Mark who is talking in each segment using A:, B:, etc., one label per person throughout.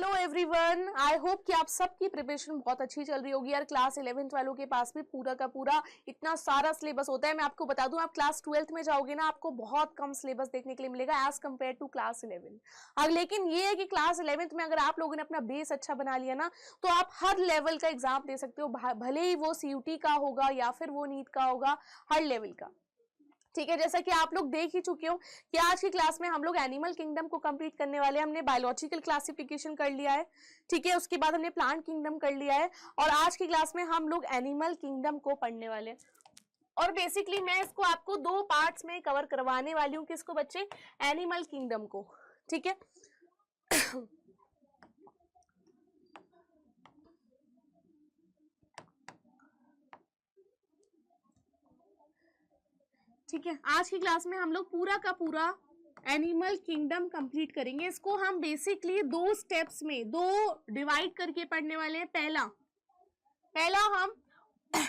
A: Hello everyone, I hope कि आप सबकी प्रिपरेशन बहुत अच्छी चल रही होगी यार। क्लास 11th वालों के पास भी पूरा का पूरा इतना सारा सिलेबस होता है। मैं आपको बता दूं, आप क्लास 12th में जाओगे ना, आपको बहुत कम सिलेबस देखने के लिए मिलेगा एज कम्पेयर टू क्लास 11। अब लेकिन ये है कि क्लास 11th में अगर आप लोगों ने अपना बेस अच्छा बना लिया ना, तो आप हर लेवल का एग्जाम दे सकते हो, भले ही वो CUT का होगा या फिर वो नीट का होगा, हर लेवल का। ठीक है, जैसा कि आप लोग देख ही चुके हो कि आज की क्लास में हम लोग एनिमल किंगडम को कंप्लीट करने वाले हैं। हमने बायोलॉजिकल क्लासिफिकेशन कर लिया है, ठीक है, उसके बाद हमने प्लांट किंगडम कर लिया है और आज की क्लास में हम लोग एनिमल किंगडम को पढ़ने वाले हैं। और बेसिकली मैं इसको आपको दो पार्ट्स में कवर करवाने वाली हूँ। किसको बच्चे? एनिमल किंगडम को, ठीक है। ठीक है, आज की क्लास में हम लोग पूरा का पूरा एनिमल किंगडम कंप्लीट करेंगे। इसको हम बेसिकली दो स्टेप्स में, दो डिवाइड करके पढ़ने वाले हैं। पहला हम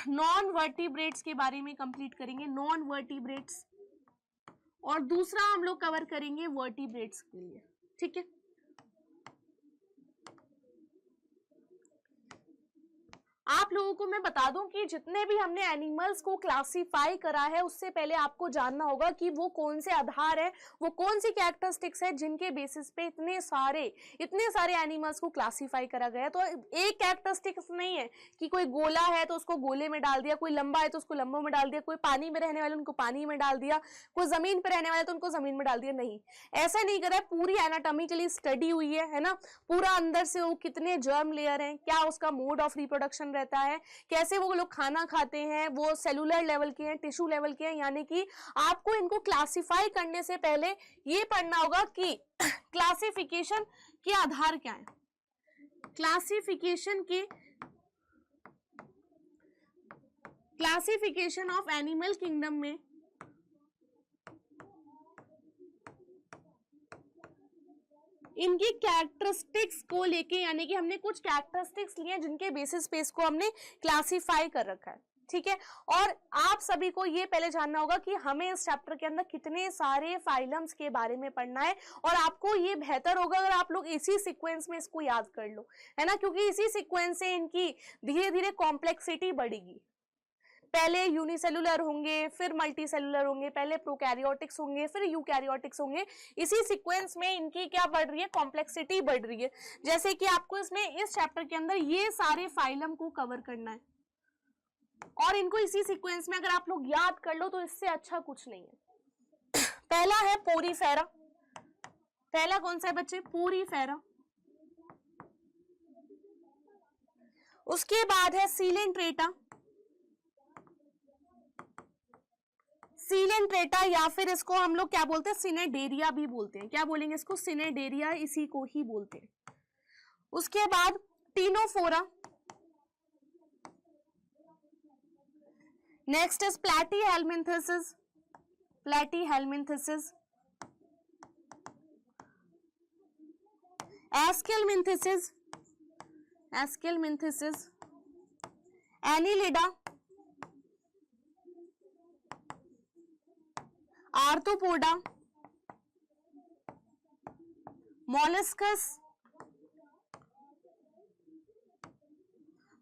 A: नॉन वर्टिब्रेट्स के बारे में कंप्लीट करेंगे, नॉन वर्टिब्रेट्स, और दूसरा हम लोग कवर करेंगे वर्टिब्रेट्स के लिए, ठीक है। आप लोगों को मैं बता दूं कि जितने भी हमने एनिमल्स को क्लासिफाई करा है, उससे पहले आपको जानना होगा कि वो कौन से आधार है, वो कौन सी कैरेक्टरिस्टिक्स है जिनके बेसिस पे इतने सारे एनिमल्स को क्लासिफाई करा गया है। तो एक कैरेक्टरिस्टिक्स नहीं है कि कोई गोला है तो उसको गोले में डाल दिया, कोई लंबा है तो उसको लंबों में डाल दिया, कोई पानी में रहने वाले उनको पानी में डाल दिया, कोई जमीन पर रहने वाले तो उनको जमीन में डाल दिया। नहीं, ऐसा नहीं करा है। पूरी एनाटॉमिकली स्टडी हुई है ना, पूरा अंदर से वो कितने जर्म लेयर हैं, क्या उसका मोड ऑफ रिप्रोडक्शन रहता है, कैसे वो लोग खाना खाते हैं, वो सेलुलर लेवल के हैं, टिश्यू लेवल के हैं। यानी कि आपको इनको क्लासिफाई करने से पहले ये पढ़ना होगा कि क्लासिफिकेशन के आधार क्या है। क्लासिफिकेशन ऑफ एनिमल किंगडम में इनकी कैरेक्टरिस्टिक्स को लेके, यानी कि हमने कुछ कैरेक्टरिस्टिक्स लिए जिनके बेसिस पे इसको हमने क्लासिफाई कर रखा है, ठीक है। और आप सभी को ये पहले जानना होगा कि हमें इस चैप्टर के अंदर कितने सारे फाइलम्स के बारे में पढ़ना है, और आपको ये बेहतर होगा अगर आप लोग इसी सीक्वेंस में इसको याद कर लो, है ना, क्योंकि इसी सीक्वेंस से इनकी धीरे धीरे कॉम्प्लेक्सिटी बढ़ेगी। पहले यूनिसेलुलर होंगे, फिर मल्टीसेलुलर होंगे, पहले प्रोकैरियोटिक्स होंगे, फिर यूकैरियोटिक्स होंगे। इसी सीक्वेंस में इनकी क्या बढ़ रही है? कॉम्प्लेक्सिटी बढ़ रही है। जैसे कि आपको इसमें इस चैप्टर के अंदर ये सारे फाइलम को कवर करना है, और इनको इसी सीक्वेंस में अगर आप लोग याद कर लो तो इससे अच्छा कुछ नहीं है। पहला है पोरीफेरा। पहला कौन सा है बच्चे? पोरीफेरा। उसके बाद है सीलेंट्रेटा। सीलेंट्रेटा, या फिर इसको हम लोग क्या बोलते हैं? सिनेडेरिया भी बोलते हैं। क्या बोलेंगे इसको? सिनेडेरिया, इसी को ही बोलते हैं। उसके बाद ctenophora. Next is platyhelminthes. Platyhelminthes, aschelminthes, aschelminthes, annelida, arthropoda, molluscs.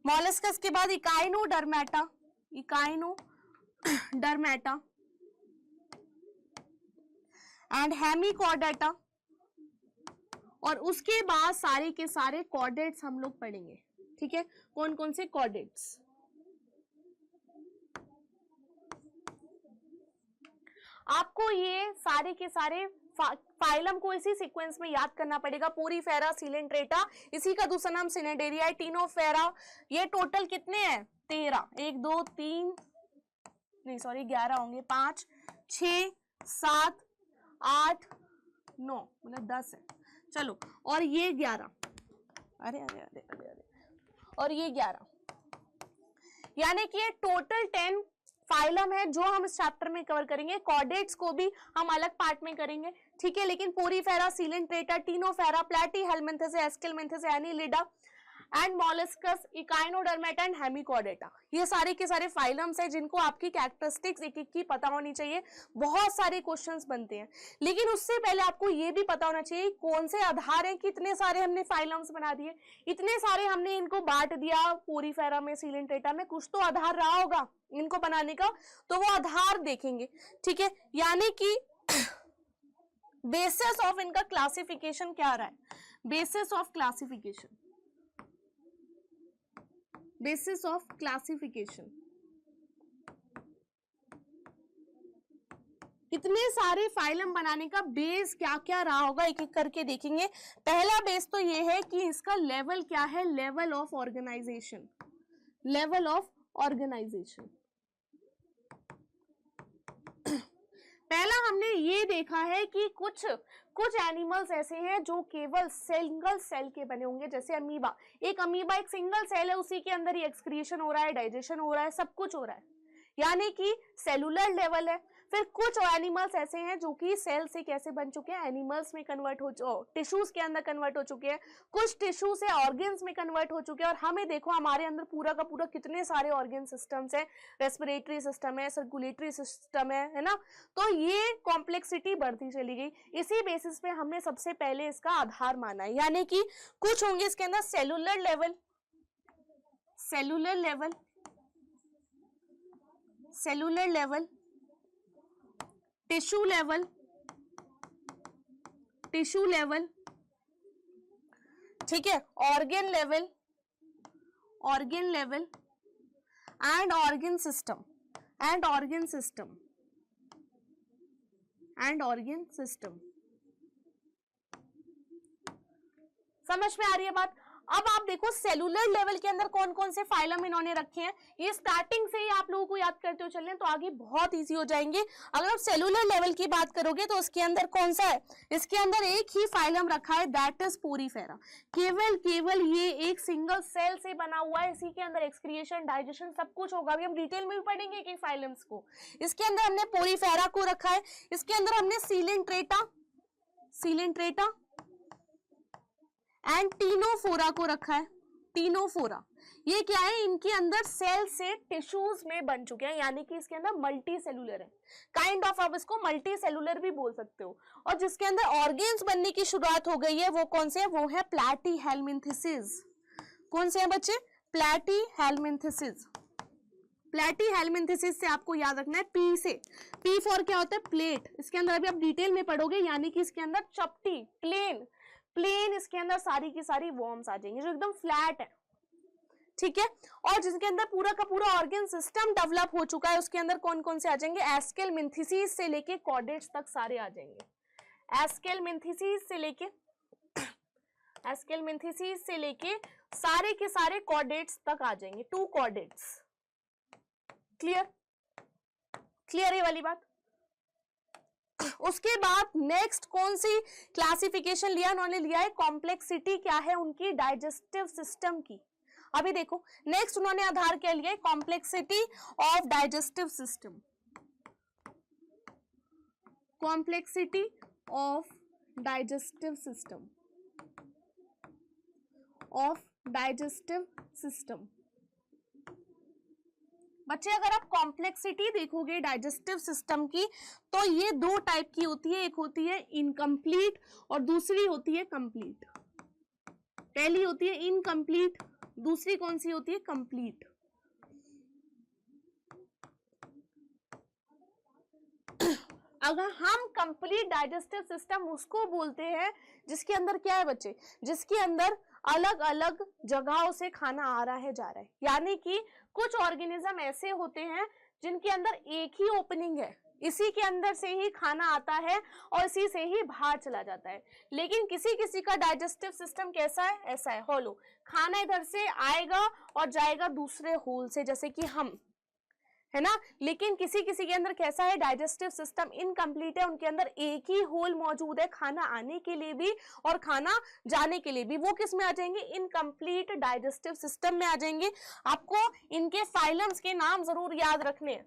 A: Molluscs के बाद इकाइनोडर्मेटा, इकाइनोडर्मेटा एंड हेमिकॉर्डेटा। और उसके बाद सारे के सारे कॉर्डेट्स हम लोग पढ़ेंगे, ठीक है। कौन कौन से कॉर्डेट्स? आपको ये सारे के सारे फाइलम को इसी सीक्वेंस में याद करना पड़ेगा। पोरीफेरा, सीलेंट्रेटा, इसी का दूसरा नाम सिनेडेरिया है, टीनोफेरा। ये टोटल कितने हैं? 13। 1 2 3 नहीं सॉरी 11 होंगे, 5 6 7 8 9, मतलब 10 है। चलो, और ये 11, अरे अरे अरे अरे अरे, और ये 11, यानी कि ये टोटल 10 फाइलम है जो हम इस चैप्टर में कवर करेंगे। कॉर्डेट्स को भी हम अलग पार्ट में करेंगे, ठीक है। लेकिन porifera, coelenterata, ctenophora, platyhelminthes, aschelminthes, annelida and molluscs, echinodermata and hemichordata. ये सारे के सारे फाइलम्स हैं जिनको आपकी कैरेक्टरिस्टिक्स एक एक की पता होनी चाहिए। बहुत सारे क्वेश्चंस बनते हैं, लेकिन उससे पहले आपको ये भी पता होना चाहिए कौन से आधार हैं। कितने सारे हमने फाइलम्स बना दिए, इतने सारे हमने इनको बांट दिया पोरीफेरा में, सीलेंट्रेटा में, कुछ तो आधार रहा होगा इनको बनाने का, तो वो आधार देखेंगे। ठीक है, यानी कि बेसिस ऑफ इनका क्लासिफिकेशन क्या रहा है, basis of classification, basis of classification. इतने सारे फाइलम बनाने का बेस क्या क्या रहा होगा एक एक करके देखेंगे। पहला बेस तो ये है कि इसका लेवल क्या है, level of organisation, level of organisation. पहला हमने ये देखा है कि कुछ एनिमल्स ऐसे हैं जो केवल सिंगल सेल के बने होंगे, जैसे अमीबा। एक अमीबा एक सिंगल सेल है, उसी के अंदर ही एक्सक्रीशन हो रहा है, डाइजेशन हो रहा है, सब कुछ हो रहा है, यानी कि सेलुलर लेवल है। फिर कुछ एनिमल्स ऐसे हैं जो कि सेल से कैसे बन चुके हैं, एनिमल्स में कन्वर्ट हो, टिश्यूज के अंदर कन्वर्ट हो चुके हैं, कुछ टिश्यू से ऑर्गन्स में कन्वर्ट हो चुके हैं। और हमें देखो हमारे अंदर पूरा का पूरा कितने सारे ऑर्गन सिस्टम्स हैं, रेस्पिरेटरी सिस्टम है, सर्कुलेटरी सिस्टम है ना। तो ये कॉम्प्लेक्सिटी बढ़ती चली गई। इसी बेसिस पे हमने सबसे पहले इसका आधार माना है, यानी कि कुछ होंगे इसके अंदर cellular level, cellular level, cellular level, tissue level, tissue level, ठीक है, organ level, organ level, and organ system, and organ system, and organ system. समझ में आ रही है बात। अब आप देखो सेलुलर लेवल के अंदर कौन कौन से फाइलम इन्होंने रखे हैं, ये स्टार्टिंग से ही आप लोगों को याद करते हो चलें तो आगे बहुत इजी हो जाएंगे। अगर आप सेलुलर लेवल की बात करोगे तो उसके अंदर कौन सा है, इसके अंदर एक ही फाइलम रखा है, दैट इज पोरीफेरा। केवल ये एक सिंगल सेल से बना हुआ है, इसी के अंदर एक्सक्रिएशन, डाइजेशन सब कुछ होगा। अभी हम डिटेल में भी पढ़ेंगे एक फाइलम्स को। इसके अंदर हमने पोरीफेरा को रखा है, इसके अंदर हमने सीलेंट्रेटा, सीलेंट्रेटा एंड टीनोफोरा को रखा है, टीनोफोरा। ये क्या है, इनके अंदर सेल से टिश्यूज में बन चुके हैं, यानी कि इसके अंदर मल्टी सेलुलर है, काइंड ऑफ, आप इसको मल्टी सेलुलर भी बोल सकते हो। और जिसके अंदर ऑर्गेन्स बनने की शुरुआत हो गई है वो कौन से है, वो है प्लैटीहेल्मिन्थेसिस। कौन से हैं बच्चे, प्लैटीहेल्मिन्थेसिस। प्लैटीहेल्मिन्थेसिस से आपको याद रखना है पी से, पी फॉर क्या होता है, प्लेट। इसके अंदर अभी आप डिटेल में पढ़ोगे, यानी कि इसके अंदर चपटी, प्लेन इसके अंदर सारी की सारी वॉर्म्स आ जाएंगे जो एकदम फ्लैट है। ठीक है, और जिसके अंदर पूरा का पूरा ऑर्गन सिस्टम डेवलप हो चुका है, उसके अंदर कौन कौन से आ जाएंगे, एस्केलमिन्थेसिस से लेके कॉर्डेट्स तक सारे आ जाएंगे। एस्केलमिन्थेसिस से लेके, एस्केलमिन्थेसिस से लेके सारे के सारे कॉर्डेट्स तक आ जाएंगे, 2 कॉर्डेट्स। क्लियर, क्लियर है वाली बात। उसके बाद नेक्स्ट कौन सी क्लासिफिकेशन लिया, उन्होंने लिया है कॉम्प्लेक्सिटी क्या है उनकी डाइजेस्टिव सिस्टम की। अभी देखो नेक्स्ट उन्होंने आधार क्या लिया है, complexity of digestive system, complexity of digestive system, of digestive system. बच्चे अगर आप कॉम्प्लेक्सिटी देखोगे डाइजेस्टिव सिस्टम की तो ये 2 टाइप की होती है, एक होती है इनकम्प्लीट और दूसरी होती है कंप्लीट। पहली होती है इनकम्प्लीट, दूसरी कौन सी होती है, कंप्लीट। अगर हम कंप्लीट डाइजेस्टिव सिस्टम उसको बोलते हैं जिसके अंदर क्या है बच्चे, जिसके अंदर अलग अलग जगहों से खाना आ रहा है जा रहा है, यानी कि कुछ ऑर्गेनिज्म ऐसे होते हैं जिनके अंदर एक ही ओपनिंग है, इसी के अंदर से ही खाना आता है और इसी से ही बाहर चला जाता है। लेकिन किसी किसी का डाइजेस्टिव सिस्टम कैसा है, ऐसा है हॉलो, खाना इधर से आएगा और जाएगा दूसरे होल से, जैसे कि हम, है ना। लेकिन किसी किसी के अंदर कैसा है, डाइजेस्टिव सिस्टम इनकम्प्लीट है, उनके अंदर एक ही होल मौजूद है, खाना आने के लिए भी और खाना जाने के लिए भी। वो किस में आ जाएंगे, इनकम्प्लीट डाइजेस्टिव सिस्टम में आ जाएंगे। आपको इनके फाइलम्स के नाम जरूर याद रखने हैं।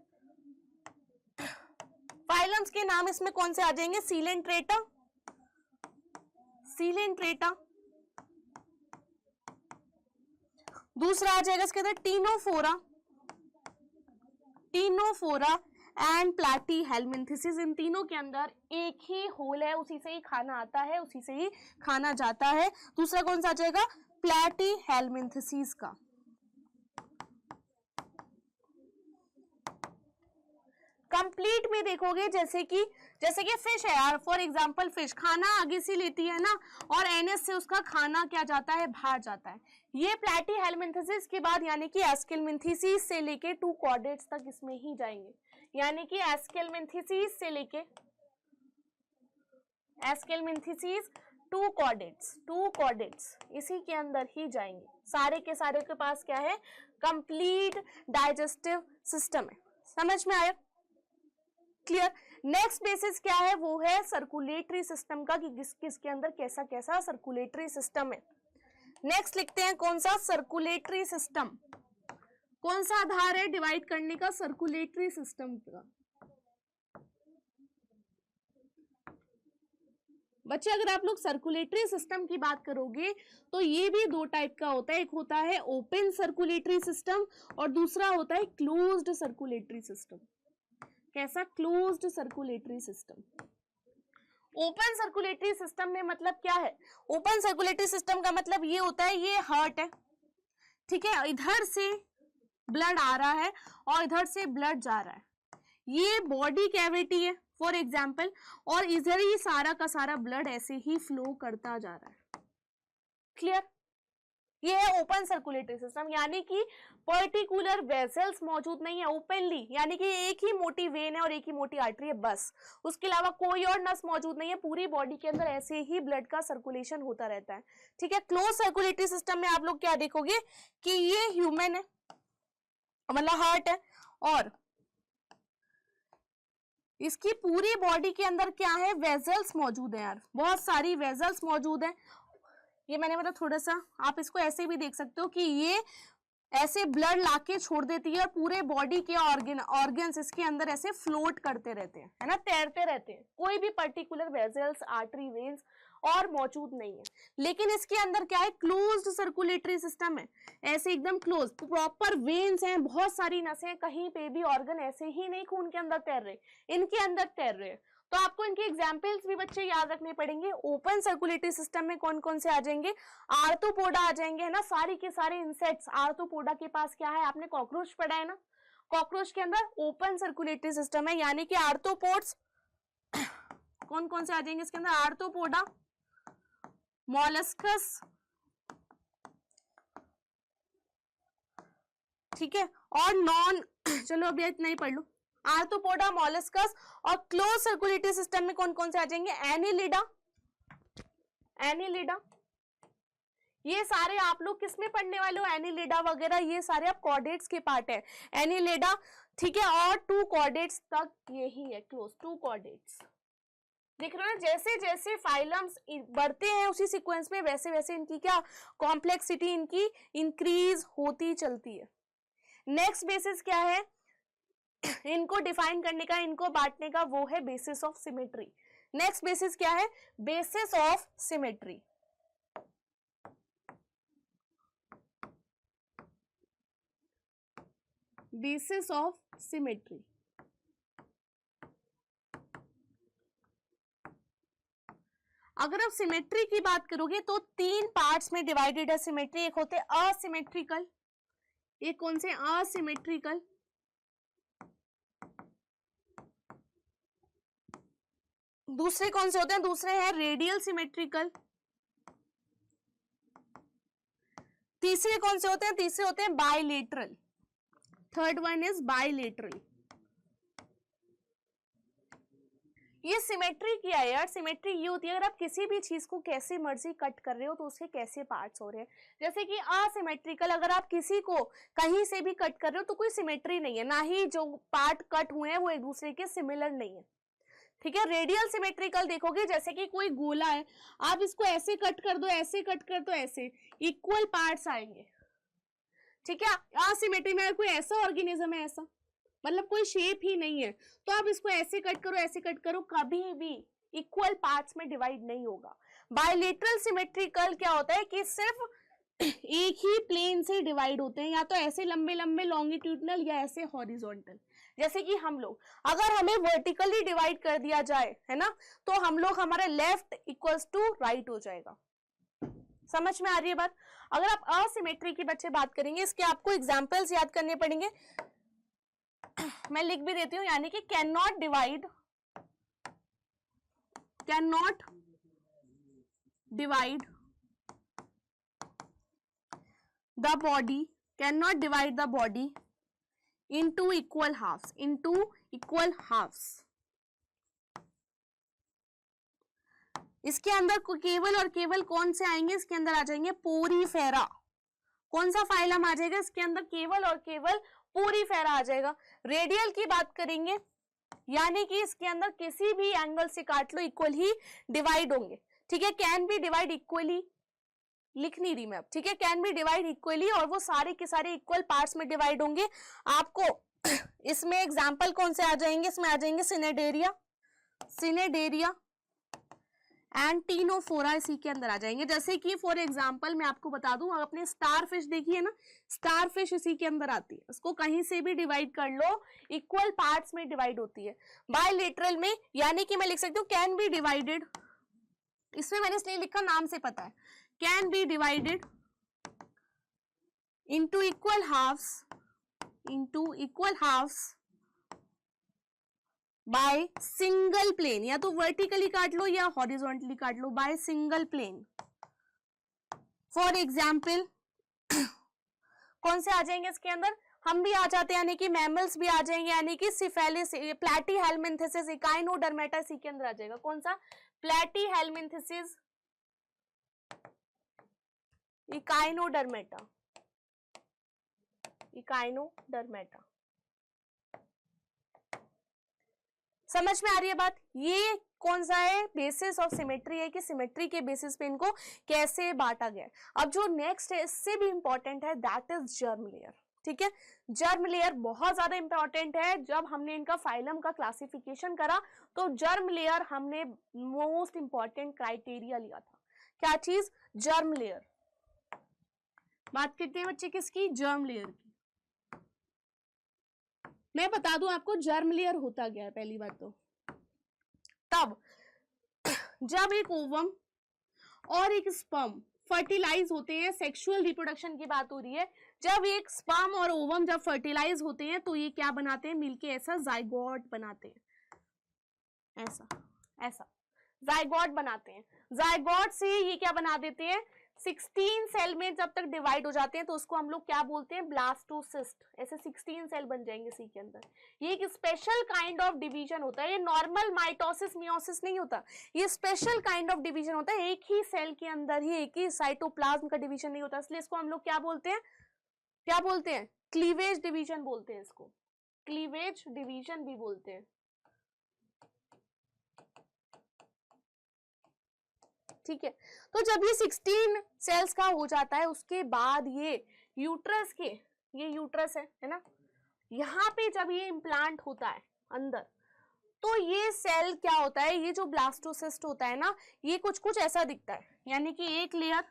A: फाइलम्स के नाम इसमें कौन से आ जाएंगे, सीलेंट्रेटा, सीलेंट्रेटा, दूसरा आ जाएगा इसके अंदर टीनोफोरा, टीनोफोरा एंड प्लैटीहेल्मिन्थेसिस। इन तीनों के अंदर एक ही होल है, उसी से ही खाना आता है, उसी से ही खाना जाता है। दूसरा कौन सा आ जाएगा? प्लैटीहेल्मिन्थेसिस का। कंप्लीट में देखोगे जैसे कि फिश है यार, फॉर एग्जांपल फिश खाना आगे से लेती है ना, और एनएस से उसका खाना क्या जाता है? बाहर जाता है। ये प्लैटीहेल्मिन्थेसिस के बाद यानी कि एस्केलमिन्थेसिस से लेके टू कॉर्डेट्स तक इसमें ही जाएंगे, यानी कि एस्केलमिन्थेसिस से लेके टू कॉर्डेट्स इसी के अंदर ही जाएंगे। सारे के सारे के पास क्या है? कंप्लीट डाइजेस्टिव सिस्टम है। समझ में आया? क्लियर। नेक्स्ट बेसिस क्या है? वो है सर्कुलेटरी सिस्टम का, कि किसके अंदर कैसा कैसा सर्कुलेटरी सिस्टम है। नेक्स्ट लिखते हैं कौन सा? Circulatory system. कौन सा आधार है डिवाइड करने का? सर्कुलेटरी सिस्टम का। बच्चे अगर आप लोग सर्कुलेटरी सिस्टम की बात करोगे तो ये भी दो टाइप का होता है, एक होता है ओपन सर्कुलेटरी सिस्टम और दूसरा होता है क्लोज्ड सर्कुलेटरी सिस्टम। कैसा? Closed circulatory system. Open circulatory system में मतलब क्या है? ओपन सर्कुलेटरी सिस्टम का मतलब ये होता है, ये हार्ट है, ठीक है, इधर से ब्लड आ रहा है और इधर से ब्लड जा रहा है। ये बॉडी कैविटी है फॉर एग्जाम्पल, और इधर ही सारा का सारा ब्लड ऐसे ही फ्लो करता जा रहा है। क्लियर? ये है ओपन सर्कुलेटरी सिस्टम, यानी कि पर्टिकुलर वेसल्स मौजूद नहीं है ओपनली, यानी कि एक ही मोटी वेन है और एक ही मोटी आर्टरी है बस, उसके अलावा कोई और नस मौजूद नहीं है। पूरी बॉडी के अंदर ऐसे ही ब्लड का सर्कुलेशन होता रहता है, ठीक है। क्लोज सर्कुलेटरी सिस्टम में आप लोग क्या देखोगे कि ये ह्यूमन है, मतलब हार्ट है, और इसकी पूरी बॉडी के अंदर क्या है? वेजल्स मौजूद है यार, बहुत सारी वेजल्स मौजूद है। ये मैंने मतलब थोड़ा सा, आप इसको ऐसे भी देख सकते हो कि ये ऐसे ब्लड लाके छोड़ देती है और पूरे बॉडी के ऑर्गन्स इसके अंदर ऐसे फ्लोट करते रहते हैं, है ना, तैरते रहते हैं। कोई भी पर्टिकुलर वेजल्स, आर्टरी, वेन्स और मौजूद नहीं है। लेकिन इसके अंदर क्या है? क्लोज्ड सर्कुलेटरी सिस्टम है, ऐसे एकदम क्लोज, प्रॉपर वेन्स हैं, बहुत सारी नसें, कहीं पे भी ऑर्गन ऐसे ही नहीं खून के अंदर तैर रहे, इनके अंदर तैर रहे हैं। तो आपको इनके एग्जाम्पल्स भी बच्चे याद रखने पड़ेंगे। ओपन सर्कुलेटरी सिस्टम में कौन कौन से आ जाएंगे? आर्थ्रोपोडा आ जाएंगे, है ना, सारी के सारे इंसेक्ट्स। आर्थ्रोपोडा के पास क्या है? आपने कॉकरोच पढ़ा है ना, कॉकरोच के अंदर ओपन सर्कुलेटरी सिस्टम है, यानी कि आर्थ्रोपोड्स कौन कौन से आ जाएंगे इसके अंदर? आर्थ्रोपोडा, मॉलस्कस, ठीक है, और नॉन चलो अभी इतना ही पढ़ लो, आर्थ्रोपोडा, मॉलस्कस। और क्लोज सर्कुलेटरी सिस्टम में कौन कौन से आ जाएंगे? एनिलिडा, एनिलिडा, ये सारे आप लोग किसमें पढ़ने वाले हो? एनिलिडा वगैरह, ये सारे आप कॉर्डेट्स के पार्ट है, एनिलिडा, ठीक है। और टू कॉर्डेट्स तक यही है क्लोज, टू कॉर्डेट्स। देख रहे हो ना, जैसे जैसे फाइलम्स बढ़ते हैं उसी सीक्वेंस में वैसे वैसे इनकी क्या कॉम्प्लेक्सिटी इनकी इंक्रीज होती चलती है। नेक्स्ट बेसिस क्या है इनको डिफाइन करने का, इनको बांटने का? वो है basis of symmetry. Next basis क्या है? Basis of symmetry. Basis of symmetry. अगर आप सिमेट्री की बात करोगे तो तीन पार्ट्स में डिवाइडेड है सिमेट्री। एक होते हैं असिमेट्रिकल, एक कौन से? असिमेट्रिकल, दूसरे कौन से होते हैं? दूसरे हैं रेडियल सिमेट्रिकल। तीसरे कौन से होते हैं? तीसरे होते हैं bilateral. Third one is bilateral. ये सिमेट्री क्या है यार? सिमेट्री ये होती है अगर आप किसी भी चीज को कैसे मर्जी कट कर रहे हो तो उसके कैसे पार्ट्स हो रहे हैं। जैसे कि असिमेट्रिकल, अगर आप किसी को कहीं से भी कट कर रहे हो तो कोई सिमेट्री नहीं है, ना ही जो पार्ट कट हुए हैं वो एक दूसरे के सिमिलर नहीं है, ठीक है। रेडियल सिमेट्रिकल देखोगे जैसे कि कोई गोला है, आप इसको ऐसे कट कर दो, ऐसे कट कर दो, ऐसे इक्वल पार्ट्स आएंगे, ठीक है। असिमेट्री में कोई ऐसा ऑर्गेनिज्म है, ऐसा मतलब कोई शेप ही नहीं है, तो आप इसको ऐसे कट करो, ऐसे कट करो, कभी भी इक्वल पार्ट्स में डिवाइड नहीं होगा। बाइलेटरल सिमेट्रिकल क्या होता है कि सिर्फ एक ही प्लेन से डिवाइड होते हैं, या तो ऐसे लंबे लंबे लॉन्गिट्यूडनल या ऐसे हॉरिजॉन्टल। जैसे कि हम लोग, अगर हमें वर्टिकली डिवाइड कर दिया जाए, है ना, तो हम लोग, हमारा लेफ्ट इक्वल्स टू राइट हो जाएगा। समझ में आ रही है बात? अगर आप असिमेट्री की बच्चे बात करेंगे, इसके आपको एग्जांपल्स याद करने पड़ेंगे, मैं लिख भी देती हूँ, यानी कि can not divide the body, cannot divide the body into equal halves, इसके अंदर केवल और केवल कौन से आएंगे, इसके अंदर आ जाएंगे पोरीफेरा। कौन सा फाइलम आ जाएगा इसके अंदर? केवल और केवल पोरीफेरा आ जाएगा। रेडियल की बात करेंगे, यानी कि इसके अंदर किसी भी एंगल से काट लो इक्वल ही डिवाइड होंगे, ठीक है। कैन बी डिवाइड इक्वली, लिख नहीं रही मैं अब, ठीक है, कैन बी डिवाइड इक्वली, और वो सारे के सारे इक्वल पार्ट्स में डिवाइड होंगे। आपको इसमें एग्जांपल कौन से आ जाएंगे? इसमें आ जाएंगे सिनेडेरिया एंड टीनोफोरा, इसी के अंदर आ जाएंगे। जैसे कि फॉर एग्जांपल मैं आपको बता दूं, अपने स्टार फिश देखिए ना, स्टार फिश इसी के अंदर आती है, उसको कहीं से भी डिवाइड कर लो इक्वल पार्ट्स में डिवाइड होती है। बायलेटरल में, यानी कि मैं लिख सकती हूँ कैन बी डिवाइडेड, इसमें मैंने इसलिए लिखा नाम से पता है, can be divided into equal halves by single plane, या तो वर्टिकली काट लो या हॉरिजॉन्टली काट लो, by single plane। For example कौन से आ जाएंगे इसके अंदर? हम भी आ जाते हैं, यानी कि मैमल्स भी आ जाएंगे, यानी कि सिफेलिस, प्लैटीहेल्मिन्थेसिस, इकाइनोडर्मेटा इसी के अंदर आ जाएगा। कौन सा? प्लैटीहेल्मिन्थेसिस, इकाइनोडर्मेटा। समझ में आ रही है बात? ये कौन सा है? बेसिस ऑफ सिमेट्री है, कि सिमेट्री के बेसिस पे इनको कैसे बांटा गया है। अब जो नेक्स्ट है, इससे भी इंपॉर्टेंट है, दैट इज जर्म लेयर, ठीक है। जर्म लेयर बहुत ज्यादा इंपॉर्टेंट है। जब हमने इनका फाइलम का क्लासिफिकेशन करा, तो जर्म लेयर हमने मोस्ट इंपॉर्टेंट क्राइटेरिया लिया था। क्या चीज? Germ layer. बात करते हैं बच्चे किसकी? जर्म लेयर की। मैं बता दूं आपको जर्म लेयर होता क्या है। पहली बात तो, तब जब एक ओवम और एक स्पर्म फर्टिलाइज होते हैं, सेक्सुअल रिप्रोडक्शन की बात हो रही है, जब एक स्पर्म और ओवम जब फर्टिलाइज होते हैं, तो ये क्या बनाते हैं? मिलके ऐसा जाइगोट बनाते हैं, ऐसा जाइगोट बनाते हैं। जाइगोट से ये क्या बना देते हैं? 16 सेल में जब तक डिवाइड हो जाते हैं, तो उसको हम लोग क्या बोलते हैं? ब्लास्टोसिस्ट। ऐसे 16 सेल बन जाएंगे इसी के अंदर। ये एक स्पेशल काइंड ऑफ डिवीजन होता है, ये नॉर्मल माइटोसिस मियोसिस नहीं होता, ये स्पेशल काइंड ऑफ डिवीजन होता है। एक ही सेल के अंदर ही एक ही साइटोप्लाज्म का डिवीजन नहीं होता, इसलिए इसको हम लोग क्या बोलते हैं? क्या बोलते हैं? क्लीवेज डिवीजन बोलते हैं इसको, क्लीवेज डिवीजन भी बोलते हैं, ठीक है। तो जब ये 16 सेल्स का हो जाता है, उसके बाद ये यूट्रस के, ये यूट्रस है ना, यहाँ पे जब ये इम्प्लांट होता है अंदर, तो ये सेल क्या होता है? ये जो ब्लास्टोसिस्ट होता है ना, ये कुछ कुछ ऐसा दिखता है, यानी कि एक लेयर,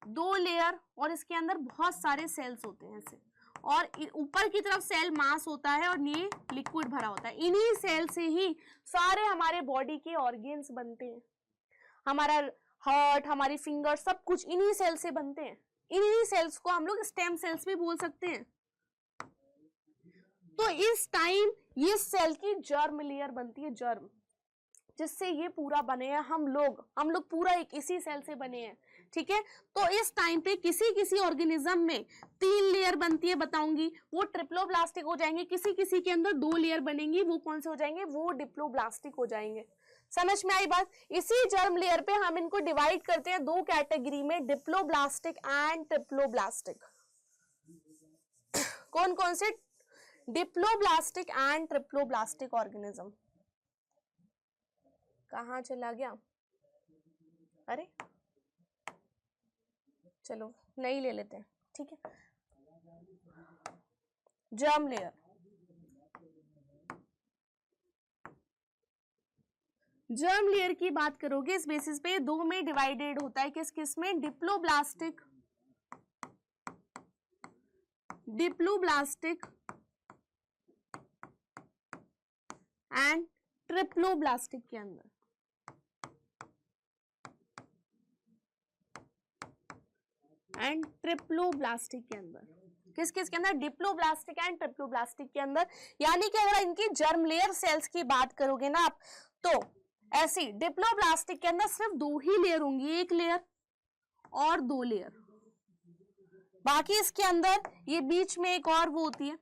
A: 2 लेयर, और इसके अंदर बहुत सारे सेल्स होते हैं ऐसे, और ऊपर की तरफ सेल मास होता है और ये लिक्विड भरा होता है। इन्हीं सेल से ही सारे हमारे बॉडी के ऑर्गन्स बनते हैं, हमारा हार्ट, हमारी फिंगर, सब कुछ इन्हीं सेल से बनते हैं। इन्हीं सेल्स को हम लोग स्टेम सेल्स भी बोल सकते हैं। तो इस टाइम ये सेल की जर्म लेयर बनती है, जर्म, जिससे ये पूरा बने हैं हम लोग पूरा एक इसी सेल से बने हैं, ठीक है। तो इस टाइम पे किसी ऑर्गेनिज्म में 3 लेयर बनती है, बताऊंगी, वो ट्रिप्लोब्लास्टिक हो जाएंगे। किसी के अंदर 2 लेयर बनेंगी, वो कौन से हो जाएंगे? वो डिप्लोब्लास्टिक हो जाएंगे। समझ में आई बात? इसी जर्म लेयर पे हम इनको डिवाइड करते हैं 2 कैटेगरी में, डिप्लोब्लास्टिक एंड ट्रिप्लोब्लास्टिक। कौन कौन से? Diploblastic and triploblastic organism. कहाँ चला गया? अरे चलो नहीं ले लेते हैं, ठीक है। जर्म लेयर, जर्म लेयर की बात करोगे, इस बेसिस पे 2 में डिवाइडेड होता है। किस किस में? डिप्लोब्लास्टिक डिप्लोब्लास्टिक एंड ट्रिप्लोब्लास्टिक के अंदर, एंड ट्रिप्लोब्लास्टिक के अंदर, किस किस के अंदर? डिप्लोब्लास्टिक एंड ट्रिप्लोब्लास्टिक के अंदर। यानी कि अगर इनकी जर्म लेयर सेल्स की बात करोगे ना आप, तो ऐसी डिप्लोब्लास्टिक के अंदर सिर्फ 2 ही लेयर होंगी, 1 लेयर और 2 लेयर। बाकी इसके अंदर ये बीच में एक और वो होती है,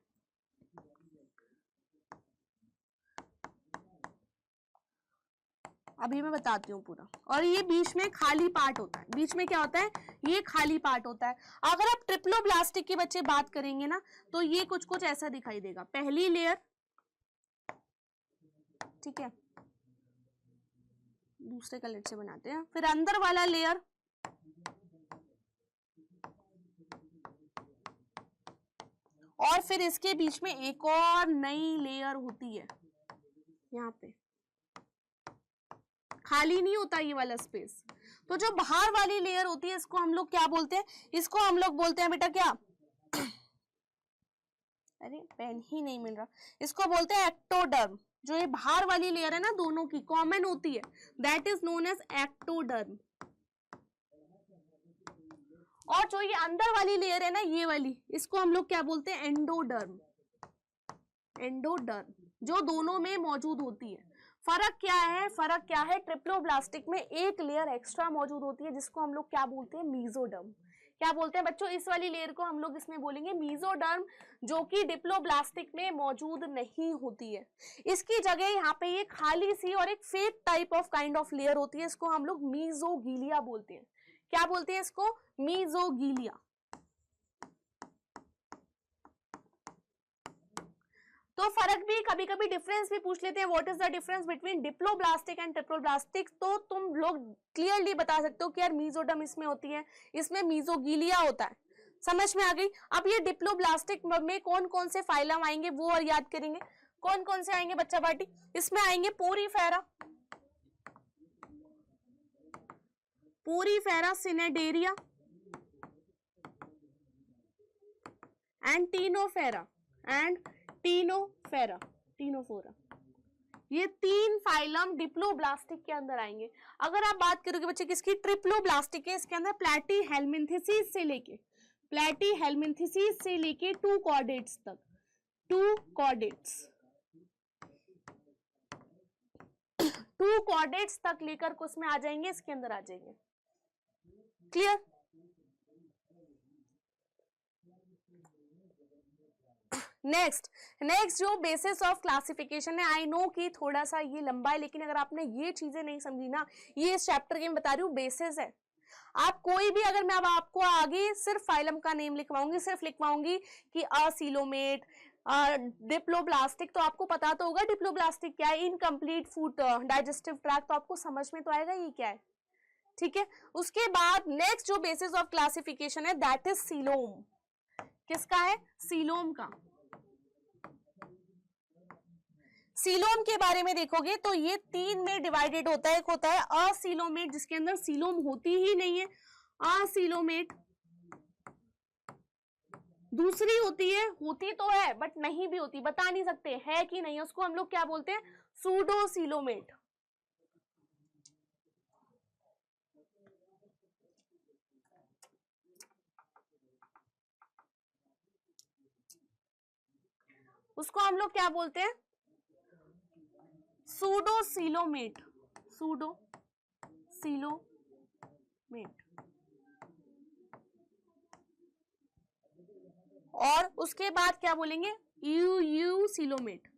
A: अभी मैं बताती हूँ पूरा। और ये बीच में खाली पार्ट होता है, बीच में क्या होता है? ये खाली पार्ट होता है। अगर आप ट्रिप्लोब्लास्टिक के बच्चे बात करेंगे ना, तो ये कुछ कुछ ऐसा दिखाई देगा। पहली लेयर, ठीक है, दूसरे कलर से बनाते हैं, फिर अंदर वाला लेयर, और फिर इसके बीच में एक और नई लेयर होती है। यहाँ पे खाली नहीं होता ये वाला स्पेस। तो जो बाहर वाली लेयर होती है, इसको हम लोग क्या बोलते हैं? इसको हम लोग बोलते हैं बेटा क्या? अरे पेन ही नहीं मिल रहा। इसको बोलते हैं एक्टोडर्म। जो ये बाहर वाली लेयर है ना, दोनों की कॉमन होती है, that is known as ectoderm. और जो ये अंदर वाली लेयर है ना, ये वाली, इसको हम लोग क्या बोलते हैं? एंडोडर्म। एंडोडर्म जो दोनों में मौजूद होती है। फर्क क्या है? फर्क क्या है? ट्रिप्लोब्लास्टिक में एक लेयर एक्स्ट्रा मौजूद होती है, जिसको हम लोग क्या बोलते हैं? मीजोडर्म। क्या बोलते हैं बच्चों? इस वाली लेयर को हम लोग इसमें बोलेंगे मीजोडर्म, जो कि डिप्लोब्लास्टिक में मौजूद नहीं होती है। इसकी जगह यहाँ पे ये खाली सी और एक fake type of kind of layer होती है, इसको हम लोग मीजोगीलिया बोलते हैं। क्या बोलते हैं इसको? मीजोगीलिया। तो फर्क भी, कभी कभी डिफरेंस भी पूछ लेते हैं, what is the difference between diploblastic and triploblastic. तो तुम लोग क्लियरली बता सकते हो कि यार मीजोडर्म इसमें होती है, इसमें मीजोगीलिया होता है। समझ में आ गई? अब ये डिप्लोब्लास्टिक में कौन कौन से फाइलम आएंगे वो और याद करेंगे। कौन कौन से आएंगे बच्चा पार्टी? इसमें आएंगे porifera, porifera cnidaria and ctenophora and ctenophora, ctenophora. ये 3 फाइलम डिप्लोब्लास्टिक के अंदर आएंगे। अगर आप बात करोगे बच्चे किसकी? ट्रिप्लोब्लास्टिक के, इसके अंदर प्लैटीहेल्मिन्थेसिस से लेके, प्लैटीहेल्मिन्थेसिस से लेके 2 कॉर्डेट्स तक, 2 कॉर्डेट्स, 2 कॉर्डेट्स तक लेकर उसमें आ जाएंगे, इसके अंदर आ जाएंगे। क्लियर? नेक्स्ट जो बेसिस ऑफ क्लासिफिकेशन है, आई नो कि थोड़ा सा ये लंबा है, लेकिन अगर आपने ये चीजें नहीं समझी ना, ये इस चैप्टर के मैं बता रही हूँ बेसिस है। आप कोई भी, अगर मैं अब आपको आगे सिर्फ फाइलम का नेम लिखवाऊंगी, सिर्फ लिखवाऊंगी कि असीलोमेट, डिप्लोब्लास्टिक, तो आपको पता तो होगा डिप्लोब्लास्टिक क्या है। इनकम्प्लीट फूड डाइजेस्टिव ट्रैक्ट, तो आपको समझ में तो आएगा ये क्या है। ठीक है, उसके बाद नेक्स्ट जो बेसिस ऑफ क्लासिफिकेशन है, दैट इज सीलोम। किसका है? सीलोम का। सीलोम के बारे में देखोगे तो ये 3 में डिवाइडेड होता है। एक होता है असीलोमेट, जिसके अंदर सीलोम होती ही नहीं है, असीलोमेट। दूसरी होती है, होती तो है बट नहीं भी होती, बता नहीं सकते है कि नहीं, उसको हम लोग क्या बोलते हैं? सूडोसीलोमेट। उसको हम लोग क्या बोलते हैं? सूडोसीलोमेट, सूडोसीलोमेट। और उसके बाद क्या बोलेंगे? यूसीलोमेट।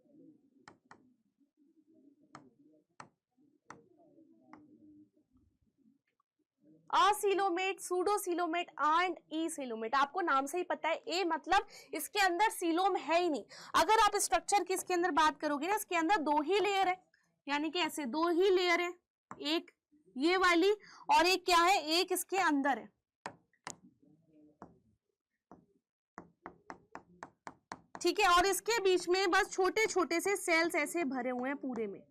A: असीलोमेट, सूडोसीलोमेट एंड ईसीलोमेट। आपको नाम से ही पता है, ए मतलब इसके अंदर सीलोम है ही नहीं। अगर आप स्ट्रक्चर की इसके अंदर बात करोगे ना, इसके अंदर 2 ही लेयर है, यानी कि ऐसे 2 ही लेयर है, एक ये वाली और एक क्या है? एक इसके अंदर है। ठीक है, और इसके बीच में बस छोटे छोटे से सेल्स ऐसे भरे हुए हैं पूरे में।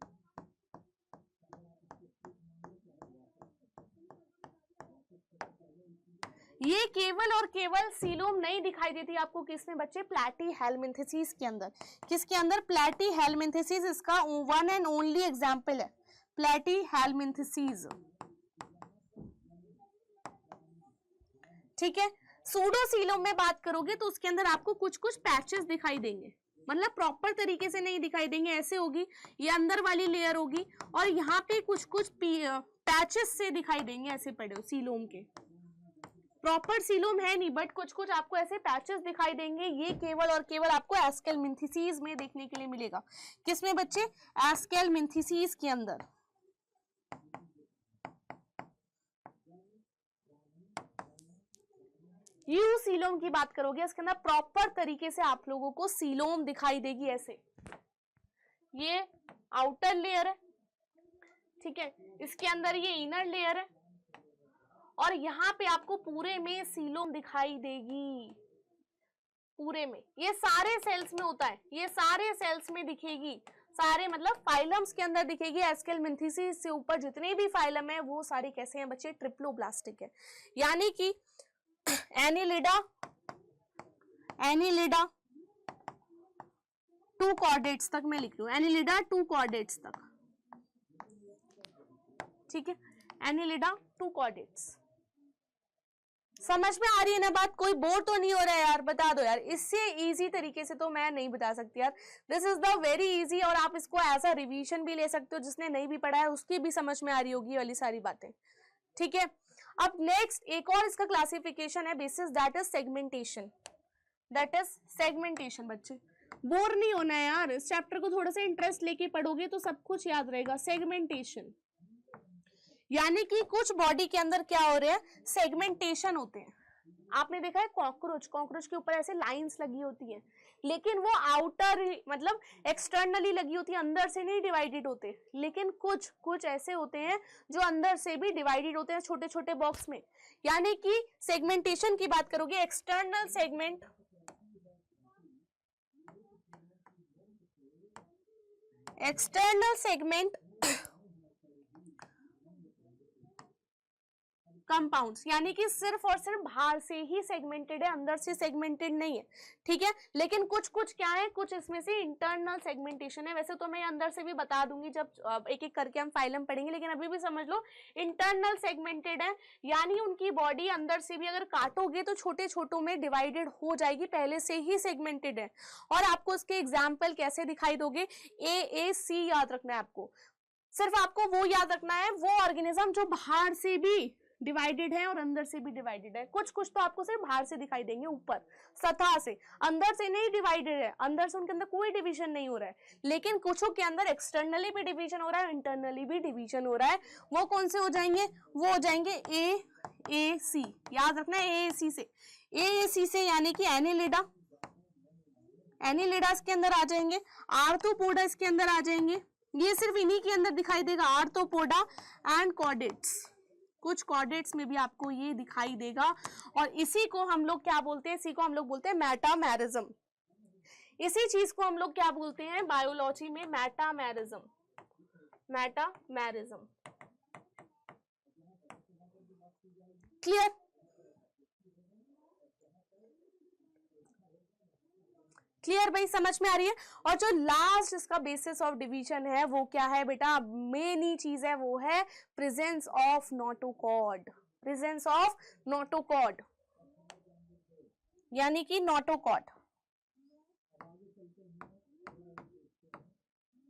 A: ये केवल और केवल सीलोम नहीं दिखाई देती आपको किसमें बच्चे, प्लैटीहेलमिन्थेसिस के अंदर। किसके अंदर, प्लैटीहेलमिन्थेसिस इसका वन एंड ओनली एग्जाम्पल है, प्लैटीहेलमिन्थेसिस। ठीक है, सूडोसीलोम में बात करोगे तो उसके अंदर आपको कुछ कुछ पैचेस दिखाई देंगे, मतलब प्रॉपर तरीके से नहीं दिखाई देंगे, ऐसे होगी, ये अंदर वाली लेयर होगी और यहाँ पे कुछ कुछ पैचेस से दिखाई देंगे, ऐसे पड़े हो सीलोम के। प्रॉपर सीलोम है नहीं, बट कुछ कुछ आपको ऐसे पैचेस दिखाई देंगे। ये केवल और केवल आपको एस्केलमिन्थेसिस में देखने के लिए मिलेगा। किसमें बच्चे, एस्केलमिन्थेसिस के अंदर। यू सीलोम की बात करोगे, इसके अंदर प्रॉपर तरीके से आप लोगों को सीलोम दिखाई देगी ऐसे। ये आउटर लेयर है, ठीक है, इसके अंदर ये इनर लेयर है और यहाँ पे आपको पूरे में सीलोम दिखाई देगी, पूरे में। ये सारे सेल्स में होता है, ये सारे सेल्स में दिखेगी, सारे मतलब फाइलम्स के अंदर दिखेगी। एस्केलमिन्थेसिस से ऊपर जितने भी फाइलम है वो सारे कैसे हैं बच्चे, ट्रिप्लोब्लास्टिक है। यानी कि एनिलिडा, एनिलिडा 2 कॉर्डेट्स तक मैं लिख लूं, एनिलिडा 2 कॉर्डेट्स तक, ठीक है, एनिलिडा 2 कॉर्डेट्स। समझ में आ रही है ना बात, कोई बोर तो नहीं हो रहा है यार, बता दो यार, इससे इजी तरीके से तो मैं नहीं बता सकती यार, this is the very easy. और आप इसको एज अ रिवीजन भी ले सकते हो, जिसने नहीं भी पढ़ा है उसकी भी समझ में आ रही होगी वाली सारी बातें, ठीक है। अब नेक्स्ट एक और इसका क्लासिफिकेशन है basis, that is segmentation, that is segmentation. बच्चे बोर नहीं होना है यार, इस चैप्टर को थोड़ा सा इंटरेस्ट लेके पढ़ोगे तो सब कुछ याद रहेगा। सेगमेंटेशन यानी कि कुछ बॉडी के अंदर क्या हो रहा है, सेगमेंटेशन होते हैं। आपने देखा है कॉकरोच, कॉकरोच के ऊपर ऐसे लाइंस लगी होती हैं, लेकिन वो आउटर मतलब एक्सटर्नली लगी होती है, अंदर से नहीं डिवाइडेड होते। लेकिन कुछ कुछ ऐसे होते हैं जो अंदर से भी डिवाइडेड होते हैं छोटे छोटे बॉक्स में। यानी कि सेगमेंटेशन की बात करोगे, external segment, external segment compounds, यानी कि सिर्फ और सिर्फ बाहर से ही सेगमेंटेड है, अंदर से सेगमेंटेड नहीं है, ठीक है। लेकिन कुछ कुछ क्या है, कुछ इसमें से इंटरनल सेगमेंटेशन है। वैसे तो मैं अंदर से भी बता दूंगी जब एक एक करके हम फाइलम पढ़ेंगे, लेकिन अभी भी समझ लो इंटरनल सेगमेंटेड है, यानी उनकी बॉडी अंदर से भी अगर काटोगे तो छोटे छोटों में डिवाइडेड हो जाएगी, पहले से ही सेगमेंटेड है। और आपको उसके एग्जाम्पल कैसे दिखाई दोगे, AAC याद रखना है आपको, सिर्फ आपको वो याद रखना है, वो ऑर्गेनिज्म जो बाहर से भी डिवाइडेड है और अंदर से भी डिवाइडेड है। कुछ कुछ तो आपको सिर्फ बाहर से दिखाई देंगे, ऊपर सतह से, अंदर से नहीं डिवाइडेड है, अंदर से उनके अंदर कोई डिवीजन नहीं हो रहा है। लेकिन कुछ के अंदर एक्सटर्नली भी डिवीजन हो रहा है, इंटरनली भी डिवीजन हो रहा है। वो कौन से हो जाएंगे, वो हो जाएंगे AAC, याद रखना है AAC से, AAC से यानी कि एनिलिडा, एनिलिडास के अंदर आ जाएंगे, आर्थ्रोपोडा इसके अंदर आ जाएंगे, ये सिर्फ इन्हीं के अंदर दिखाई देगा, आर्थ्रोपोडा एंड कॉर्डेट्स, कुछ कॉर्डेट्स में भी आपको ये दिखाई देगा। और इसी को हम लोग क्या बोलते हैं, इसी को हम लोग बोलते हैं मेटामेरिज्म। इसी चीज को हम लोग क्या बोलते हैं बायोलॉजी में, मेटामेरिज्म, मेटामेरिज्म। क्लियर, क्लियर भाई, समझ में आ रही है। और जो लास्ट इसका बेसिस ऑफ डिवीजन है वो क्या है बेटा, मेन ही चीज है, वो है presence of notochord, presence of notochord, यानी कि नोटोकॉर्ड।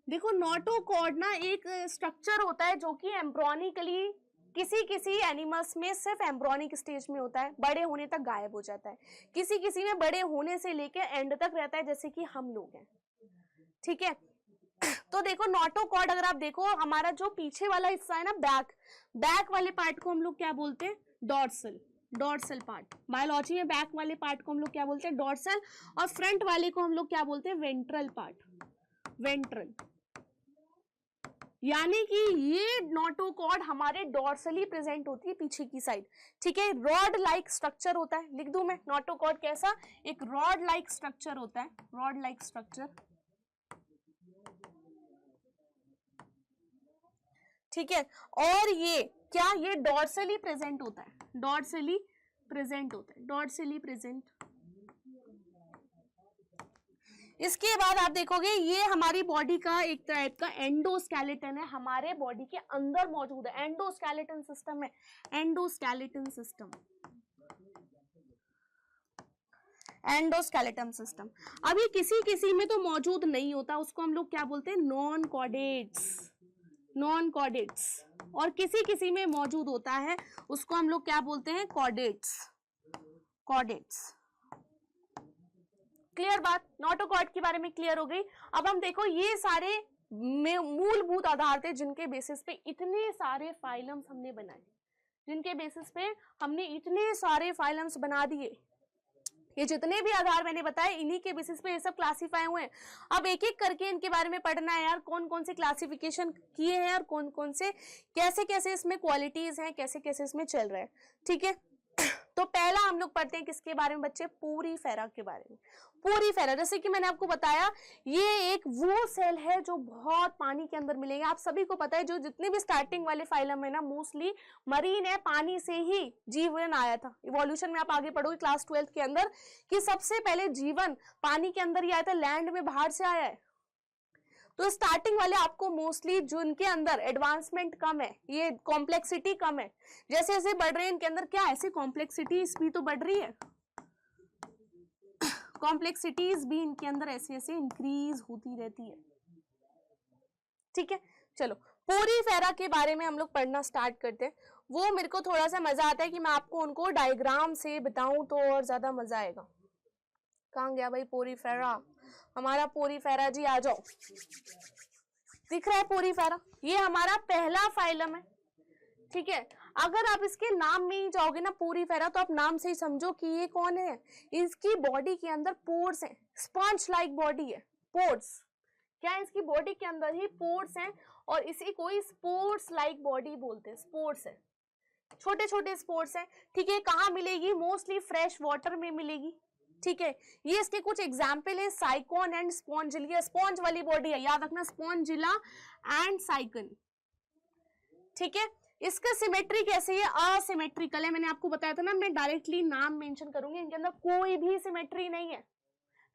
A: देखो नोटोकॉर्ड ना एक स्ट्रक्चर होता है जो कि एम्ब्रोनिकली किसी किसी एनिमल्स में सिर्फ एम्ब्रोनिक स्टेज में होता है, बड़े होने तक गायब हो जाता है, किसी किसी में बड़े होने से लेकर एंड तक रहता है, जैसे कि हम लोग हैं, ठीक है। तो देखो नोटोकॉर्ड अगर आप देखो, हमारा जो पीछे वाला हिस्सा है ना, बैक वाले पार्ट को हम लोग क्या बोलते हैं, डॉर्सल, डॉर्सल पार्ट। बायोलॉजी में बैक वाले पार्ट को हम लोग क्या बोलते हैं, डॉर्सल, और फ्रंट वाले को हम लोग क्या बोलते हैं, वेंट्रल पार्ट, वेंट्रल। यानी कि ये नोटोकॉर्ड हमारे डॉर्सली प्रेजेंट होती है, पीछे की साइड, ठीक है। रॉड लाइक स्ट्रक्चर होता है, लिख दूं मैं नोटोकॉर्ड कैसा, एक रॉड लाइक स्ट्रक्चर होता है, रॉड लाइक स्ट्रक्चर, ठीक है। और ये क्या, ये डॉर्सली प्रेजेंट होता है, डॉर्सली प्रेजेंट होता है, डॉर्सली प्रेजेंट। इसके बाद आप देखोगे ये हमारी बॉडी का एक टाइप का एंडोस्केलेटन है, हमारे बॉडी के अंदर मौजूद है, एंडोस्केलेटन सिस्टम है, एंडोस्केलेटन सिस्टम, एंडोस्केलेटन सिस्टम। अभी किसी किसी में तो मौजूद नहीं होता, उसको हम लोग क्या बोलते हैं, नॉन कॉर्डेट्स, नॉन कॉर्डेट्स। और किसी किसी में मौजूद होता है, उसको हम लोग क्या बोलते हैं, कॉर्डेट्स, कॉर्डेट्स। क्लियर बात, नोटोकॉर्ड के बारे में क्लियर हो गई। अब हम देखो ये सारे मूलभूत आधार थे जिनके बेसिस पे इतने सारे फाइलम्स हमने बनाए, जिनके बेसिस पे हमने इतने सारे फाइलम्स बना दिए। ये जितने भी आधार मैंने बताए इन्हीं के बेसिस पे ये सब क्लासिफाई हुए हैं। अब एक एक करके इनके बारे में पढ़ना है यार, कौन कौन से क्लासिफिकेशन किए हैं और कौन कौन से कैसे कैसे इसमें क्वालिटीज हैं, कैसे कैसे इसमें चल रहा है, ठीक है। तो पहला हम लोग पढ़ते हैं किसके बारे में बच्चे, पोरीफेरा के बारे में। पोरीफेरा, जैसे कि मैंने आपको बताया, ये एक वो सेल है जो बहुत पानी के अंदर मिलेंगे। आप सभी को पता है जो जितने भी स्टार्टिंग वाले फाइलम है ना, मोस्टली मरीन है, पानी से ही जीवन आया था। इवोल्यूशन में आप आगे पढ़ोगे क्लास 12 के अंदर कि सबसे पहले जीवन पानी के अंदर ही आया था, लैंड में बाहर से आया है। तो स्टार्टिंग वाले आपको मोस्टली जो इनके अंदर एडवांसमेंट कम है, ये कॉम्प्लेक्सिटी कम है, जैसे जैसे बढ़ रहे हैं इनके अंदर क्या ऐसे कॉम्प्लेक्सिटीज भी तो बढ़ रही है, कॉम्प्लेक्सिटीज भी इनके अंदर ऐसे ऐसे इंक्रीज होती रहती है, ठीक है। चलो पोरीफेरा के बारे में हम लोग पढ़ना स्टार्ट करते हैं। वो मेरे को थोड़ा सा मजा आता है कि मैं आपको उनको डायग्राम से बताऊं तो और ज्यादा मजा आएगा। कहाँ गया भाई पोरीफेरा, हमारा पोरीफेरा जी आ जाओ, दिख रहा है पोरीफेरा, ये हमारा पहला फाइलम है, ठीक है। अगर आप इसके नाम में ही जाओगे ना पोरीफेरा, तो आप नाम से ही समझो कि ये कौन है। इसकी बॉडी के अंदर पोर्स हैं, स्पंज लाइक बॉडी है, पोर्स क्या है इसकी बॉडी के अंदर ही पोर्स हैं, और इसी को ही स्पोर्ट्स लाइक बॉडी बोलते हैं, स्पोर्ट्स है, छोटे छोटे स्पोर्ट्स हैं, ठीक है। कहाँ मिलेगी, मोस्टली फ्रेश वाटर में मिलेगी, ठीक है। ये इसके कुछ एग्जाम्पल है, साइकोन एंड स्पॉन्जिलिया, स्पॉन्ज वाली बॉडी है, याद रखना, स्पॉन्जिला एंड साइकन, ठीक है। इसका सिमेट्री कैसे है, असिमेट्रिकल है, मैंने आपको बताया था ना, मैं डायरेक्टली नाम मेंशन करूंगी, इनके अंदर कोई भी सिमेट्री नहीं है,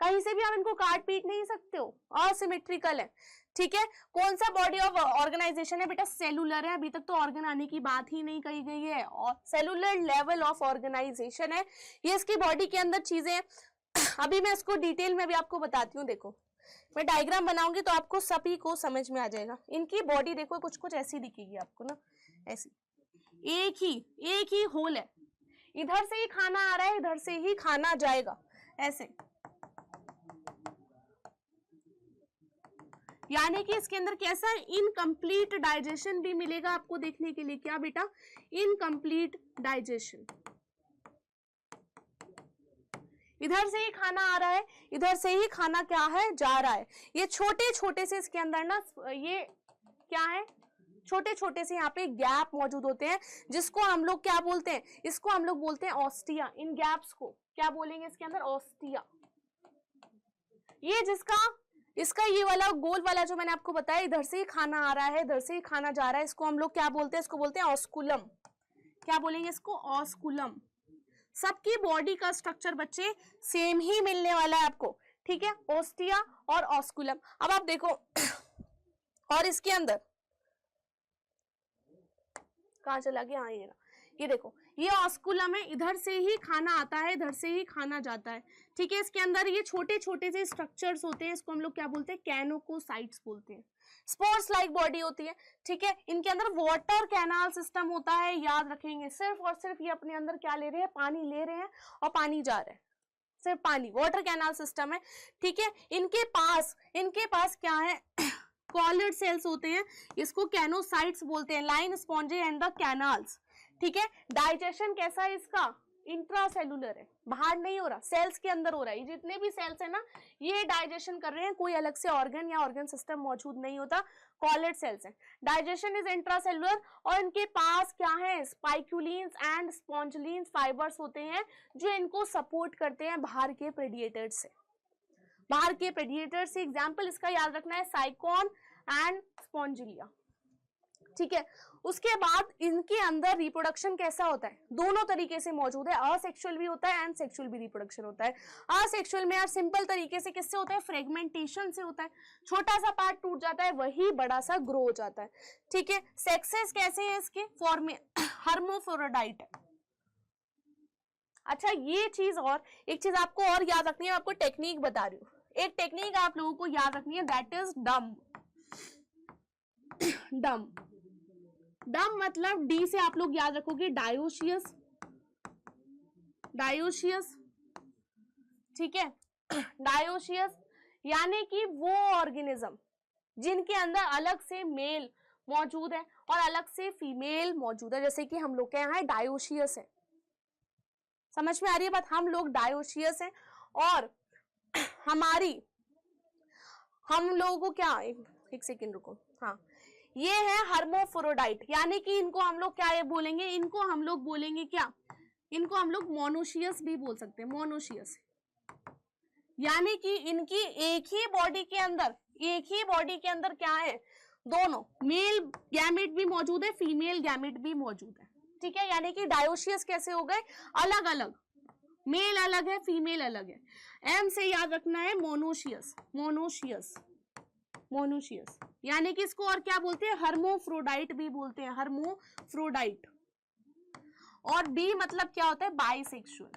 A: कहीं से भी आप इनको काट पीट नहीं सकते हो, असिमेट्रिकल है, ठीक है। कौन सा बॉडी ऑफ ऑर्गेनाइजेशन है बेटा, सेलुलर है, अभी तक तो ऑर्गन आने की बात ही नहीं कही गई है, और सेलुलर लेवल ऑफ ऑर्गेनाइजेशन है ये, इसकी बॉडी के अंदर चीजें अभी मैं इसको डिटेल में भी आपको बताती हूँ। देखो मैं डायग्राम बनाऊंगी तो आपको सभी को समझ में आ जाएगा। इनकी बॉडी देखो कुछ कुछ ऐसी दिखेगी आपको ना, ऐसी एक ही होल है, इधर से ही खाना आ रहा है, इधर से ही खाना जाएगा, ऐसे, यानी कि इसके अंदर कैसा इनकम्प्लीट डाइजेशन भी मिलेगा आपको देखने के लिए। क्या बेटा, इनकम्प्लीट डाइजेशन, इधर से ही खाना आ रहा है, इधर से ही खाना क्या है, जा रहा है। ये छोटे छोटे से इसके अंदर ना, ये क्या है, छोटे छोटे से यहाँ पे गैप मौजूद होते हैं, जिसको हम लोग क्या बोलते हैं, इसको हम लोग बोलते हैं ऑस्टिया। इन गैप्स को क्या बोलेंगे इसके अंदर, ऑस्टिया। ये जिसका इसका ये वाला गोल वाला जो मैंने आपको बताया, इधर से ही खाना आ रहा है, इधर से ही खाना जा रहा है, इसको हम लोग क्या बोलते हैं, इसको बोलते हैं ऑस्कुलम। क्या बोलेंगे इसको, ऑस्कुलम। सबकी बॉडी का स्ट्रक्चर बच्चे सेम ही मिलने वाला है आपको, ठीक है, ओस्टिया और ऑस्कुलम। अब आप देखो और इसके अंदर कहाँ चला गया, हाँ ये देखो, ये ऑस्कुलम है, इधर से ही खाना आता है, इधर से ही खाना जाता है, ठीक है। इसके अंदर ये छोटे छोटे से स्ट्रक्चर्स होते हैं, इसको हम लोग क्या बोलते हैं, कैनोकोसाइट्स बोलते हैं। स्पोर्ट्स लाइक बॉडी होती है, ठीक है। इनके अंदर वाटर कैनाल सिस्टम होता है, याद रखेंगे, सिर्फ और सिर्फ ये अपने अंदर क्या ले रहे हैं, पानी ले रहे हैं और पानी जा रहा है, सिर्फ पानी, वाटर कैनाल सिस्टम है, ठीक है। इनके पास क्या है, कॉलर सेल्स होते हैं, इसको कैनोसाइट्स बोलते हैं, लाइन स्पॉन्जे एंड द कैनाल्स, ठीक है। डाइजेशन कैसा है इसका, इंट्रासेलुलर है, बाहर नहीं हो रहा, सेल्स के अंदर हो रहा है। ये जितने भी सेल्स है ना, ये डाइजेशन कर रहे हैं, कोई अलग से ऑर्गन या ऑर्गन सिस्टम मौजूद नहीं होता, कॉलेट सेल्स हैं। डाइजेशन इज इंट्रासेलुलर, और इनके पास क्या है, स्पाइक्यूलिन्स एंड स्पॉन्जिलिन्स फाइबर्स होते हैं जो इनको सपोर्ट करते हैं बाहर के प्रेडिएटर से। बाहर के प्रेडिएटर से एग्जाम्पल इसका याद रखना है, साइकोन एंड स्पॉन्जिलिया, ठीक है। उसके बाद इनके अंदर रिप्रोडक्शन कैसा होता है, दोनों तरीके से मौजूद है, असेक्सुअल भी होता है एंड सेक्सुअल भी रिप्रोडक्शन होता है। असेक्सुअल में यार सिंपल तरीके से किससे होता है, फ्रेगमेंटेशन से होता है, छोटा सा पार्ट टूट जाता है, वही बड़ा सा ग्रो हो जाता है, ठीक है। सेक्सेस कैसे हैं इसके, फॉर्मे हर्मोफ्रोडाइट है। अच्छा ये चीज, और एक चीज आपको और याद रखनी है, आपको टेक्निक बता रही हूँ, एक टेक्निक आप लोगों को याद रखनी है, दैट इज डम। डम, डम मतलब डी से आप लोग याद रखोगे डायोशियस, डायोशियस, ठीक है। डायोशियस यानी कि वो ऑर्गेनिज्म जिनके अंदर अलग से मेल मौजूद है और अलग से फीमेल मौजूद है, जैसे कि हम लोग के यहाँ डायोशियस है। समझ में आ रही है बात, हम लोग डायोशियस हैं और हम लोगों को क्या, एक सेकेंड रुको, हाँ ये है हर्मोफ्रोडाइट, यानी कि इनको हम लोग क्या ये बोलेंगे, इनको हम लोग बोलेंगे क्या, इनको हम लोग मोनोशियस भी बोल सकते हैं, मोनोशियस, यानी कि इनकी एक ही बॉडी के अंदर क्या है, दोनों मेल गैमेट भी मौजूद है, फीमेल गैमेट भी मौजूद है, ठीक है। यानी कि डायोशियस कैसे हो गए, अलग अलग, मेल अलग है, फीमेल अलग है। एम से याद रखना है मोनोशियस, मोनोशियस, मोनोशियस, यानी कि इसको और क्या बोलते हैं, हर्मोफ्रोडाइट भी बोलते हैं, हर्मोफ्रोडाइट। और बी मतलब क्या होता है, बाइसेक्सुअल,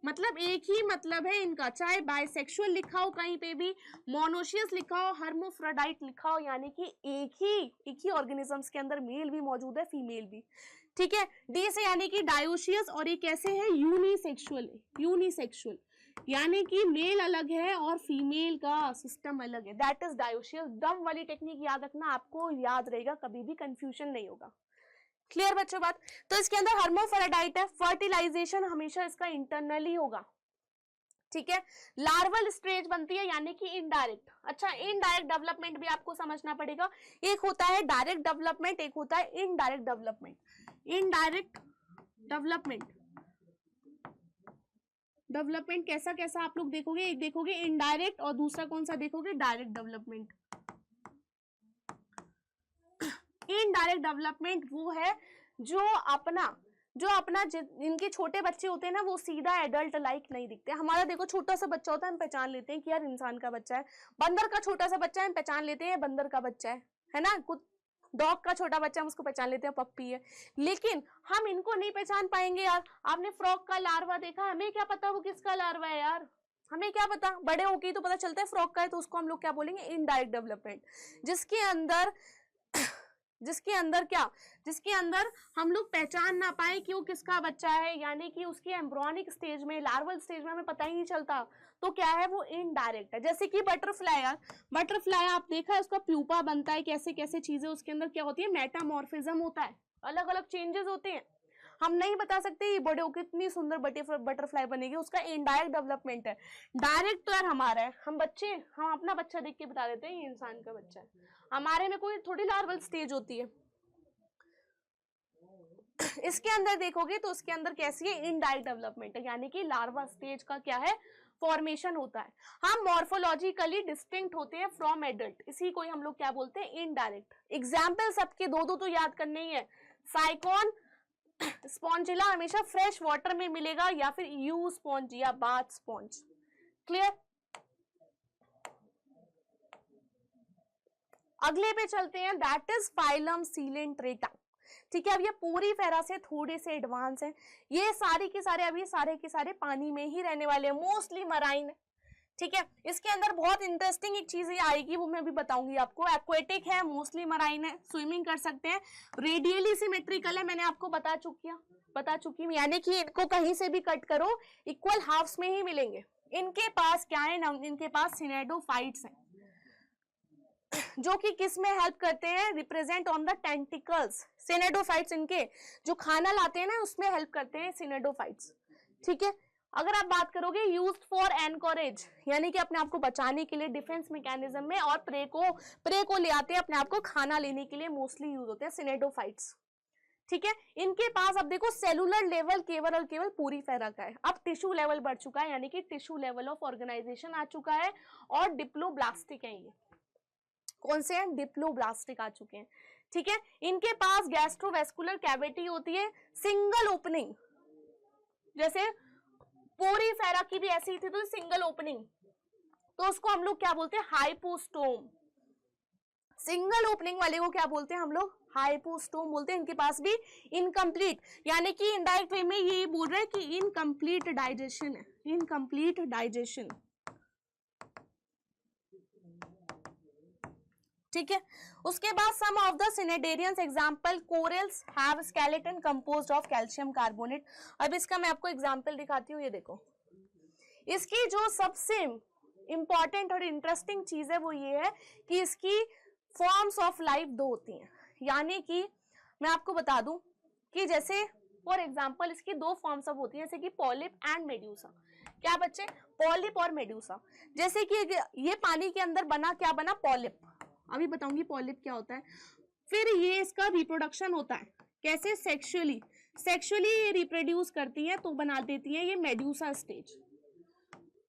A: मतलब एक ही मतलब है इनका, चाहे बाइसेक्सुअल लिखा हो कहीं पे भी, मोनोशियस लिखा हो, हर्मोफ्रोडाइट लिखा हो, यानी कि एक ही ऑर्गेनिजम्स के अंदर मेल भी मौजूद है, फीमेल भी, ठीक है। डी से यानी कि डायोशियस, और ये कैसे है, यूनिसेक्सुअल, यूनिसेक्सुअल, यानी कि मेल अलग है और फीमेल का सिस्टम अलग है, दैट इज डायोशियस। डम वाली टेक्निक याद रखना, आपको याद रहेगा, कभी भी कंफ्यूजन नहीं होगा। क्लियर बच्चों बात। तो इसके अंदर हर्मोफ्रोडाइट है, फर्टिलाइजेशन हमेशा इसका इंटरनली होगा, ठीक है। लार्वल स्टेज बनती है, यानी कि इनडायरेक्ट। अच्छा इनडायरेक्ट डेवलपमेंट भी आपको समझना पड़ेगा, एक होता है डायरेक्ट डेवलपमेंट, एक होता है इनडायरेक्ट डेवलपमेंट। इनडायरेक्ट डेवलपमेंट कैसा कैसा आप लोग देखोगे, एक देखोगे इनडायरेक्ट और दूसरा कौन सा देखोगे, डायरेक्ट डेवलपमेंट। इनडायरेक्ट डेवलपमेंट वो है जो अपना इनके छोटे बच्चे होते हैं ना, वो सीधा एडल्ट लाइक नहीं दिखते। हमारा देखो छोटा सा बच्चा होता है, हम पहचान लेते हैं कि यार इंसान का बच्चा है। बंदर का छोटा सा बच्चा है, हम पहचान लेते हैं बंदर का बच्चा है ना। कुछ डॉग का छोटा बच्चा हम उसको पहचान लेते हैं पप्पी है, लेकिन हम इनको नहीं पहचान पाएंगे यार। आपने फ्रॉग का लार्वा देखा, हमें क्या पता वो किसका लार्वा है यार, हमें क्या पता, बड़े होके तो पता चलता है फ्रॉग का है, तो उसको हम लोग क्या बोलेंगे, इनडायरेक्ट डेवलपमेंट। जिसके अंदर हम लोग पहचान ना पाए कि वो किसका बच्चा है, यानी कि उसके एम्ब्रियोनिक स्टेज में, लार्वल स्टेज में हमें पता ही नहीं चलता, तो क्या है वो इनडायरेक्ट है। जैसे कि बटरफ्लाई, यार बटरफ्लाई आप देखा है, उसका प्यूपा बनता है, कैसे कैसे चीजें उसके अंदर क्या होती है, मेटामॉर्फिज्म होता है, अलग अलग चेंजेस होते हैं। हम नहीं बता सकते ये बड़े होकर कितनी सुंदर बटरफ्लाई बनेगी, उसका इनडायरेक्ट डेवलपमेंट है। डायरेक्ट तो यार हमारा है, हम अपना बच्चा देख के बता देते हैं ये इंसान का बच्चा है, हमारे में कोई थोड़ी लार्वल स्टेज होती है। इसके अंदर देखोगे तो उसके अंदर कैसी है, इनडायरेक्ट डेवलपमेंट है, यानी कि लार्वा स्टेज का क्या है, फॉर्मेशन होता है। हम मॉर्फोलॉजिकली डिस्टिंक्ट होते हैं फ्रॉम एडल्ट, इसी को हम लोग क्या बोलते हैं, इनडायरेक्ट। एग्जाम्पल सबके दो तो याद करने ही है। साइकोन स्पॉन्जिला हमेशा फ्रेश वाटर में मिलेगा, या फिर यू स्पॉन्ज या बाथ स्पॉन्ज। क्लियर। अगले पे चलते हैं, दैट इज फाइलम सीलेंट्रेटा। ठीक है, अब ये पूरी फेरा से थोड़े से एडवांस है, ये सारे के सारे पानी में ही रहने वाले हैं, मोस्टली मराइन। ठीक है, इसके अंदर बहुत इंटरेस्टिंग एक चीज ये आएगी, वो मैं भी बताऊंगी आपको। एक्वेटिक है, मोस्टली मराइन है, स्विमिंग कर सकते हैं, रेडियली सिमेट्रिकल है, मैंने आपको बता चुकी हूँ, यानी कि इनको कहीं से भी कट करो इक्वल हाफ्स में ही मिलेंगे। इनके पास क्या है, इनके पास सिनेडोफाइट्स हैं, जो कि किस में हेल्प करते हैं, रिप्रेजेंट ऑन द टेंटिकल्स। सिनेडोफाइट्स इनके जो खाना लाते हैं ना, उसमें हेल्प करते हैं सिनेडोफाइट्स। ठीक है, अगर आप बात करोगे यूज्ड फॉर एनकरेज, यानी कि अपने आप को बचाने के लिए, डिफेंस मैकेनिज्म में, और प्रे को ले आते हैं अपने आप को खाना लेने के लिए, मोस्टली यूज होते हैं सिनेडोफाइट्स। ठीक है, इनके पास अब देखो सेलुलर लेवल केवल और केवल पूरी फेरा का है, अब टिश्यू लेवल बढ़ चुका है, यानी कि टिश्यू लेवल ऑफ ऑर्गेनाइजेशन आ चुका है, और डिप्लोब्लास्टिक है। ये कौन से हैं, डिप्लोब्लास्टिक आ चुके हैं। ठीक है। इनके पास गैस्ट्रोवेस्कुलर कैविटी होती है, सिंगल ओपनिंग, जैसे पोरीफेरा की भी ऐसी थी तो सिंगल ओपनिंग, तो उसको हम लोग क्या बोलते हैं, हाइपोस्टोम। सिंगल ओपनिंग वाले को क्या बोलते हैं हम लोग, हाइपोस्टोम बोलते हैं। इनके पास भी इनकम्प्लीट, यानी कि इनडायरेक्ट वे में ये बोल रहे हैं कि इनकम्प्लीट डाइजेशन है, इनकम्प्लीट डाइजेशन, ठीक है। उसके बाद some of the cnidarians example, corals have skeleton composed of calcium carbonate. अब इसका मैं आपको एग्जांपल दिखाती हूँ, ये देखो। इसकी जो सबसे इंपॉर्टेंट और इंटरेस्टिंग चीज है वो ये है कि इसकी फॉर्म्स ऑफ लाइफ दो होती हैं, यानी कि मैं आपको बता दूं कि जैसे फॉर एग्जांपल इसकी दो फॉर्म्स ऑफ होती हैं, जैसे कि पॉलिप एंड मेड्यूसा। क्या बच्चे, पॉलिप और मेड्यूसा। जैसे कि ये पानी के अंदर बना, क्या बना, पॉलिप। अभी बताऊंगी पॉलिप क्या होता है। फिर ये इसका रिप्रोडक्शन होता है, कैसे, सेक्सुअली, सेक्सुअली ये रिप्रोड्यूस करती है तो बना देती है ये मेड्यूसा स्टेज।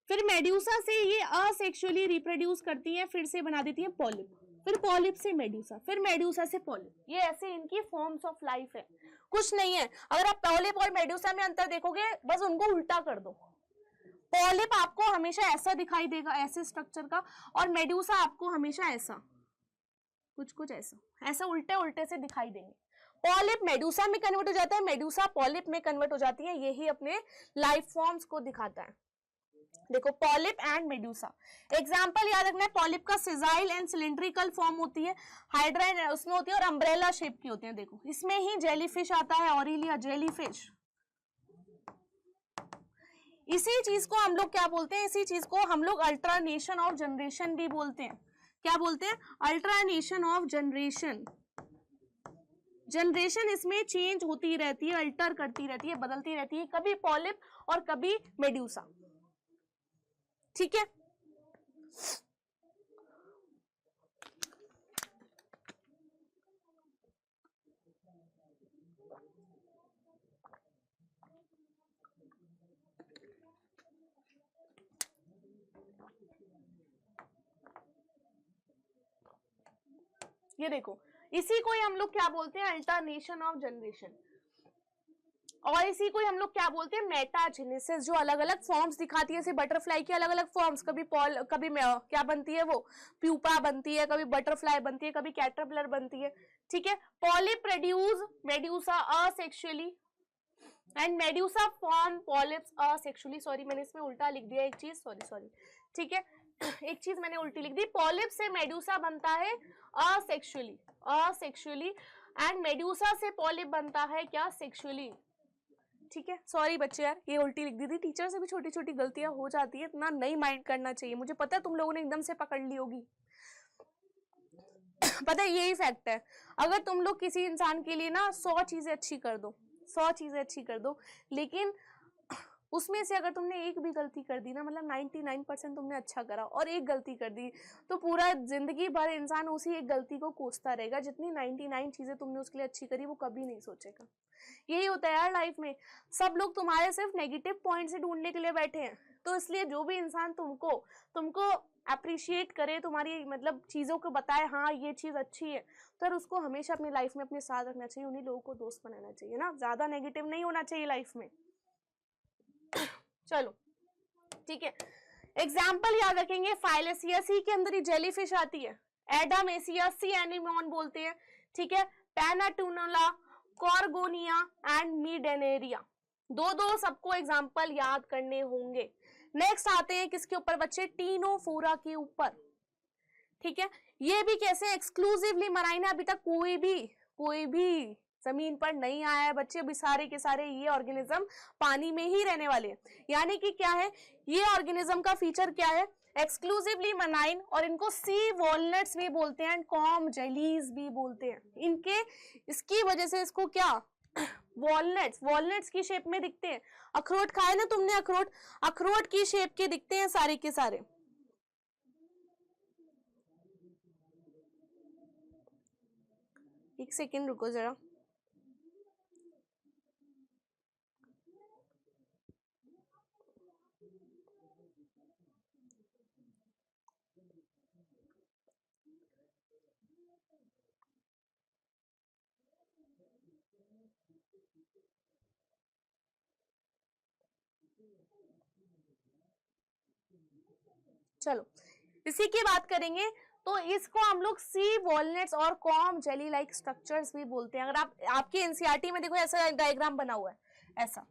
A: फिर मेड्यूसा से ये असेक्सुअली रिप्रोड्यूस करती है, फिर से बना देती है पॉलिप, फिर पॉलिप से मेड्यूसा, फिर मेड्यूसा से पॉलिप। ये ऐसे इनकी फॉर्म्स ऑफ लाइफ है, कुछ नहीं है। अगर आप पॉलिप और मेड्यूसा में अंतर देखोगे, बस उनको उल्टा कर दो। पॉलिप आपको हमेशा ऐसा दिखाई देगा, ऐसे स्ट्रक्चर का, और मेड्यूसा आपको हमेशा ऐसा, कुछ ऐसा, ऐसा उल्टे उल्टे से दिखाई देंगे। पॉलिप मेड्यूसा में कन्वर्ट हो जाता है, मेड्यूसा पॉलिप में कन्वर्ट हो जाती है। यही अपने लाइफ फॉर्म्स को दिखाता है। देखो, पॉलिप एंड मेड्यूसा, एग्जांपल याद रखना है। पॉलिप का सिजाइल एंड सिलिंड्रिकल फॉर्म होती है, हाइड्राइन उसमें होती है, और अम्ब्रेला शेप की होती है। देखो, इसमें ही जेलीफिश आता है, ऑरिलिया जेलीफिश। इसी चीज को हम लोग क्या बोलते हैं, इसी चीज को हम लोग अल्टरनेशन ऑफ जनरेशन भी बोलते हैं। क्या बोलते हैं, अल्टरनेशन ऑफ जनरेशन। जनरेशन इसमें चेंज होती रहती है, अल्टर करती रहती है, बदलती रहती है, कभी पॉलिप और कभी मेड्यूसा, ठीक है। ये देखो, इसी को ही हम लोग क्या बोलते हैं, अल्टरनेशन ऑफ जनरेशन, और इसी को हम लोग क्या बोलते हैं, मेटाजेनेसिस, जो अलग अलग फॉर्म्स दिखाती है। जैसे बटरफ्लाई की अलग अलग फॉर्म्स, कभी क्या बनती है वो, प्यूपा बनती है, कभी बटरफ्लाई बनती है, कभी कैटरपिलर बनती है, ठीक है। Polyp produce medusa asexually and medusa form polyps asexually. Sorry, मैंने इसमें उल्टा लिख दिया एक चीज, सॉरी, ठीक है। एक चीज मैंने उल्टी लिख दी, पॉलिप से मेड्यूसा बनता है असेक्सुअली एंड मेड्यूसा से पॉलिप बनता है क्या, सेक्सुअली, ठीक है। सॉरी बच्चे यार, ये उल्टी लिख दी थी। टीचर से भी छोटी छोटी गलतियां हो जाती है, इतना नहीं माइंड करना चाहिए। मुझे पता है तुम लोगों ने एकदम से पकड़ ली होगी। पता है, यही फैक्ट है। अगर तुम लोग किसी इंसान के लिए ना 100 चीजें अच्छी कर दो, 100 चीजें अच्छी कर दो, लेकिन उसमें से अगर तुमने एक भी गलती कर दी ना, मतलब 99% तुमने अच्छा करा और एक गलती कर दी, तो पूरा जिंदगी भर इंसान उसी एक गलती को कोसता रहेगा। जितनी 99 चीजें तुमने उसके लिए अच्छी करी वो कभी नहीं सोचेगा। यही होता है यार लाइफ में, सब लोग तुम्हारे सिर्फ नेगेटिव पॉइंट से ढूंढने के लिए बैठे हैं। तो इसलिए जो भी इंसान तुमको अप्रिशिएट करे, तुम्हारी मतलब चीजों को बताए, हाँ ये चीज अच्छी है, तो उसको हमेशा अपनी लाइफ में अपने साथ रखना चाहिए, उन्हीं लोगों को दोस्त बनाना चाहिए ना, ज्यादा नेगेटिव नहीं होना चाहिए लाइफ में। चलो ठीक है, एग्जाम्पल याद रखेंगे। फाइलेसिया, सी के अंदर ही जेलीफिश आती है, एडामेसिया, सी एनिमोन बोलते हैं, ठीक है। पैनाटूनोला, कॉर्गोनिया एंड मीडेनेरिया, दो सबको एग्जाम्पल याद करने होंगे। नेक्स्ट आते हैं किसके ऊपर बच्चे, टीनोफोरा के ऊपर, ठीक है। ये भी कैसे, एक्सक्लूसिवली मराइन है, अभी तक कोई भी जमीन पर नहीं आया है बच्चे। अभी सारे के सारे ये ऑर्गेनिज्म पानी में ही रहने वाले हैं। यानी कि क्या है, ये ऑर्गेनिज्म का फीचर क्या है, एक्सक्लूसिवली मराइन, और इनको सी वॉलनट्स भी बोलते हैं एंड कॉम जेलीज भी बोलते हैं। इनके इसकी वजह से इसको क्या, वॉलनट्स की शेप में दिखते हैं। अखरोट खाए ना तुमने, अखरोट की शेप के दिखते हैं सारे के सारे। एक सेकेंड रुको जरा, चलो इसी की बात करेंगे। तो इसको हम लोग सी वॉलनट्स और कॉम जेली लाइक स्ट्रक्चर्स भी बोलते हैं। अगर आप आपके एनसीईआरटी में देखो ऐसा डायग्राम बना हुआ है ऐसा,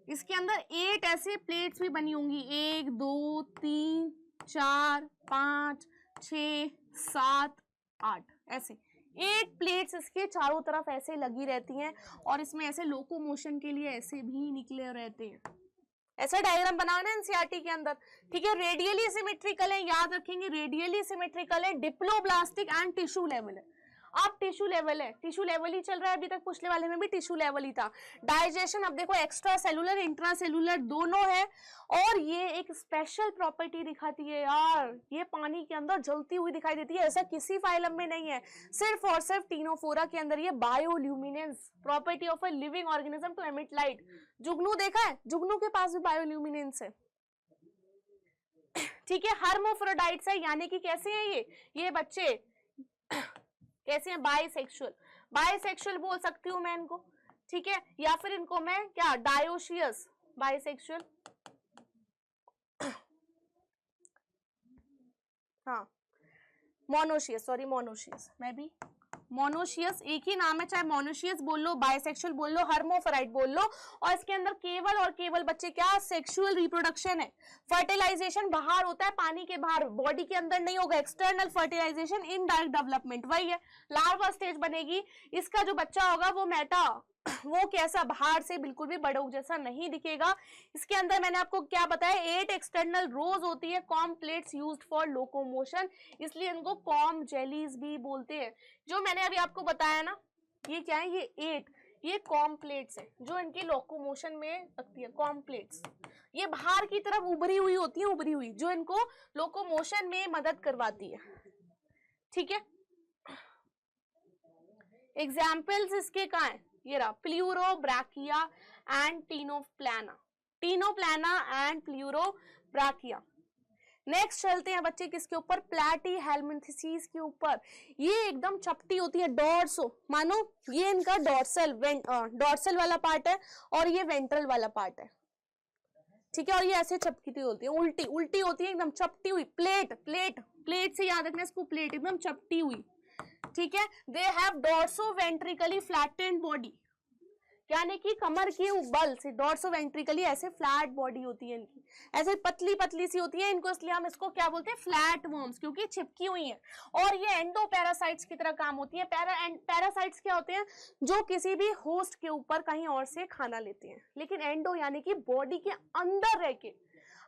A: इसके अंदर 8 ऐसे प्लेट्स भी बनी होंगी, 1 2 3 4 5 6 7 8 ऐसे 8 प्लेट्स इसके चारों तरफ ऐसे लगी रहती हैं और इसमें ऐसे लोकोमोशन के लिए ऐसे भी निकले रहते हैं। ऐसा डायग्राम बनाओ ना एनसीईआरटी के अंदर, ठीक है। रेडियली सिमेट्रिकल है, याद रखेंगे, रेडियली सिमेट्रिकल है, डिप्लोब्लास्टिक एंड टिश्यू लेवल है। अब टिश्यू लेवल है, टिश्यू लेवल ही चल रहा है, अभी तक पिछले वाले में भी टिश्यू लेवल ही था। डाइजेशन अब देखो एक्स्ट्रा सेलुलर इंट्रा सेलुलर दोनों है। और ये एक स्पेशल प्रॉपर्टी दिखाती है यार, ये पानी के अंदर जलती हुई दिखाई देती है, ऐसा किसी फाइलम में नहीं है, सिर्फ और सिर्फ टीनोफोरा के अंदर। ये bioluminescence, property of a living organism to emit light. जुगनू देखा है, जुगनू के पास भी बायोल्यूमिनेंस है, ठीक है। हर्मोफ्रोडाइट्स है, यानी कि कैसे हैं ये बच्चे कैसे हैं, बाइसेक्सुअल। बाइसेक्सुअल बोल सकती हूं मैं इनको, ठीक है, या फिर इनको मैं क्या, डायोशियस, बाइसेक्सुअल, हाँ मोनोशियस, सॉरी मोनोशियस, मैं भी मोनोशियस एक ही नाम है, चाहे मोनोशियस बोल लो, बाइसेक्सुअल बोल लो, हर्मोफोराइट बोल लो। और इसके अंदर केवल और केवल बच्चे क्या, सेक्सुअल रिप्रोडक्शन है। फर्टिलाइजेशन बाहर होता है, पानी के बाहर, बॉडी के अंदर नहीं होगा। एक्सटर्नल फर्टिलाइजेशन, इनडायरेक्ट डेवलपमेंट, वही है। लार्वा स्टेज बनेगी, इसका जो बच्चा होगा वो मेटा, वो कैसा, बाहर से बिल्कुल भी बड़ों जैसा नहीं दिखेगा। इसके अंदर मैंने आपको क्या बताया, 8 एक्सटर्नल रोज होती है, com plates used for locomotion, इसलिए इनको कॉम जेलीज भी बोलते हैं। जो मैंने अभी आपको बताया ना, ये क्या है, ये 8 ये कॉम प्लेट्स है जो इनकी लोकोमोशन में लगती है। कॉम प्लेट्स ये बाहर की तरफ उभरी हुई होती है, उभरी हुई, जो इनको लोकोमोशन में मदद करवाती है, ठीक है। एग्जाम्पल्स इसके कहाँ है, ये रहा, pleurobrachia and ctenoplana, ctenoplana and pleurobrachia. Next चलते हैं बच्चे किसके ऊपर, प्लैटीहेल्मिन्थेसिस के ऊपर। ये एकदम चपटी होती है, डॉर्सो, मानो ये इनका डॉर्सल वाला पार्ट है और ये वेंट्रल वाला पार्ट है, ठीक है। और ये ऐसे चपटी होती है, उल्टी उल्टी होती है, एकदम चपटी हुई। प्लेट प्लेट प्लेट से याद रखना इसको, प्लेट एकदम चपटी हुई, ठीक है। They have dorso ventrally flattened body, यानी कि कमर की बल से डॉर्सो वेंट्रिकली ऐसे फ्लैट बॉडी होती है इनकी, ऐसे पतली पतली सी होती है इनको, इसलिए हम इसको क्या बोलते हैं, फ्लैट वर्म्स, क्योंकि चिपकी हुई है। और ये एंडोपैरासाइट्स की तरह काम होती है। पैरासाइट्स क्या होते हैं, जो किसी भी होस्ट के ऊपर कहीं और से खाना लेते हैं, लेकिन एंडो यानी कि बॉडी के अंदर रह के।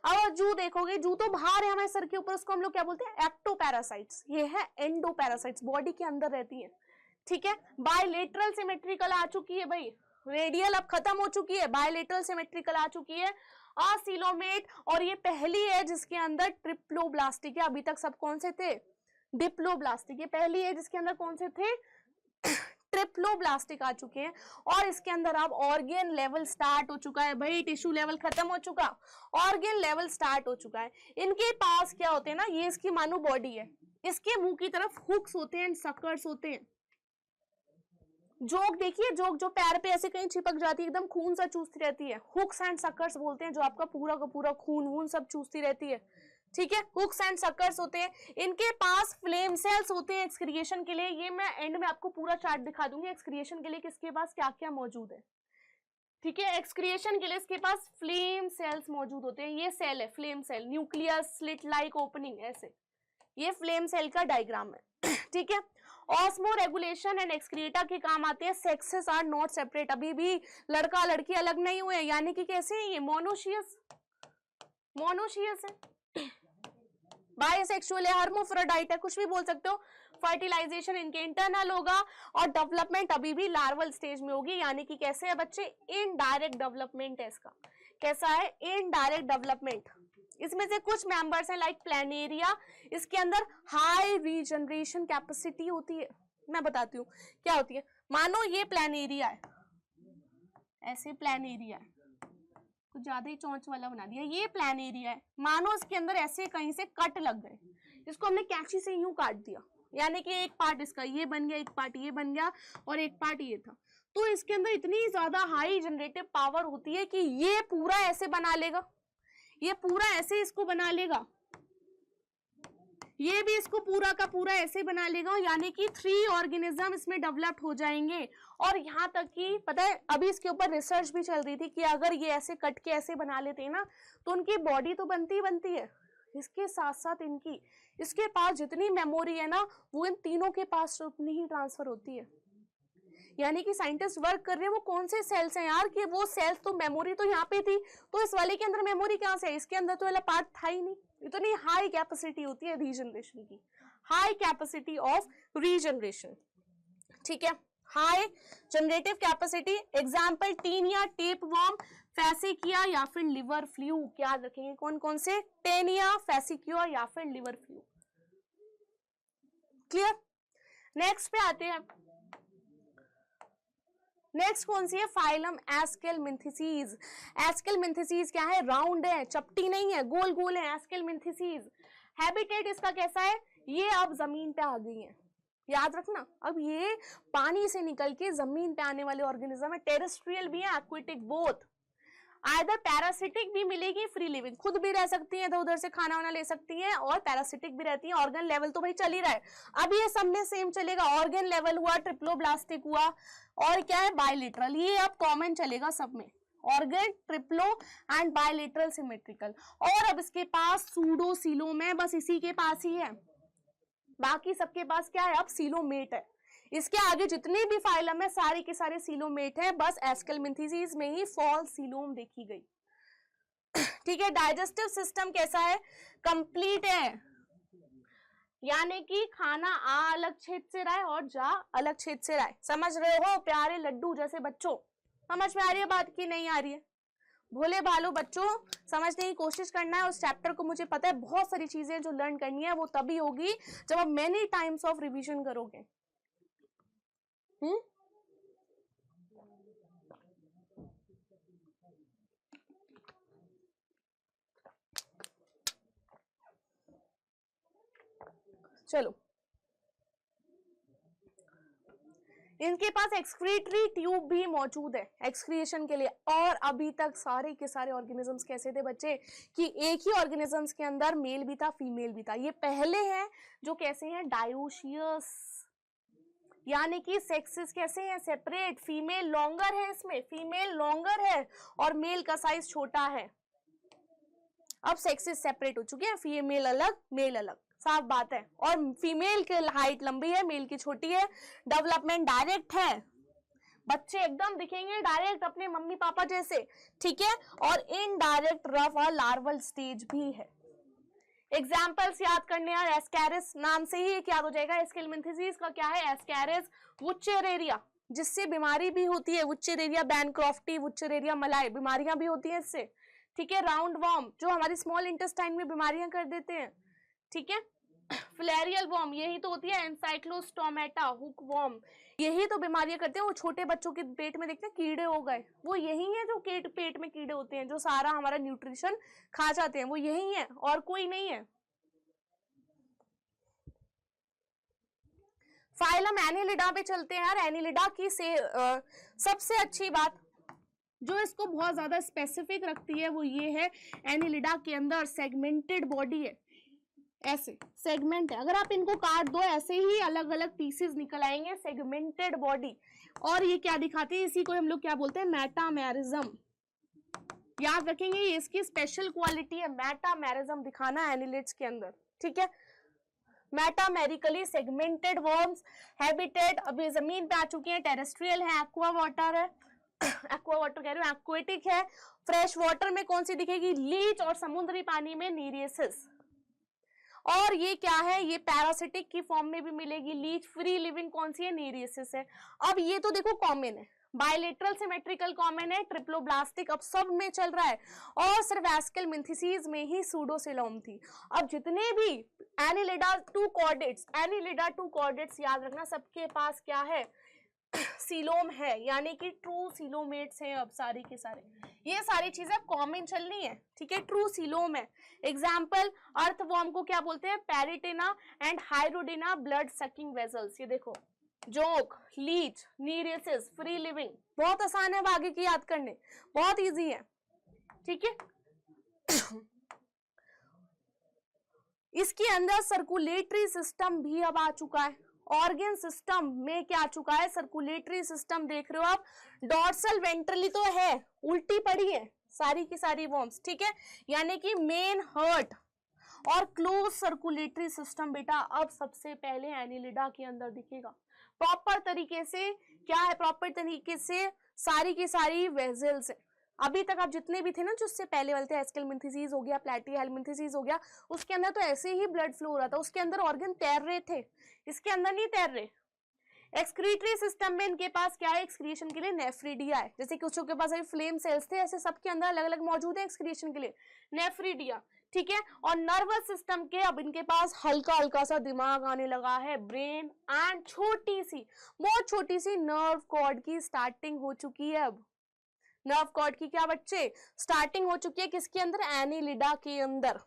A: अब जू देखोगे, जू तो बाहर है हमारे सर के ऊपर, उसको हम लोग क्या बोलते हैं, एक्टोपैरासाइट्स। ये है एंडोपैरासाइट्स, बॉडी के अंदर रहती है, ठीक है। बायलेटरल सिमेट्रिकल आ चुकी है भाई, रेडियल अब खत्म हो चुकी है, बायलेटरल सिमेट्रिकल आ चुकी है। आसिलोमेट, और ये पहली है जिसके अंदर ट्रिप्लोब्लास्टिक है। अभी तक सब कौन से थे, डिप्लोब्लास्टिक, ये पहली है जिसके अंदर कौन से थे, ट्रिप्लोब्लास्टिक आ चुके हैं। और इसके अंदर अब ऑर्गेन लेवल स्टार्ट हो चुका है भाई, टिश्यू लेवल खत्म हो चुका, ऑर्गेन लेवल स्टार्ट हो चुका है। इनके पास क्या होते हैं ना, ये इसकी मानो बॉडी है, इसके मुंह की तरफ हुक्स होते हैं, सकर्स होते हैं। जोक देखिए, जोक जो पैर पे ऐसे कहीं चिपक जाती है, एकदम खून सा चूसती रहती है, हुक्स एंड सकर्स बोलते हैं, जो आपका पूरा का पूरा खून वून सब चूसती रहती है, ठीक है। हुक्स एंड सकर्स होते हैं। इनके पास फ्लेम सेल्स होते हैं एक्सक्रिएशन के लिए। ये मैं एंड में आपको पूरा चार्ट दिखा दूंगी एक्सक्रिएशन के लिए किसके पास क्या क्या मौजूद है, ठीक है। एक्सक्रिएशन के लिए इसके पास फ्लेम सेल्स मौजूद होते हैं। ये सेल है flame cell, nucleus slit like opening, ऐसे ये फ्लेम सेल का डायग्राम है, ठीक है। ऑस्मो रेगुलेशन एंड एक्सक्रिएटा के काम आते हैं। सेक्सेस आर नॉट सेपरेट, अभी भी लड़का लड़की अलग नहीं हुए, यानी कि कैसे है ये, मोनोशियस, मोनोशियस है, बाइसेक्सुअल है, हर्माफ्रोडाइट है, कुछ भी बोल सकते हो। फर्टिलाइजेशन इनके इंटरनल होगा और डेवलपमेंट अभी भी लार्वल स्टेज में होगी, यानी कि कैसे है बच्चे, इनडायरेक्ट डेवलपमेंट है इसका। कैसा है, इनडायरेक्ट डेवलपमेंट। इसमें से कुछ मेंबर्स हैं लाइक प्लेनेरिया, इसके अंदर हाई रीजनरेशन कैपेसिटी होती है। मैं बताती हूँ क्या होती है। मानो ये प्लेनेरिया है, ऐसे प्लेनेरिया है, कुछ ज्यादा ही चौंच वाला बना दिया, ये प्लेनेरिया है। मानो इसके अंदर ऐसे कहीं से कट लग गए, इसको हमने कैंची से यूं काट दिया, यानी कि एक पार्ट इसका ये बन गया, एक पार्ट ये बन गया और एक पार्ट ये था। तो इसके अंदर इतनी ज्यादा हाई जनरेटिव पावर होती है कि ये पूरा ऐसे बना लेगा, ये पूरा ऐसे इसको बना लेगा, ये भी इसको पूरा का पूरा ऐसे बना लेगा, यानी कि 3 ऑर्गेनिज्म इसमें डेवलप्ड हो जाएंगे। और यहाँ तक कि पता है अभी इसके ऊपर रिसर्च भी चल रही थी कि अगर ये ऐसे कट के ऐसे बना लेते हैं ना तो उनकी बॉडी तो बनती है, इसके साथ साथ इसके पास जितनी मेमोरी है ना वो इन तीनों के पास उतनी ही ट्रांसफर होती है। यानी कि साइंटिस्ट वर्क कर रहे हैं वो कौन से सेल्स हैं यार, कि वो सेल्स तो मेमोरी तो यहाँ पे थी, तो इस वाले के अंदर मेमोरी कहाँ से है, इसके अंदर तो वाला पार्ट था ही नहीं। इतनी हाई कैपेसिटी होती है रीजनरेशन की, हाई कैपेसिटी ऑफ रीजनरेशन, ठीक है, high generative capacity. Example taenia, tapeworm, fasciola या फिर लिवर फ्लू, क्या रखेंगे कौन कौन से, टेनिया, फैसिकिया या फिर लिवर फ्लू। क्लियर। नेक्स्ट पे आते हैं, नेक्स्ट कौन सी है, फाइलम एस्केलमिंथिसीज। एस्केलमिंथिसीज क्या है, राउंड है, चपटी नहीं है, गोल गोल है एस्केलमिंथिसीज। हैबिटेट इसका कैसा है, ये अब जमीन पे आ गई है, याद रखना, अब ये पानी से निकल के जमीन पे आने वाले ऑर्गेनिज्म है, टेरेस्ट्रियल भी है, एक्वेटिक बोथ। आइदर पैरासिटिक भी मिलेगी, फ्री लिविंग, खुद भी रह सकती है, इधर उधर से खाना वाना ले सकती है, और पैरासिटिक भी रहती है। ऑर्गन लेवल तो भाई चल ही रहा है, अब ये सब में सेम चलेगा, ऑर्गन लेवल हुआ, ट्रिप्लोब्लास्टिक हुआ, और क्या है बायलिटरल, ये अब कॉमन चलेगा सब में, ऑर्गन, ट्रिप्लो एंड बायलिटरल सिमेट्रिकल। और अब इसके पास सूडोसीलोम है, बस इसी के पास ही है, बाकी सबके पास क्या है, अब सीलोमेट है। इसके आगे जितने भी फाइलम है सारे के सारे सीलोमेट है, बस एस्केलमिंथिसीज में ही फॉल्स सीलोम देखी गई। ठीक है। डाइजेस्टिव सिस्टम कैसा है, कंप्लीट है, यानी कि खाना आ अलग छेद से रहा है और जा अलग छेद से रहा है। समझ रहे हो प्यारे लड्डू जैसे बच्चों, समझ में आ रही है बात की नहीं आ रही है? भोले भालो बच्चों, समझने की कोशिश करना है उस चैप्टर को। मुझे पता है बहुत सारी चीजें जो लर्न करनी है वो तभी होगी जब आप मेनी टाइम्स ऑफ रिवीजन करोगे। चलो, इनके पास एक्सक्रीटरी ट्यूब भी मौजूद है एक्सक्रिएशन के लिए। और अभी तक सारे के सारे ऑर्गेनिजम्स कैसे थे बच्चे कि एक ही ऑर्गेनिजम्स के अंदर मेल भी था फीमेल भी था। ये पहले हैं जो कैसे हैं, डायोशियस, यानी कि सेक्सेस कैसे हैं, सेपरेट, फीमेल लॉन्गर है, इसमें फीमेल लॉन्गर है और मेल का साइज छोटा है। अब सेक्सेस सेपरेट हो चुके हैं, फीमेल अलग मेल अलग, साफ बात है। और फीमेल की हाइट लंबी है, मेल की छोटी है। डेवलपमेंट डायरेक्ट है, बच्चे एकदम दिखेंगे डायरेक्ट अपने मम्मी पापा जैसे, ठीक है। और इनडायरेक्ट रफ और लार्वल स्टेज भी है। एग्जाम्पल्स याद करने हैं, एस्कैरिस नाम से ही याद हो जाएगा। एस्केलमिंथिसीज का क्या है, एस्कैरिस, वुचेरेरिया जिससे बीमारी भी होती है, वुचेरेरिया बैनक्रॉफ्टी, वुचेरेरिया मलाई, बीमारियां भी होती हैं इससे, ठीक है। राउंड वॉर्म जो हमारी स्मॉल इंटेस्टाइन में बीमारियां कर देते हैं, ठीक है। फिलेरियल वॉर्म यही तो होती है, एनसाइक्लोस्टोमेटा, हुक वॉर्म यही तो बीमारियां करते हैं। वो छोटे बच्चों के पेट में देखते हैं कीड़े हो गए, वो यही है जो पेट में कीड़े होते हैं जो सारा हमारा न्यूट्रिशन खा जाते हैं, वो यही है और कोई नहीं है। फाइलम एनिलिडा पे चलते हैं यार। एनिलिडा की सबसे अच्छी बात जो इसको बहुत ज्यादा स्पेसिफिक रखती है वो ये है, एनिलिडा के अंदर सेगमेंटेड बॉडी है, ऐसे सेगमेंट है। अगर आप इनको काट दो ऐसे ही अलग अलग पीसेस निकल आएंगे, सेगमेंटेड बॉडी। और ये क्या दिखाते हैं, इसी को हम लोग क्या बोलते हैं, मेटामेरिज्म। याद रखेंगे ये इसकी स्पेशल क्वालिटी है, मेटामेरिज्म दिखाना एनिलिड्स के अंदर, ठीक है। मेटामेरिकली सेगमेंटेड वर्म्स, हैबिटेट अभी जमीन पे आ चुकी है, टेरेस्ट्रियल है, एक्वा वाटर है, एक्वा वाटर कह रही हूँ, एक्वेटिक है। फ्रेश वाटर में कौन सी दिखेगी, लीच, और समुद्री पानी में नीरियसिस। और ये क्या है, ये पैरासिटिक की फॉर्म में भी मिलेगी लीच। फ्री लिविंग कौन सी है, नीरियसिस है। अब ये तो देखो कॉमन है, बायलेटरल सिमेट्रिकल कॉमन है, ट्रिप्लोब्लास्टिक अब सब में चल रहा है, और सिर्फ एस्केलमिंथिसीज में ही सूडोसिलोम थी। अब जितने भी एनिलिडा टू कॉर्डेट्स याद रखना, सबके पास क्या है, सीलोम है, यानी कि ट्रू सीलोमेट्स हैं। अब सारी के सारे ये सारी चीजें कॉमन चलनी है, ठीक है, ट्रू सीलोम है। एग्जाम्पल अर्थवॉर्म को क्या बोलते हैं, पेरिटेना एंड हाइरोडिना ब्लड सकिंग वेजल्स। ये देखो जोक, लीच, नीरेसिस, फ्री लिविंग, बहुत आसान है आगे की याद करने, बहुत इजी है, ठीक है। इसके अंदर सर्कुलेटरी सिस्टम भी अब आ चुका है, ऑर्गन सिस्टम में क्या आ चुका है, सर्कुलेटरी सिस्टम देख रहे हो आप, डॉर्सल वेंट्रली तो है, उल्टी पड़ी है सारी की सारी वर्म्स, ठीक है, यानी कि मेन हर्ट और क्लोज सर्कुलेटरी सिस्टम बेटा अब सबसे पहले एनिलिडा के अंदर दिखेगा प्रॉपर तरीके से। क्या है प्रॉपर तरीके से, सारी की सारी वेजल्स है। अभी तक आप जितने भी थे ना, जो उससे पहले वाले थे, एस्केलमेंथिसिस हो गया, प्लेटीहेलमिंथिसिस हो गया, उसके अंदर तो ऐसे ही ब्लड फ्लो हो रहा था, उसके अंदर ऑर्गन तैर रहे थे, इसके अंदर नहीं तैर रहे। एक्सक्रीटरी सिस्टम में इनके पास क्या है, एक्सक्रीशन के लिए नेफ्रिडिया है, जैसे कुछ के पास अभी फ्लेम सेल्स थे, ऐसे सबके अंदर अलग अलग मौजूद है एक्सक्रीशन के लिए नेफ्रिडिया, ठीक है। और नर्वस सिस्टम के अब इनके पास हल्का हल्का सा दिमाग आने लगा है, ब्रेन एंड छोटी सी, बहुत छोटी सी नर्व कॉर्ड की स्टार्टिंग हो चुकी है। अब नर्व कॉर्ड की क्या बच्चे स्टार्टिंग हो चुकी है, किसके अंदर, एनिलिडा के अंदर।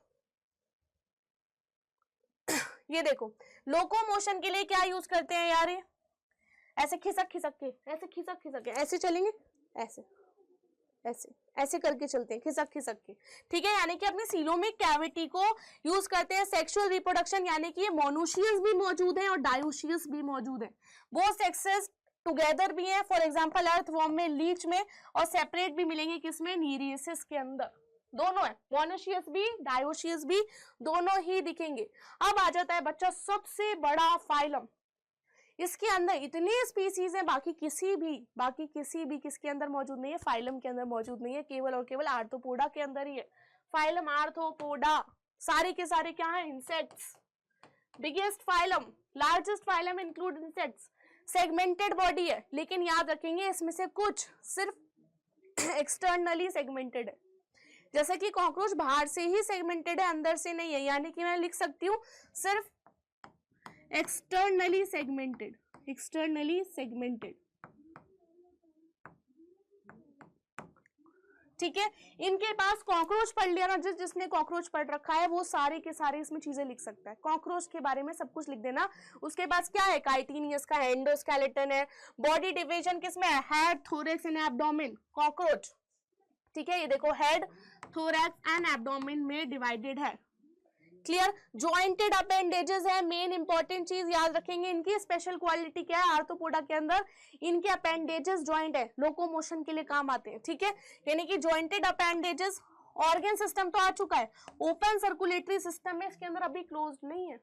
A: ये देखो लोकोमोशन के लिए क्या यूज करते हैं यार, ये ऐसे खिसक खिसक के, ऐसे खिसक खिसक के ऐसे चलेंगे, ऐसे ऐसे ऐसे करके चलते हैं, खिसक खिसक के, ठीक है, यानी कि अपने सीलोमिक कैविटी को यूज करते हैं सेक्सुअल रिप्रोडक्शन, यानी कि ये मोनोशियस भी मौजूद है और डायोशियस भी मौजूद है, वो सेक्सेस टुगेदर भी है, फॉर एग्जांपल अर्थवॉर्म में, लीच में, और सेपरेट भी मिलेंगे किसमें, नीरियसिस के अंदर, दोनों है, मोनोशियस भी डायोशियस भी दोनों ही दिखेंगे। अब आ जाता है बच्चा सबसे बड़ा फाइलम, इसके अंदर इतने स्पीसीज हैं, बाकी किसी भी किसके अंदर मौजूद नहीं है, फाइलम के अंदर मौजूद नहीं है, केवल और केवल आर्थ्रोपोडा के अंदर ही है, फाइलम आर्थ्रोपोडा, सारे के सारे क्या है, insects, biggest phylum, largest phylum include insects, segmented body है, लेकिन याद रखेंगे इसमें से कुछ सिर्फ एक्सटर्नली सेगमेंटेड है, जैसे कि कॉकरोच बाहर से ही सेगमेंटेड है, अंदर से नहीं है, यानी कि मैं लिख सकती हूँ सिर्फ एक्सटर्नली सेगमेंटेड, एक्सटर्नली सेगमेंटेड, ठीक है। इनके पास कॉकरोच पढ़ लिया ना, जिसने कॉकरोच पढ़ रखा है वो सारे के सारे इसमें चीजें लिख सकता है, कॉकरोच के बारे में सब कुछ लिख देना। उसके पास क्या है, काइटिनियस का एंडोस्केलेटन है, बॉडी डिवीजन किसमें है, head, thorax and abdomen, cockroach, ठीक है, ये देखो हेड, थोरैक्स एंड एब्डोमेन में डिवाइडेड है, क्लियर। जॉइंटेड अपेंडेजेस है, मेन इंपॉर्टेंट चीज याद रखेंगे, इनकी स्पेशल क्वालिटी क्या है, आर्थ्रोपोडा के अंदर इनके अपेंडेजेस जॉइंट है, लोकोमोशन के लिए काम आते हैं, ठीक है, यानी कि जॉइंटेड अपेंडेजेस। ऑर्गन सिस्टम तो आ चुका है, ओपन सर्कुलेटरी सिस्टम में इसके अंदर अभी क्लोज नहीं है,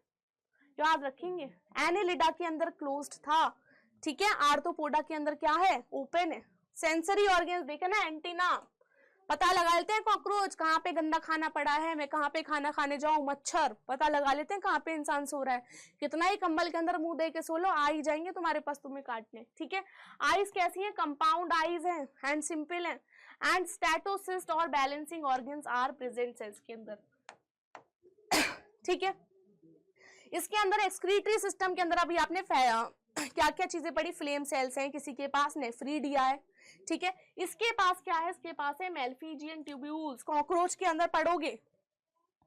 A: याद रखेंगे, एनिलिडा के अंदर क्लोज्ड था, ठीक है, आर्थ्रोपोडा के अंदर क्या है, ओपन है। सेंसरी ऑर्गन्स देखे ना, एंटीना, पता लगा लेते हैं कॉकरोच कहाँ पे गंदा खाना पड़ा है, मैं कहाँ पे खाना खाने जाऊं, मच्छर पता लगा लेते हैं कहाँ पे इंसान सो रहा है, कितना ही कंबल के अंदर मुंह दे के सो लो, आ ही जाएंगे तुम्हारे पास तुम्हें काटने, ठीक है। आईज कैसी हैं, कंपाउंड आईज हैं एंड सिंपल हैं, एंड स्टैटोसिस्ट और balancing organs are present cells के अंदर, ठीक है। इसके अंदर एक्सक्रीटरी सिस्टम के अंदर अभी आपने क्या क्या चीजें पढ़ी, फ्लेम सेल्स हैं, किसी के पास नेफ्रीडिया है, ठीक है, इसके पास क्या है, इसके पास है मेल्फिजियन ट्यूब्यूल्स, कॉकरोच के अंदर पढ़ोगे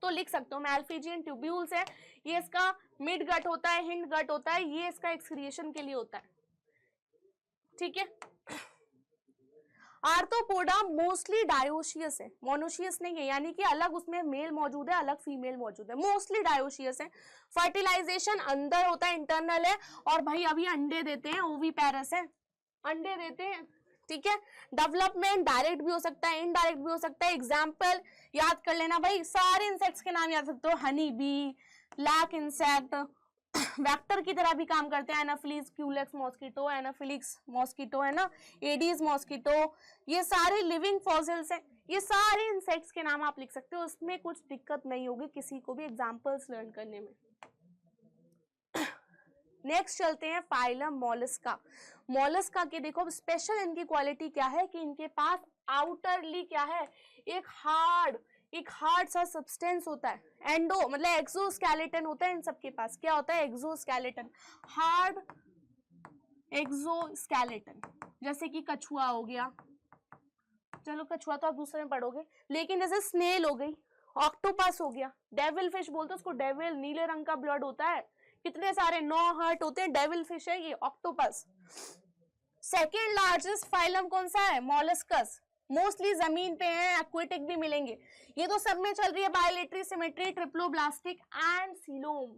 A: तो लिख सकते हो मेल्फिजियन ट्यूब्यूल्स है, ये इसका मिड गट होता है, हिंड गट होता है, ये इसका एक्सक्रिएशन के लिए होता है, ठीक है। आर्थ्रोपोडा मोस्टली डायोशियस है, मोनोशियस नहीं है, यानी कि अलग उसमें मेल मौजूद है, अलग फीमेल मौजूद है, मोस्टली डायोशियस है। फर्टिलाइजेशन अंदर होता है, इंटरनल है, और भाई अभी अंडे देते हैं, ओवीपेरस है, अंडे देते हैं, ठीक है। डेवलपमेंट डायरेक्ट भी हो सकता है, इनडायरेक्ट भी हो सकता है, एग्जाम्पल याद कर लेना भाई, सारे इंसेक्ट्स के नाम याद सकते हो, honey bee, lac insect, vector की तरह भी काम करते हैं, एनाफिलिस क्यूलेक्स मॉस्किटो, एनाफिलिक्स मॉस्किटो है ना, एडीज मॉस्किटो, ये सारे लिविंग फॉसिल्स हैं, ये सारे इंसेक्ट्स के नाम आप लिख सकते हो, उसमें कुछ दिक्कत नहीं होगी किसी को भी एग्जाम्पल्स लर्न करने में। नेक्स्ट चलते हैं फाइलम मॉलस्का। मॉलस्का के देखो स्पेशल इनकी क्वालिटी क्या है कि इनके पास आउटरली क्या है, एक हार्ड सा सब्सटेंस होता है, एंडो मतलब एक्सोस्केलेटन होता है इन सबके पास, क्या होता है, एक्सोस्केलेटन, हार्ड एक्सोस्केलेटन, जैसे कि कछुआ हो गया, चलो कछुआ तो आप दूसरे में पढ़ोगे, लेकिन जैसे स्नेल हो गई, ऑक्टोपस हो गया, डेविल फिश बोलते हैं उसको, डेविल नीले रंग का ब्लड होता है, कितने सारे 9 हार्ट होते हैं, डेविल फिश है ये, ऑक्टोपस। सेकेंड लार्जेस्ट फाइलम कौन सा है, मॉलस्कस, मोस्टली जमीन पे हैं, एक्वेटिक भी मिलेंगे। ये तो सब में चल रही है, bilateral, symmetry, triploblastic and coelom.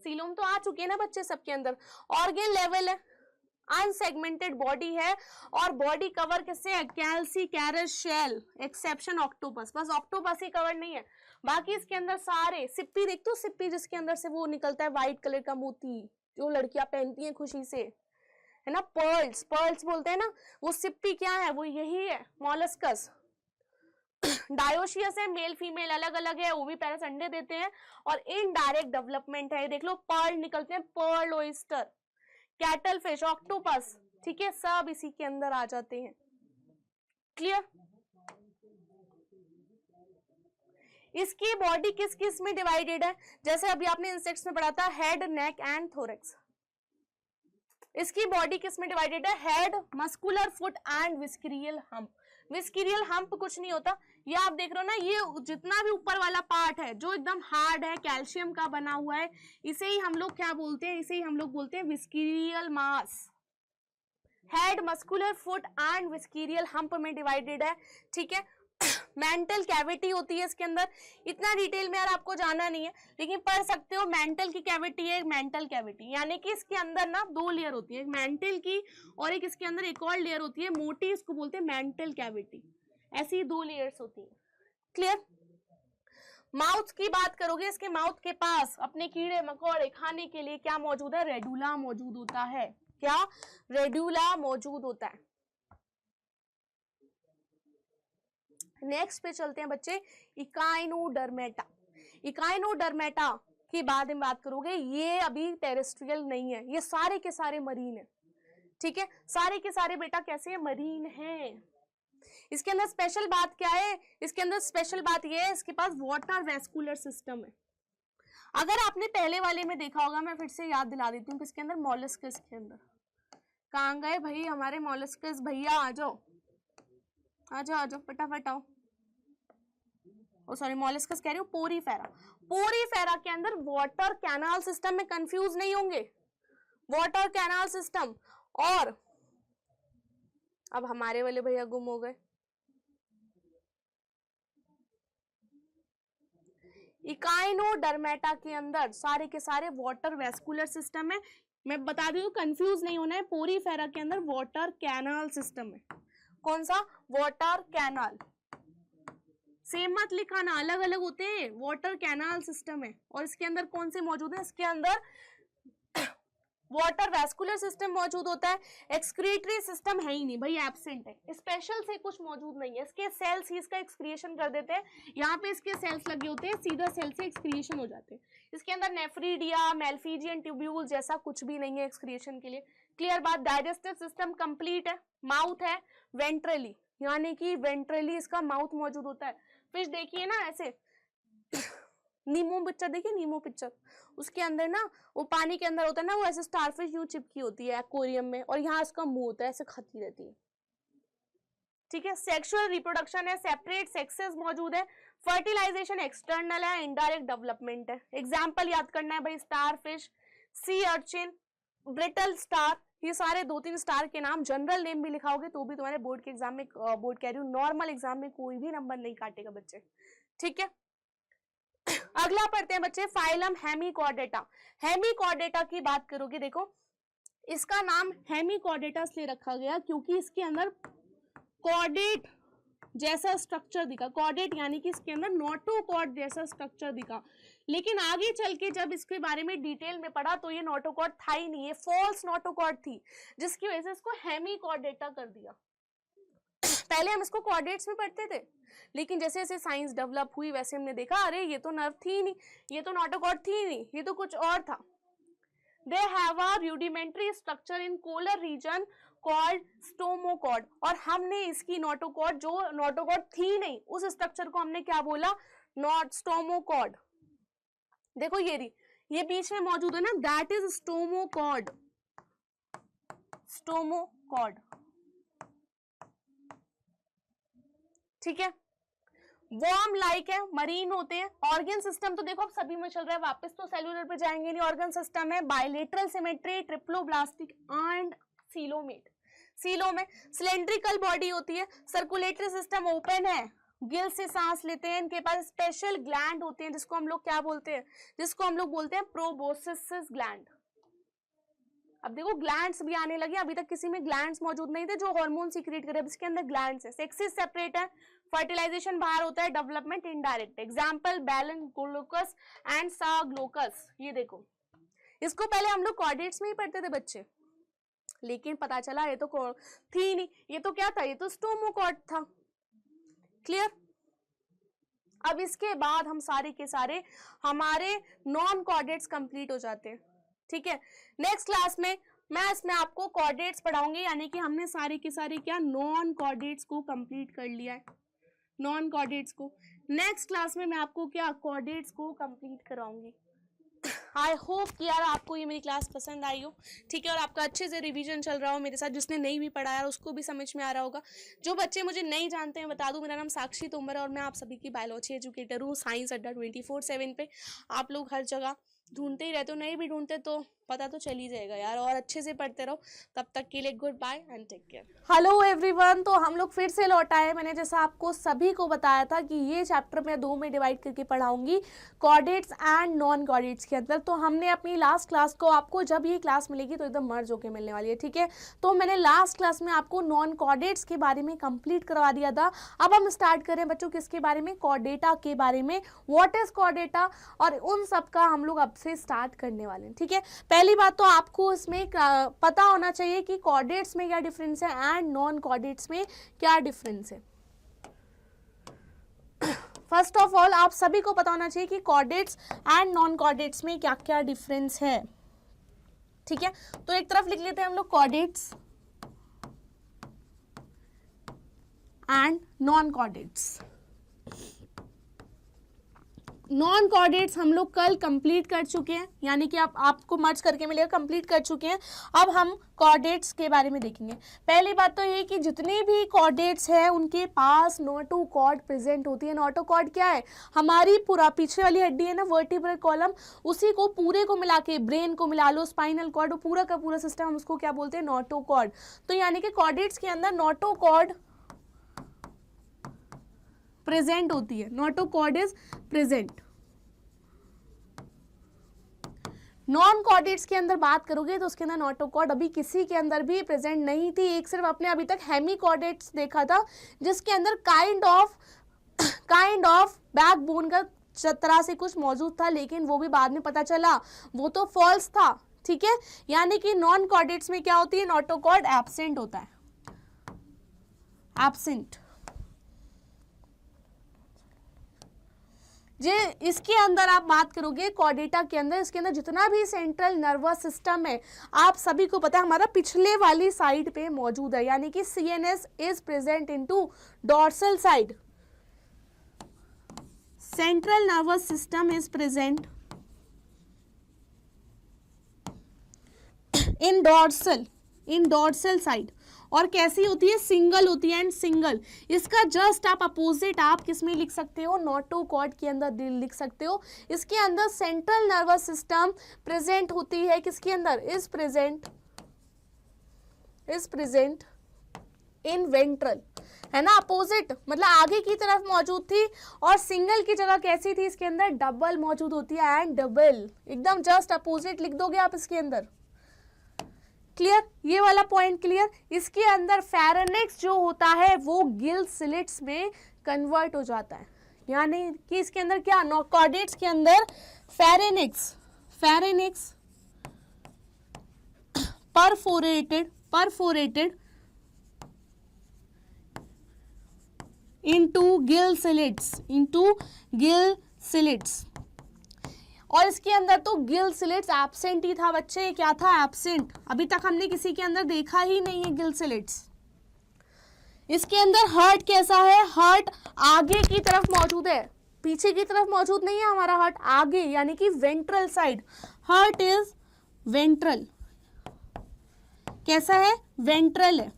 A: Coelom तो आ चुके हैं ना बच्चे सबके अंदर। ऑर्गेन लेवल है, अनसेगमेंटेड बॉडी है और बॉडी कवर किससे है, कैल्सिकैरस शेल, एक्सेप्शन ऑक्टोपस, बस ऑक्टोपस ही कवर नहीं है, बाकी इसके अंदर सारे। सिप्पी देख तो, सिप्पी जिसके अंदर से वो निकलता है व्हाइट कलर का मोती जो लड़कियां पहनती हैं खुशी से, है ना, पर्ल्स, पर्ल्स बोलते हैं ना, वो सिप्पी क्या है, वो यही है, मॉलस्कस। डायोशियस है, मेल फीमेल अलग अलग है, वो भी पैरस अंडे देते हैं और इनडायरेक्ट डेवलपमेंट है, देख लो पर्ल निकलते हैं, pearl oyster, cuttlefish, octopus, ठीक है, सब इसी के अंदर आ जाते हैं। क्लियर? इसकी बॉडी किस किस में डिवाइडेड है, जैसे अभी आपने इंसेक्ट्स में पढ़ा था, हेड, नेक एंड थोरेक्स। इसकी बॉडी किस में डिवाइडेड है, head, muscular foot and visceral hump. Visceral hump कुछ नहीं होता, ये आप देख रहे हो ना, ये जितना भी ऊपर वाला पार्ट है जो एकदम हार्ड है, कैल्शियम का बना हुआ है, इसे ही हम लोग क्या बोलते हैं, इसे ही हम लोग बोलते हैं visceral mass. Head, muscular foot and visceral hump में डिवाइडेड है, ठीक है। मेंटल कैविटी होती है इसके अंदर, इतना डिटेल में यार आपको जाना नहीं है, लेकिन पढ़ सकते हो। मेंटल की कैविटी है, मेंटल कैविटी, यानी कि इसके अंदर ना 2 लेयर होती है, एक मेंटल की और एक इसके अंदर एक और लेयर होती है मोटी, इसको बोलते हैं मेंटल कैविटी। ऐसी 2 लेयर्स होती है। क्लियर? माउथ की बात करोगे, इसके माउथ के पास अपने कीड़े मकोड़े खाने के लिए क्या मौजूद है, रेडुला मौजूद होता है। क्या? रेडुला मौजूद होता है। नेक्स्ट पे चलते हैं बच्चे, इकाइनोडर्मेटा। इकाइनोडर्मेटा की बाद में बात करोगे, ये अभी टेरेस्ट्रियल नहीं है, ये सारे के सारे मरीन है, ठीक है, सारे के सारे बेटा कैसे हैं, मरीन हैं। इसके अंदर स्पेशल बात क्या है, इसके अंदर स्पेशल बात ये है, इसके पास वाटर वेस्कुलर सिस्टम है। अगर आपने पहले वाले में देखा होगा, मैं फिर से याद दिला देती हूँ, किसके अंदर, मॉलस्कस के अंदर। कहाँ गए भाई हमारे मॉलस्कस भैया, आ जाओ आ जाओ आ जाओ, फटाफट आओ। ओ सॉरी, मॉलस्कस कह रही हूँ, पोरीफेरा। पोरीफेरा के अंदर वाटर कैनाल सिस्टम में, कंफ्यूज नहीं होंगे, वाटर कैनाल सिस्टम। और अब हमारे वाले भैया गुम हो गए। इकाइनोडर्मेटा के अंदर सारे के सारे वाटर वेस्कुलर सिस्टम है, मैं बता दूं कंफ्यूज नहीं होना है। पोरीफेरा के अंदर वाटर कैनाल सिस्टम है। कौन सा? Water canal. सेम मत लिखाना, अलग अलग होते हैं, वाटर कैनाल सिस्टम है। और इसके अंदर कौन से मौजूद है, इसके अंदर वाटर वेस्कुलर सिस्टम मौजूद होता है। एक्सक्रीटरी सिस्टम है ही नहीं भाई, एब्सेंट है, स्पेशल से कुछ मौजूद नहीं है। इसके सेल्स ही इसका एक्सक्रिएशन कर देते हैं, यहाँ पे इसके सेल्स लगे होते हैं, सीधा सेल से एक्सक्रिएशन हो जाते हैं। इसके अंदर नेफ्रीडिया, मेल्फिजियन ट्यूब्यूल जैसा कुछ भी नहीं है एक्सक्रिएशन के लिए। क्लियर बात? डाइजेस्टिव सिस्टम कंप्लीट है। माउथ है वेंट्रली, यानी कि वेंट्रली इसका माउथ मौजूद होता है। फिश देखिए ना ऐसे, नीमो पिक्चर देखिए, नीमो पिक्चर, उसके अंदर ना वो पानी के अंदर होता है ना, वो ऐसे स्टारफिश यूं चिपकी होती है एक्वेरियम में, और यहाँ इसका मुंह होता है, ऐसे खाती रहती है, ठीक है। सेक्सुअल रिप्रोडक्शन है, सेपरेट सेक्सेस मौजूद है। फर्टिलाइजेशन एक्सटर्नल है, इनडायरेक्ट डेवलपमेंट है। एग्जाम्पल याद करना है भाई, starfish, sea urchin, brittle star, ये सारे 2-3 स्टार के नाम, जनरल नेम भी लिखाओगे तो भी तुम्हारे बोर्ड के एग्जाम में, बोर्ड कह रही हूँ नॉर्मल एग्जाम में कोई भी नंबर नहीं काटेगा बच्चे, ठीक है। अगला पढ़ते हैं बच्चे, फाइलम हेमिकॉर्डेटा। हेमिकॉर्डेटा की बात करोगे, देखो इसका नाम हेमिकॉर्डेटा इसलिए रखा गया क्योंकि इसके अंदर कॉर्डेट जैसा स्ट्रक्चर दिखा। कॉर्डेट यानी कि इसके अंदर नोटोकॉर्ड जैसा स्ट्रक्चर दिखा, लेकिन आगे चल के जब इसके बारे में डिटेल में पढ़ा तो ये नोटोकॉर्ड था ही नहीं, ये फॉल्स नोटोकॉर्ड थी, जिसकी वजह से इसको हेमिकॉर्डेटा कर दिया। पहले हम इसको कॉर्डेट्स में पढ़ते थे, लेकिन जैसे जैसे साइंस डेवलप हुई वैसे हमने देखा, अरे ये तो नर्व थी नहीं, ये तो नोटोकॉर्ड थी नहीं, ये तो कुछ और था। They have a rudimentary structure in collar region called stomachord, और हमने इसकी नोटोकॉर्ड, जो नोटोकॉर्ड थी नहीं, उस स्ट्रक्चर को हमने क्या बोला, नॉट स्टोमोकॉर्ड। देखो ये बीच में मौजूद है ना, दैट इज स्टोमोकॉर्ड। स्टोमोकॉर्ड, ठीक है। वर्म लाइक है, मरीन होते हैं। ऑर्गन सिस्टम तो देखो अब सभी में चल रहा है, वापस तो सेलुलर पे जाएंगे नहीं। ऑर्गन सिस्टम है bilateral symmetry, triploblastic and coelomate. Silo में सिलेंड्रिकल बॉडी होती है, सर्कुलेटरी सिस्टम ओपन है, गिल से सांस लेते हैं, इनके पास स्पेशल ग्लैंड होते हैं जिसको हम लोग क्या बोलते हैं, जिसको हम लोग बोलते हैं प्रोबोसिस ग्लैंड। अब देखो ग्लैंड्स भी आने लगे, अभी तक किसी में ग्लैंड्स मौजूद नहीं थे जो हार्मोन सीक्रेट करे, इसके अंदर ग्लैंड्स है। सेक्सेस सेपरेट है, फर्टिलाइजेशन बाहर होता है, डेवलपमेंट इनडायरेक्ट। एग्जांपल बैलन ग्लूकोस एंड साग्लोकस। ये देखो, इसको पहले हम लोग कॉर्डेट्स में ही पढ़ते थे बच्चे, लेकिन पता चला ये तो थी नहीं, ये तो क्या था, ये तो स्टोमोकॉर्ड था। क्लियर? अब इसके बाद हम सारे के सारे हमारे नॉन कॉर्डेट्स कंप्लीट हो जाते हैं। ठीक है, नेक्स्ट क्लास में मैं इसमें आपको कॉर्डेट्स पढ़ाऊंगी, यानी कि हमने सारे के सारे क्या नॉन कॉर्डेट्स को कंप्लीट कर लिया है, नॉन कॉर्डेट्स को। नेक्स्ट क्लास में मैं आपको क्या कॉर्डेट्स को कंप्लीट कराऊंगी। आई होप कि यार आपको ये मेरी क्लास पसंद आई हो, ठीक है, और आपका अच्छे से रिवीजन चल रहा हो मेरे साथ। जिसने नहीं भी पढ़ा यार उसको भी समझ में आ रहा होगा। जो बच्चे मुझे नहीं जानते हैं बता दूं, मेरा नाम साक्षी तोमर है और मैं आप सभी की बायोलॉजी एजुकेटर हूँ। साइंस अड्डा 24/7 पे आप लोग हर जगह ढूंढते ही रहते हो, नहीं भी ढूंढते तो पता तो चल ही जाएगा यार। और अच्छे से पढ़ते रहो, तब तक के लिए goodbye and take care. Hello everyone, तो हम लोग फिर से लौट आए। मैंने जैसा आपको सभी को बताया था कि ये चैप्टर मैं 2 में डिवाइड करके पढ़ाऊंगी, कॉर्डेट्स एंड नॉन कॉर्डेट्स के अंदर। तो हमने अपनी लास्ट क्लास को, आपको जब ये क्लास मिलेगी तो एकदम मर्ज होकर मिलने वाली है, ठीक है। तो मैंने लास्ट क्लास में आपको नॉन कॉर्डेट्स के बारे में कंप्लीट करवा दिया था। अब हम स्टार्ट करें बच्चों किसके बारे में, कॉर्डेटा के बारे में। व्हाट इज कॉर्डेटा, और उन सब का हम लोग अब से स्टार्ट करने वाले हैं, ठीक है। पहली बात तो आपको इसमें पता होना चाहिए कि कॉर्डेट्स में क्या डिफरेंस है एंड नॉन कॉर्डेट्स में क्या डिफरेंस है। फर्स्ट ऑफ ऑल आप सभी को पता होना चाहिए कि कॉर्डेट्स एंड नॉन कॉर्डेट्स में क्या क्या डिफरेंस है, ठीक है। तो एक तरफ लिख लेते हैं हम लोग chordates and non chordates. Non chordates हम लोग कल कंप्लीट कर चुके हैं, यानी कि आपको मर्ज करके मिलेगा, कंप्लीट कर चुके हैं। अब हम कॉर्डेट्स के बारे में देखेंगे। पहली बात तो ये कि जितने भी कॉर्डेट्स हैं उनके पास नोटोकॉर्ड प्रेजेंट होती है। नोटोकॉर्ड क्या है, हमारी पूरा पीछे वाली हड्डी है ना, वर्टिब्रल कॉलम, उसी को पूरे को मिला के, ब्रेन को मिला लो, स्पाइनल कॉर्ड, पूरा का पूरा सिस्टम, हम उसको क्या बोलते हैं, नोटोकॉर्ड। तो यानी कि कॉर्डेट्स के अंदर नोटोकॉर्ड प्रेजेंट होती है, notochord is present. Non chordates के अंदर बात करोगे तो उसके अंदर नोटोकॉर्ड अभी किसी के अंदर भी प्रेजेंट नहीं थी। एक सिर्फ अपने अभी तक हेमीकॉर्डेट्स देखा था जिसके अंदर काइंड ऑफ बैकबोन का तरह से कुछ मौजूद था, लेकिन वो भी बाद में पता चला वो तो फॉल्स था, ठीक है। यानी कि नॉन कॉर्डेट्स में क्या होती है, नोटोकॉर्ड एब्सेंट होता है, एब्सेंट। जे इसके अंदर आप बात करोगे कॉर्डेटा के अंदर, इसके अंदर जितना भी सेंट्रल नर्वस सिस्टम है आप सभी को पता है हमारा पिछले वाली साइड पे मौजूद है, यानी कि CNS is present into dorsal side. Central nervous system is present in dorsal side. और कैसी होती है, सिंगल होती है एंड सिंगल। इसका जस्ट आप अपोजिट आप किसमें लिख सकते हो, नोटोकॉर्ड के अंदर लिख सकते हो। इसके अंदर सेंट्रल नर्वस सिस्टम प्रेजेंट होती है, किसके अंदर, इज प्रेजेंट इन वेंट्रल, है ना, अपोजिट, मतलब आगे की तरफ मौजूद थी। और सिंगल की जगह कैसी थी, इसके अंदर डबल मौजूद होती है, एंड डबल एकदम जस्ट अपोजिट लिख दोगे आप इसके अंदर। क्लियर, ये वाला पॉइंट क्लियर। इसके अंदर फेरेनिक्स जो होता है वो गिल स्लिट्स में कन्वर्ट हो जाता है, यानी कि इसके अंदर क्या, कॉर्डेट्स के अंदर pharynx perforated into gill slits। और इसके अंदर तो गिल स्लिट्स एब्सेंट ही था बच्चे, क्या था, एब्सेंट। अभी तक हमने किसी के अंदर देखा ही नहीं है गिल स्लिट्स। इसके अंदर हार्ट कैसा है, हार्ट आगे की तरफ मौजूद है, पीछे की तरफ मौजूद नहीं है हमारा हार्ट, आगे यानी कि ventral side. Heart is ventral, कैसा है, वेंट्रल है।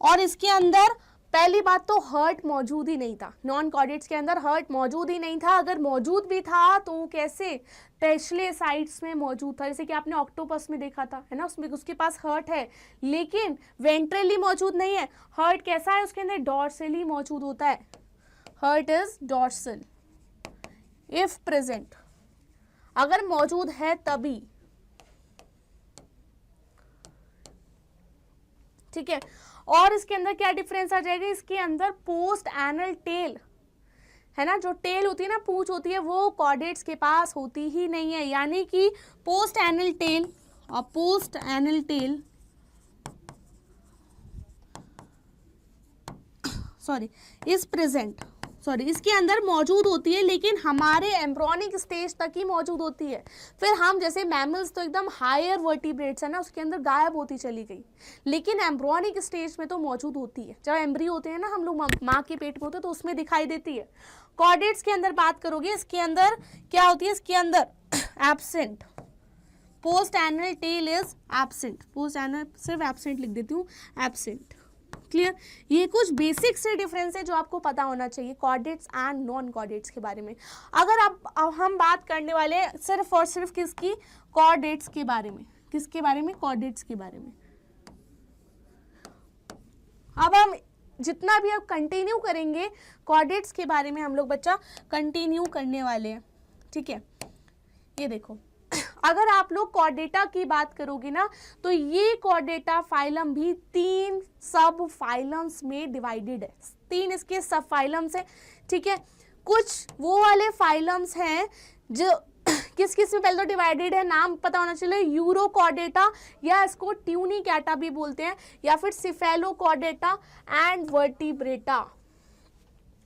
A: और इसके अंदर पहली बात तो हर्ट मौजूद ही नहीं था, नॉन कॉर्डेट्स के अंदर हर्ट मौजूद ही नहीं था। अगर मौजूद भी था तो वो कैसे, पिछले साइड्स में मौजूद था, जैसे कि आपने ऑक्टोपस में देखा था, है ना, उसमें उसके पास हर्ट है लेकिन वेंट्रली मौजूद नहीं है। हर्ट कैसा है, उसके अंदर डॉर्सली मौजूद होता है, heart is dorsal if present, अगर मौजूद है तभी, ठीक है। और इसके अंदर क्या डिफरेंस आ जाएगा, इसके अंदर पोस्ट एनल टेल, है ना, जो टेल होती है ना, पूंछ होती है, वो कॉर्डेट्स के पास होती ही नहीं है, यानी कि पोस्ट एनल टेल और post anal tail is present, इसके अंदर मौजूद होती है लेकिन हमारे एम्ब्रॉनिक स्टेज तक ही मौजूद होती है। फिर हम जैसे मैमल्स तो एकदम हायर वर्टिब्रेट्स है ना, उसके अंदर गायब होती चली गई, लेकिन एम्ब्रॉनिक स्टेज में तो मौजूद होती है। जब एम्ब्रियो होते हैं ना, हम लोग माँ के पेट में होते हैं तो उसमें दिखाई देती है। कॉर्डेट्स के अंदर बात करोगे, इसके अंदर क्या होती है, इसके अंदर absent, post anal tail is absent, post anal सिर्फ एब्सेंट लिख देती हूँ, एब्सेंट। क्लियर, ये कुछ बेसिक से डिफरेंस है जो आपको पता होना चाहिए कॉर्डेट्स एंड नॉन कॉर्डेट्स के बारे में। अगर अब हम बात करने वाले हैं सिर्फ और सिर्फ किसकी, कॉर्डेट्स के बारे में, किसके बारे में, कॉर्डेट्स के बारे में। अब हम जितना भी अब कंटिन्यू करेंगे कॉर्डेट्स के बारे में, हम लोग बच्चा कंटिन्यू करने वाले हैं, ठीक है। ये देखो, अगर आप लोग कॉर्डेटा की बात करोगे ना, तो ये कॉर्डेटा फाइलम भी 3 सब फाइलम्स में डिवाइडेड है, 3 इसके सब फाइलम्स है, ठीक है। कुछ वो वाले फाइलम्स हैं जो किस किस में पहले तो डिवाइडेड है, नाम पता होना चाहिए, यूरोकॉर्डेटा या इसको ट्यूनिकैटा भी बोलते हैं, या फिर सिफेलोकॉर्डेटा एंड वर्टिब्रेटा।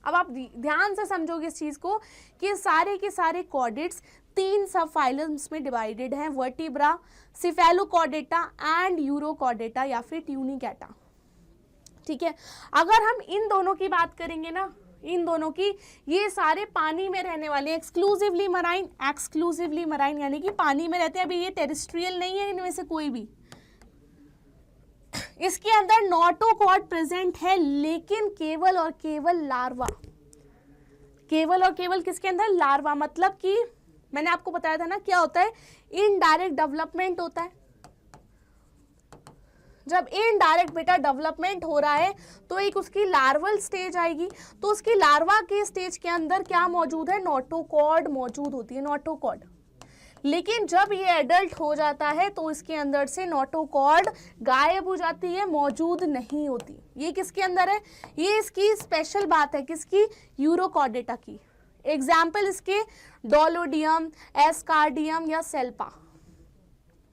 A: अब आप ध्यान से समझोगे इस चीज को कि सारे के सारे कॉर्डेट्स 3 सब फाइलम्स में डिवाइडेड हैं, वर्टिब्रा, सिफेलोकॉर्डेटा एंड यूरोकॉर्डेटा या फिर ट्यूनिकैटा, ठीक है। अगर हम इन दोनों की बात करेंगे ना, इन दोनों की, ये सारे पानी में रहने वाले, एक्सक्लूसिवली मराइन यानी कि पानी में रहते हैं, अभी ये टेरेस्ट्रियल नहीं है इनमें से कोई भी। इसके अंदर नोटोकॉर्ड प्रेजेंट है लेकिन केवल और केवल लार्वा, केवल और केवल किसके अंदर, लार्वा। मतलब कि मैंने आपको बताया था ना क्या होता है, इनडायरेक्ट डेवलपमेंट होता है। जब इनडायरेक्ट बेटा डेवलपमेंट हो रहा है तो एक उसकी लार्वल स्टेज आएगी, तो उसकी लार्वा के स्टेज के अंदर क्या मौजूद है, नोटोकॉर्ड मौजूद होती है, नोटोकॉर्ड। लेकिन जब ये एडल्ट हो जाता है तो इसके अंदर से नोटोकॉर्ड गायब हो जाती है, मौजूद नहीं होती। ये किसके अंदर है, ये इसकी स्पेशल बात है, किसकी, यूरोकॉर्डेटा की। एग्जाम्पल इसके डोलोडियम, एस्कार्डियम या सेल्पा,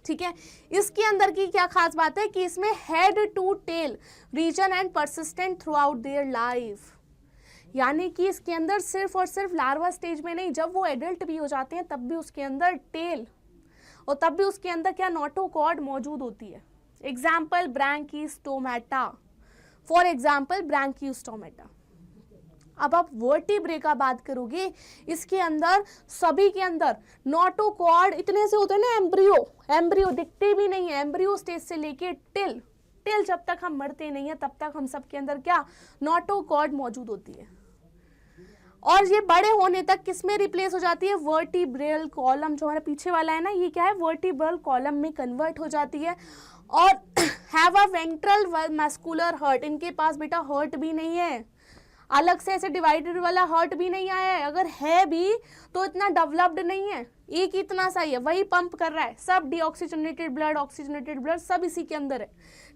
A: ठीक है। इसके अंदर की क्या खास बात है कि इसमें head to tail region and persistent throughout their life, यानी कि इसके अंदर सिर्फ और सिर्फ लार्वा स्टेज में नहीं, जब वो एडल्ट भी हो जाते हैं तब भी उसके अंदर टेल और तब भी उसके अंदर क्या, नोटोकॉर्ड मौजूद होती है। Example branchiostoma, for example branchiostoma. अब आप वर्टिब्रे का बात करोगे, इसके अंदर सभी के अंदर नोटोकॉर्ड इतने से होते हैं ना, एम्ब्रियो दिखते भी नहीं है, एम्ब्रियो स्टेज से लेके टिल जब तक हम मरते नहीं है तब तक हम सब के अंदर क्या, नोटोकॉर्ड मौजूद होती है। और ये बड़े होने तक किसमें रिप्लेस हो जाती है, वर्टिब्रल कॉलम, जो हमारा पीछे वाला है ना, ये क्या है, वर्टिब्रल कॉलम में कन्वर्ट हो जाती है। और have a ventral muscular heart, इनके पास बेटा हर्ट भी नहीं है, अलग से ऐसे डिवाइडेड वाला हर्ट भी नहीं आया है, अगर है भी तो इतना डेवलप्ड नहीं है, एक इतना सा ही है, वही पंप कर रहा है, सब डीऑक्सीजनेटेड ब्लड, ऑक्सीजनेटेड ब्लड सब इसी के अंदर है,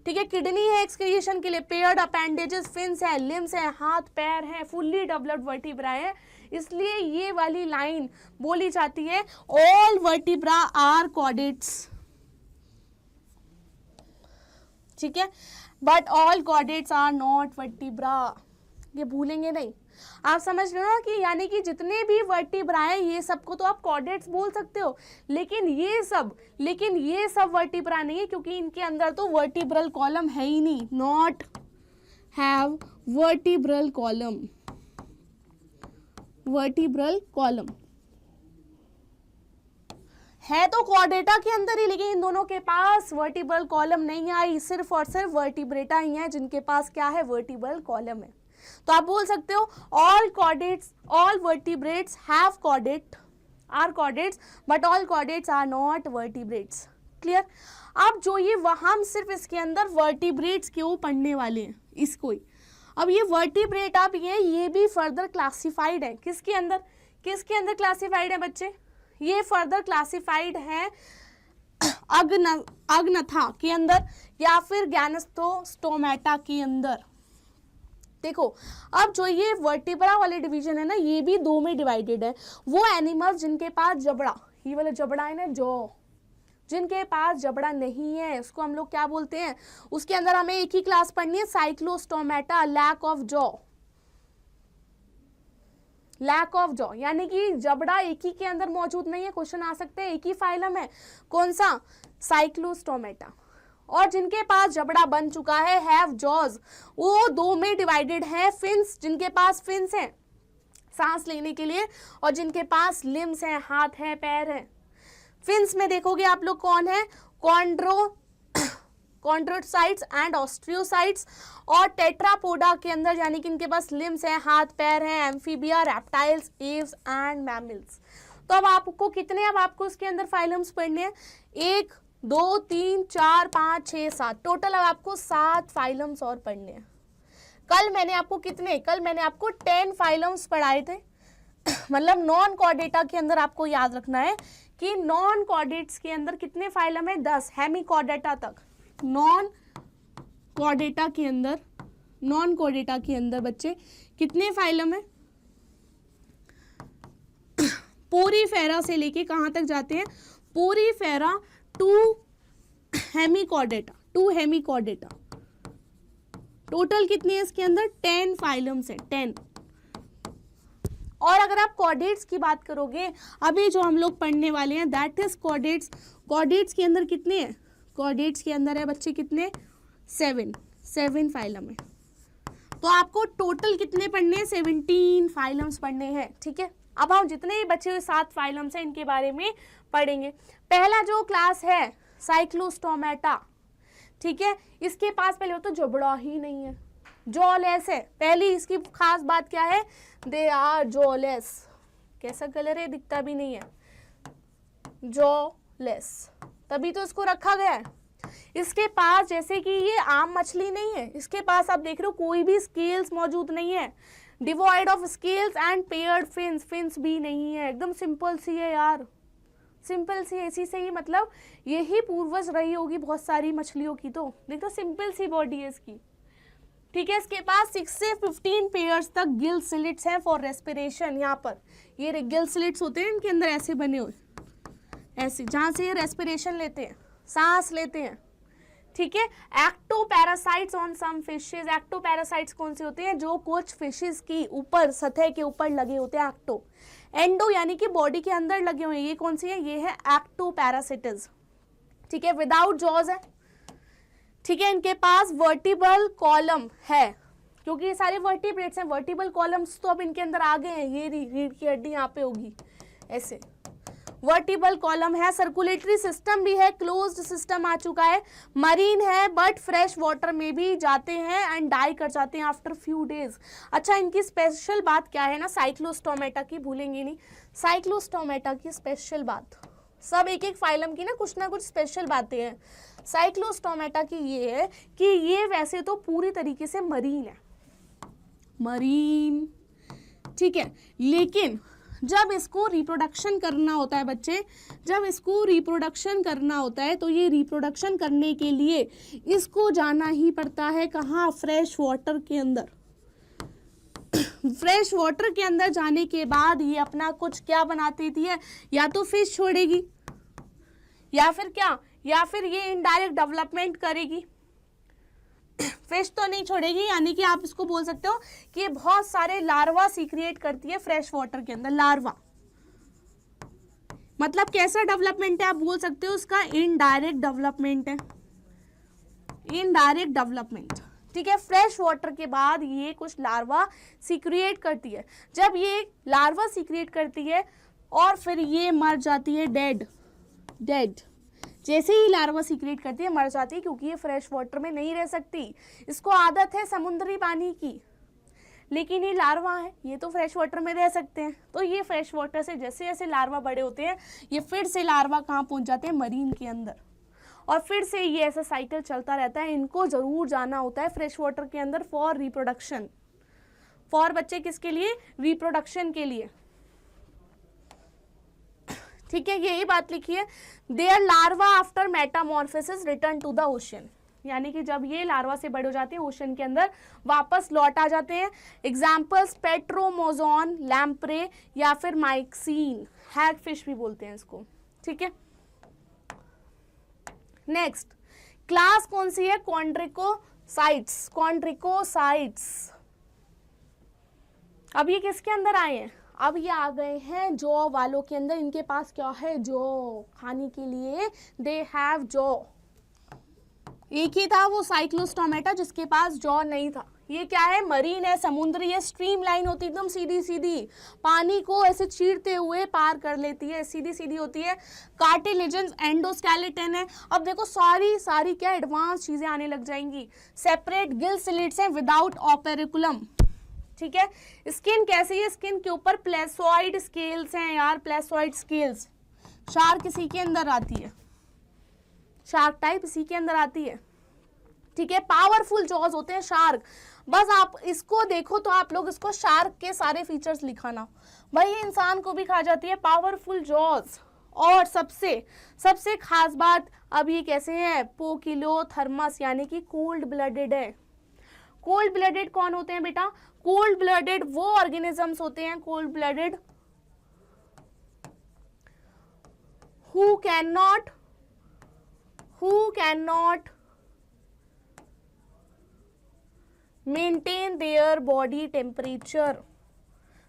A: ठीक है। किडनी है एक्सक्रीशन के लिए, पेयर्ड अपेंडेजेस, फिन्स है, लिम्स है, हाथ पैर है, फुल्ली डेवलप्ड वर्टिब्रा है, इसलिए ये वाली लाइन बोली जाती है, ऑल वर्टिब्रा आर कॉर्डेट्स, ठीक है, but all chordates are not vertebra, ये भूलेंगे नहीं। आप समझ रहे हो ना कि यानी कि जितने भी वर्टिब्रा हैं ये सबको तो आप कॉर्डेट्स बोल सकते हो, लेकिन ये सब वर्टिब्रा नहीं है, क्योंकि इनके अंदर तो वर्टिब्रल कॉलम है ही नहीं, नॉट हैव वर्टिब्रल कॉलम, है तो कॉर्डेटा के अंदर ही, लेकिन इन दोनों के पास वर्टिब्रल कॉलम नहीं आई, सिर्फ और सिर्फ वर्टिब्रेटा ही है जिनके पास क्या है, वर्टिब्रल कॉलम है। तो आप बोल सकते हो all chordates, all vertebrates have chordate, are chordates, but all chordates are not vertebrates. Clear? अब जो ये हम सिर्फ इसके अंदर वर्टिब्रेट्स क्यों पढ़ने वाले हैं, इसको ही। अब ये वर्टिब्रेट आप ये भी फर्दर क्लासिफाइड है किसके अंदर, किसके अंदर क्लासिफाइड है बच्चे, ये फर्दर क्लासिफाइड है अग्नथा के अंदर या फिर गैनस्थोस्टोमेटा के अंदर। देखो अब जो ये वर्टिब्रा वाले डिवीजन है ना, ये भी दो में डिवाइडेड है। वो एनिमल्स जिनके पास जबड़ा, ये वाला जबड़ा है ना, जो जिनके पास जबड़ा नहीं है उसको हम लोग क्या बोलते हैं, उसके अंदर हमें एक ही क्लास पढ़नी है, cyclostomata, lack of jaw, lack of jaw, यानी कि जबड़ा एक ही के अंदर मौजूद नहीं है। क्वेश्चन आ सकते हैं, एक ही फाइलम है, कौन सा, साइक्लोस्टोमेटा। और जिनके पास जबड़ा बन चुका है, हैव जॉज, वो दो में डिवाइडेड है, फिन्स, जिनके पास फिन्स हैं सांस लेने के लिए, और जिनके पास लिम्स हैं, हाथ है, पैर है। फिन्स में देखोगे आप लोग कौन है, कॉन्ड्रोसाइट्स एंड ऑस्ट्रियोसाइट्स, और टेट्रापोडा के अंदर यानी कि इनके पास लिम्स हैं, हाथ पैर हैं, amphibia, reptiles, Aves and mammals. तो अब आपको कितने, अब आपको इसके अंदर फाइलम्स पढ़ने हैं, 1 2 3 4 5 6 7, टोटल अब आपको 7 फाइलम्स और पढ़ने हैं। कल मैंने आपको कितने, कल मैंने आपको 10 फाइलम्स पढ़ाए थे मतलब नॉन कॉर्डेटा के अंदर आपको याद रखना है कि नॉन कॉर्डेट्स के अंदर कितने फाइलम है, 10, हेमिकॉर्डेटा तक। नॉन कॉर्डेटा के अंदर, नॉन कॉर्डेटा के अंदर बच्चे कितने फाइलम है, पोरीफेरा से लेके कहां तक जाते हैं, porifera to hemichordata, to hemichordata. Total कितनी है इसके अंदर, 10 फाइलम्स है, 10। और अगर आप कॉर्डेट्स की बात करोगे, अभी जो हम लोग पढ़ने वाले हैं, दैट इज कॉर्डेट्स। कॉर्डेट्स के अंदर कितने हैं, कॉर्डेट्स के अंदर है बच्चे कितने, 7 फाइलम है। तो आपको टोटल कितने पढ़ने हैं, 17 फाइलम्स पढ़ने हैं। ठीक है, अब हम जितने ही बचे हुए 7 फाइलम्स हैं इनके बारे में पढ़ेंगे। पहला जो क्लास है साइक्लोस्टोमेटा, ठीक है, इसके पास पहले तो जबड़ा ही नहीं है, जॉलेस है। पहली इसकी खास बात क्या है, दे आर जॉलेस। कैसा कलर है, दिखता भी नहीं है, जॉलेस, तभी तो इसको रखा गया है। इसके पास जैसे कि ये आम मछली नहीं है, इसके पास आप देख रहे हो कोई भी स्केल्स मौजूद नहीं है, devoid of scales and paired fins, fins भी नहीं है, एकदम सिंपल सी है यार, सिंपल सी, ऐसी से ही मतलब यही पूर्वज रही होगी बहुत सारी मछलियों की। तो देखो सिंपल सी बॉडी है इसकी। ठीक है, इसके पास 6 से 15 पेयर्स तक गिल स्लिट्स हैं फॉर रेस्पिरेशन। यहाँ पर ये गिल स्लिट्स होते हैं, इनके अंदर ऐसे बने हुए, ऐसे, जहाँ से ये रेस्पिरेशन लेते हैं, सांस लेते हैं। ठीक है, ectoparasites on some fishes, ectoparasites कौन से होते हैं, जो कुछ फिशेस की ऊपर, सतह के ऊपर लगे होते हैं, एक्टो। एंडो यानी कि बॉडी के अंदर लगे हुए हैं, ये कौन सी है, ये है एक्टोपैरासिटिस। ठीक है, विदाउट जॉज है। ठीक है, इनके पास वर्टिब्रल कॉलम है, क्योंकि ये सारे वर्टिब्रेट्स हैं, वर्टिब्रल कॉलम्स तो अब इनके अंदर आ गए हैं, ये रीढ़ की हड्डी यहाँ पे होगी, ऐसे वर्टिब्रल कॉलम है। सर्कुलेटरी सिस्टम भी है, क्लोज्ड सिस्टम आ चुका है। मरीन है, बट फ्रेश वाटर में भी जाते हैं एंड डाई कर जाते हैं आफ्टर फ्यू डेज। अच्छा, इनकी स्पेशल बात क्या है ना, साइक्लोस्टोमेटा की भूलेंगे नहीं, साइक्लोस्टोमेटा की स्पेशल बात, सब एक एक फाइलम की ना कुछ स्पेशल बातें हैं। साइक्लोस्टोमेटा की ये है कि ये वैसे तो पूरी तरीके से मरीन है, मरीन, ठीक है, लेकिन जब इसको रिप्रोडक्शन करना होता है बच्चे, जब इसको रिप्रोडक्शन करना होता है तो ये रिप्रोडक्शन करने के लिए इसको जाना ही पड़ता है कहाँ, फ्रेश वाटर के अंदर। फ्रेश वाटर के अंदर जाने के बाद ये अपना कुछ क्या बनाती थी, या तो फिश छोड़ेगी या फिर क्या, या फिर ये इनडायरेक्ट डेवलपमेंट करेगी। फिश तो नहीं छोड़ेगी, यानी कि आप इसको बोल सकते हो कि ये बहुत सारे लार्वा सीक्रिएट करती है फ्रेश वाटर के अंदर। लार्वा मतलब कैसा डेवलपमेंट है, आप बोल सकते हो उसका इनडायरेक्ट डेवलपमेंट है, इनडायरेक्ट डेवलपमेंट। ठीक है, फ्रेश वाटर के बाद ये कुछ लार्वा सीक्रिएट करती है। जब ये लार्वा सीक्रिएट करती है और फिर ये मर जाती है डेड, डेड। जैसे ही लार्वा सीक्रेट करती है मर जाती है, क्योंकि ये फ्रेश वाटर में नहीं रह सकती, इसको आदत है समुद्री पानी की। लेकिन ये लार्वा है, ये तो फ्रेश वाटर में रह सकते हैं। तो ये फ्रेश वाटर से जैसे जैसे लार्वा बड़े होते हैं, ये फिर से लार्वा कहाँ पहुंच जाते हैं, मरीन के अंदर, और फिर से ये ऐसा साइकिल चलता रहता है। इनको जरूर जाना होता है फ्रेश वाटर के अंदर फॉर रिप्रोडक्शन। फॉर बच्चे किसके लिए, रिप्रोडक्शन के लिए। ठीक है, यही बात लिखी है, their larva after metamorphosis return to the ocean, यानी कि जब ये लार्वा से बड़े हो जाते हैं ओशन के अंदर वापस लौट आ जाते हैं। एग्जाम्पल्स पेट्रोमोजोन, लैम्प्रे या फिर माइक्सीन, हैगफिश भी बोलते हैं इसको। ठीक है, नेक्स्ट क्लास कौन सी है, कॉन्ड्रिकोसाइट्स। कॉन्ड्रिकोसाइट्स अब ये किसके अंदर आए हैं, अब ये आ गए हैं जॉ वालों के अंदर। इनके पास क्या है, जॉ, खाने के लिए दे हैव जॉ। एक ही था वो साइक्लोस्टोमेटा जिसके पास जॉ नहीं था। ये क्या है, मरीन है, समुद्री है, स्ट्रीम लाइन होती है एकदम सीधी सीधी, पानी को ऐसे चीरते हुए पार कर लेती है, सीधी सीधी होती है। कार्टिलेजन, एंडोस्केलेटन है। अब देखो सारी सारी क्या एडवांस चीजें आने लग जाएंगी। सेपरेट गिल स्लिट्स हैं विदाउट ऑपेरिकुलम। ठीक है, स्किन कैसी है, स्किन के ऊपर प्लेसोइड स्केल्स हैं यार, प्लेसोइड स्केल्स। शार्क इसी के अंदर आती है, शार्क टाइप इसी के अंदर आती है। ठीक है, पावरफुल जॉज होते हैं शार्क। बस आप इसको देखो तो आप लोग इसको शार्क के सारे फीचर्स लिखाना। भाई ये इंसान को भी खा जाती है, पावरफुल जॉज। और सबसे खास बात, अब ये कैसे है, पोकिलोथर्मस, यानी कि कोल्ड ब्लडेड है। कोल्ड ब्लडेड कौन होते हैं बेटा, कोल्ड ब्लडेड वो ऑर्गेनिजम्स होते हैं, cold blooded who can not maintain their body temperature,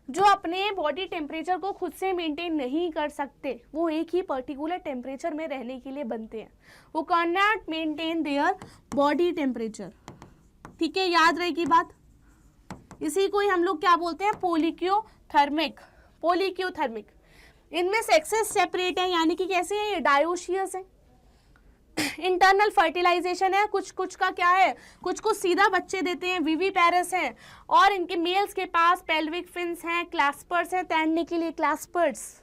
A: जो अपने बॉडी टेम्परेचर को खुद से मेंटेन नहीं कर सकते, वो एक ही पर्टिकुलर टेम्परेचर में रहने के लिए बनते हैं, वो can not maintain their body temperature. ठीक है, याद रहेगी बात। इसी को ही हम लोग क्या बोलते हैं, पोलिक्योथर्मिक। पोलिक्योथर्मिक, इनमें सेक्सेस सेपरेट है, यानी कि कैसे है, ये डायोशियस है। इंटरनल फर्टिलाइजेशन है, कुछ कुछ का क्या है, कुछ कुछ सीधा बच्चे देते हैं, विविपेरस हैं। और इनके मेल्स के पास पेल्विक फिन्स हैं, क्लैस्पर्स हैं, तैरने के लिए क्लैस्पर्स।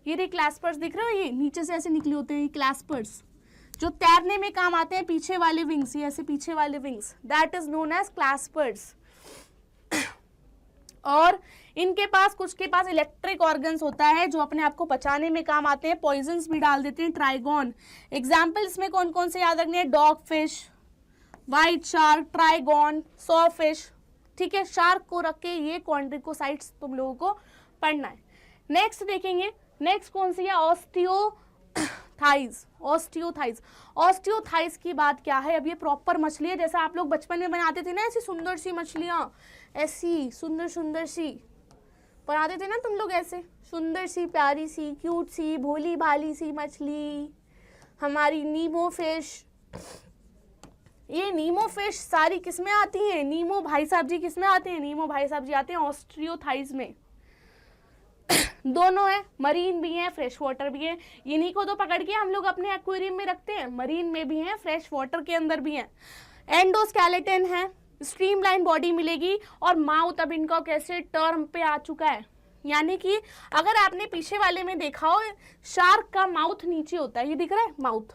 A: ये क्लैस्पर्स दिख रहे हो, ये नीचे से ऐसे निकले होते हैं, ये क्लैस्पर्स जो तैरने में काम आते हैं। पीछे वाले विंग्स, ये ऐसे पीछे वाले wings, that is known as claspers. और इनके पास कुछ के पास इलेक्ट्रिक ऑर्गन्स होता है जो अपने आप को बचाने में काम आते हैं, पॉइजन्स भी डाल देते हैं। ट्राइगोन, एग्जाम्पल्स में कौन कौन से याद रखने हैं, dog fish, white shark, trigon, saw fish. ठीक है, शार्क को रख के ये कॉन्ड्रिकोसाइट्स तुम लोगों को पढ़ना है। नेक्स्ट देखेंगे, नेक्स्ट कौन सी है, ऑस्टियोथाइज। ऑस्टियोथाइज, ऑस्टियोथाइज की बात क्या है, अब ये प्रॉपर मछली है, जैसा आप लोग बचपन में बनाते थे ना ऐसी सुंदर सी मछलियां, ऐसी सुंदर सुंदर सी बनाते थे ना तुम लोग, ऐसे सुंदर सी प्यारी सी क्यूट सी भोली भाली सी मछली, हमारी नीमो फिश। ये नीमो फिश सारी किस में आती हैं, नीमो भाई साहब जी किस में आते हैं, नीमो भाई साहब जी आते हैं ऑस्टियोथाइज में। दोनों है, मरीन भी हैं, फ्रेश वाटर भी है। इन्हीं को तो पकड़ के हम लोग अपने एक्वेरियम में रखते हैं, मरीन में भी हैं, फ्रेश वाटर के अंदर भी हैं। एंडोस्केलेटन है, स्ट्रीमलाइन बॉडी मिलेगी। और माउथ अब इनका कैसे टर्म पे आ चुका है, यानी कि अगर आपने पीछे वाले में देखा हो, शार्क का माउथ नीचे होता है, ये दिख रहा है माउथ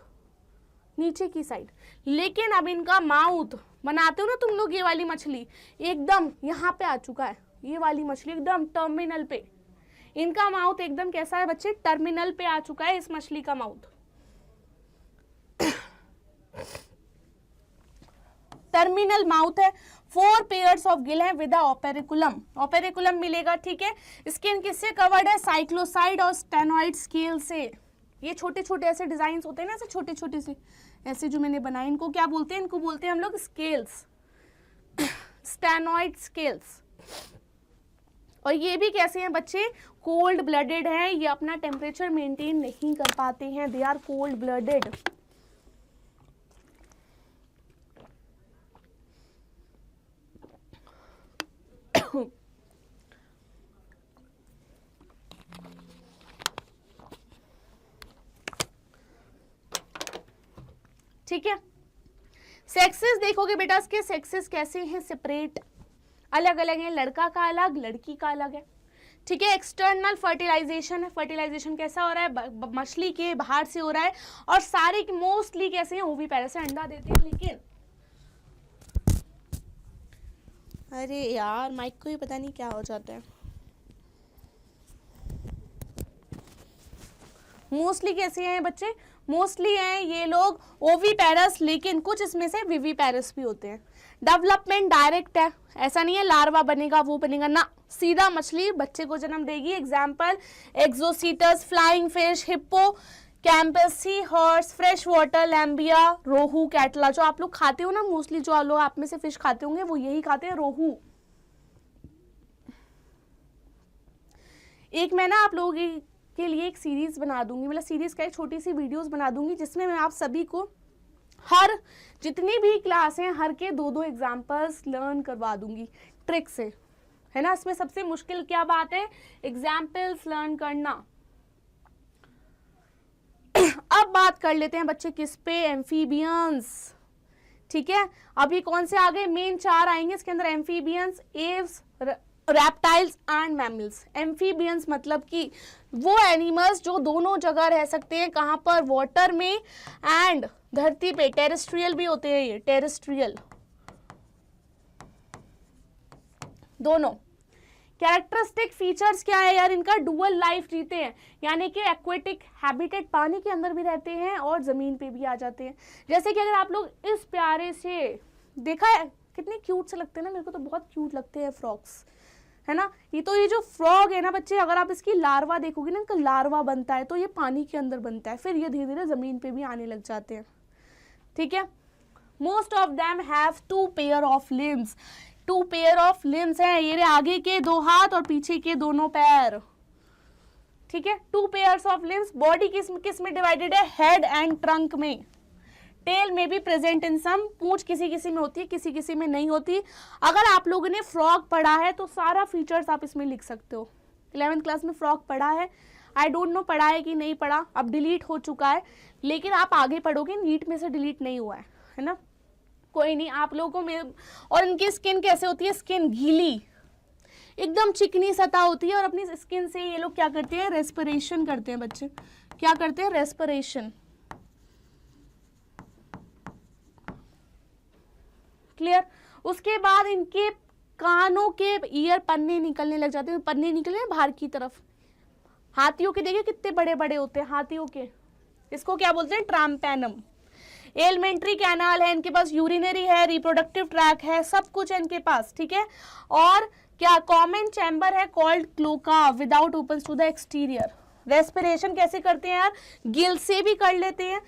A: नीचे की साइड, लेकिन अब इनका माउथ बनाते हो ना तुम लोग, ये वाली मछली एकदम यहाँ पे आ चुका है, ये वाली मछली एकदम टर्मिनल पे। इनका माउथ एकदम कैसा है बच्चे, टर्मिनल पे आ चुका है इस मछली का माउथ। टर्मिनल माउथ है, 4 पेयर्स ऑफ गिल है विद ऑपेरिकुलम, ऑपेरिकुलम मिलेगा। ठीक है, स्किन किससे कवर्ड है, साइक्लोसाइड और स्टेनॉइड स्केल से। ये छोटे छोटे ऐसे डिजाइन होते हैं ना, ऐसे छोटे छोटे से ऐसे जो मैंने बनाए, इनको क्या बोलते हैं, इनको बोलते हैं हम लोग स्केल्स, स्टेनॉइड स्केल्स। और ये भी कैसे हैं बच्चे, कोल्ड ब्लडेड है, ये अपना टेम्परेचर मेंटेन नहीं कर पाते हैं, दे आर कोल्ड ब्लडेड। ठीक है। सेक्सेस देखोगे बेटा, इसके सेक्सेस कैसे हैं, सेपरेट, अलग अलग हैं, लड़का का अलग, लड़की का अलग है, ठीक है। एक्सटर्नल फर्टिलाइजेशन है, फर्टिलाइजेशन कैसा हो रहा है, मछली के बाहर से हो रहा है, और सारे मोस्टली कैसे हैं, ओवीपेरस से अंडा देते हैं। लेकिन अरे यार माइक को ही पता नहीं क्या हो जाता है, मोस्टली कैसे हैं बच्चे, मोस्टली हैं ये लोग ओवीपेरस, लेकिन कुछ इसमें से विवीपेरस भी होते हैं। डेवलपमेंट डायरेक्ट है, ऐसा नहीं है लार्वा बनेगा वो बनेगा ना, सीधा मछली बच्चे को जन्म देगी। Example exocoetus, flying fish, hippocampus, sea horse, fresh water लैम्बिया, रोहू, कैटला। जो आप लोग खाते हो ना, मोस्टली जो लोग आप में से फिश खाते होंगे वो यही खाते हैं, रोहू। एक मैं ना आप लोगों के लिए एक सीरीज बना दूंगी, मतलब सीरीज का एक छोटी सी वीडियोस बना दूंगी, जिसमें मैं आप सभी को हर जितनी भी क्लास हैं हर के 2-2 एग्जाम्पल्स लर्न करवा दूंगी ट्रिक से, है ना। इसमें सबसे मुश्किल क्या बात है, एग्जाम्पल्स लर्न करना। अब बात कर लेते हैं बच्चे किस पे, एम्फीबियंस, ठीक है। अभी कौन से आ गए, मेन 4 आएंगे इसके अंदर, amphibians, Aves, reptiles and mammals. Amphibians मतलब कि वो एनिमल्स जो दोनों जगह रह सकते हैं, कहां पर, वाटर में एंड धरती पे। टेरेस्ट्रियल भी होते हैं ये, टेरेस्ट्रियल दोनों। कैरेक्टरिस्टिक फीचर्स क्या है यार इनका, डुअल लाइफ जीते हैं, यानी कि एक्वेटिक हैबिटेट, पानी के अंदर भी रहते हैं और जमीन पे भी आ जाते हैं। जैसे कि अगर आप लोग इस प्यारे से देखा है, कितने क्यूट से लगते हैं ना, मेरे को तो बहुत क्यूट लगते हैं फ्रॉग्स, है ना। ये जो फ्रॉग है ना बच्चे, अगर आप इसकी लार्वा देखोगे ना, इनका लार्वा बनता है तो ये पानी के अंदर बनता है, फिर ये धीरे धीरे जमीन पे भी आने लग जाते हैं, ठीक है। Most of them have 2 pair of limbs, 2 pair of limbs हैं, ये आगे के 2 हाथ और पीछे के दोनों पैर, ठीक है। 2 पेयर्स ऑफ लिम्स। बॉडी किस में डिवाइडेड है, हेड एंड ट्रंक में। टेल में भी प्रेजेंट इन सम, पूंछ किसी किसी में होती है, किसी किसी में नहीं होती। अगर आप लोगों ने फ्रॉग पढ़ा है तो सारा फीचर्स आप इसमें लिख सकते हो। 11th क्लास में फ्रॉग पढ़ा है, आई डोंट नो पढ़ा है कि नहीं पढ़ा, अब डिलीट हो चुका है, लेकिन आप आगे पढ़ोगे, नीट में से डिलीट नहीं हुआ है ना, कोई नहीं। आप लोगों में, और इनकी स्किन कैसे होती है, स्किन गीली, एकदम चिकनी सतह होती है, और अपनी स्किन से ये लोग क्या करते हैं, रेस्पिरेशन करते हैं बच्चे, क्या करते हैं, रेस्पिरेशन। क्लियर। उसके बाद इनके कानों के ईयर पन्ने निकलने लग जाते हैं, पन्ने निकले बाहर की तरफ। हाथियों के देखिए कितने बड़े बड़े होते हैं हाथियों के, इसको क्या बोलते हैं, ट्राम्पेनम। एलिमेंट्री कैनाल है इनके पास, यूरिनरी है, रिप्रोडक्टिव ट्रैक है, सब कुछ है इनके पास, ठीक है। और क्या, कॉमन चैम्बर है called cloaca without open to the exterior. Respiration कैसे करते हैं यार, गिल से भी कर लेते हैं,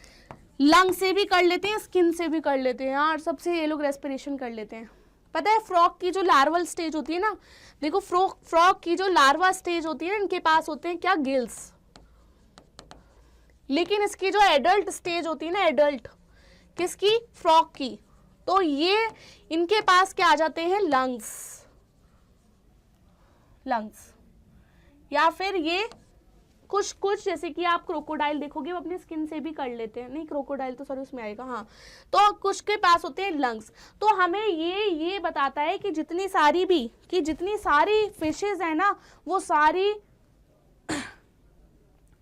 A: लंग से भी कर लेते हैं, स्किन से भी कर लेते हैं यार, सबसे ये लोग रेस्पिरेशन कर लेते हैं। पता है फ्रॉग की जो लार्वल स्टेज होती है ना, देखो फ्रॉग की जो लार्वा स्टेज होती है ना, इनके पास होते हैं क्या, गिल्स। लेकिन इसकी जो एडल्ट स्टेज होती है ना, एडल्ट किसकी, फ्रॉग की, तो ये इनके पास क्या आ जाते हैं, लंग्स, लंग्स। या फिर ये कुछ जैसे कि आप क्रोकोडाइल देखोगे वो अपनी स्किन से भी कर लेते हैं, नहीं क्रोकोडाइल तो सॉरी उसमें आएगा, हाँ, तो कुछ के पास होते हैं लंग्स। तो हमें ये बताता है कि जितनी सारी फिशेज है ना, वो सारी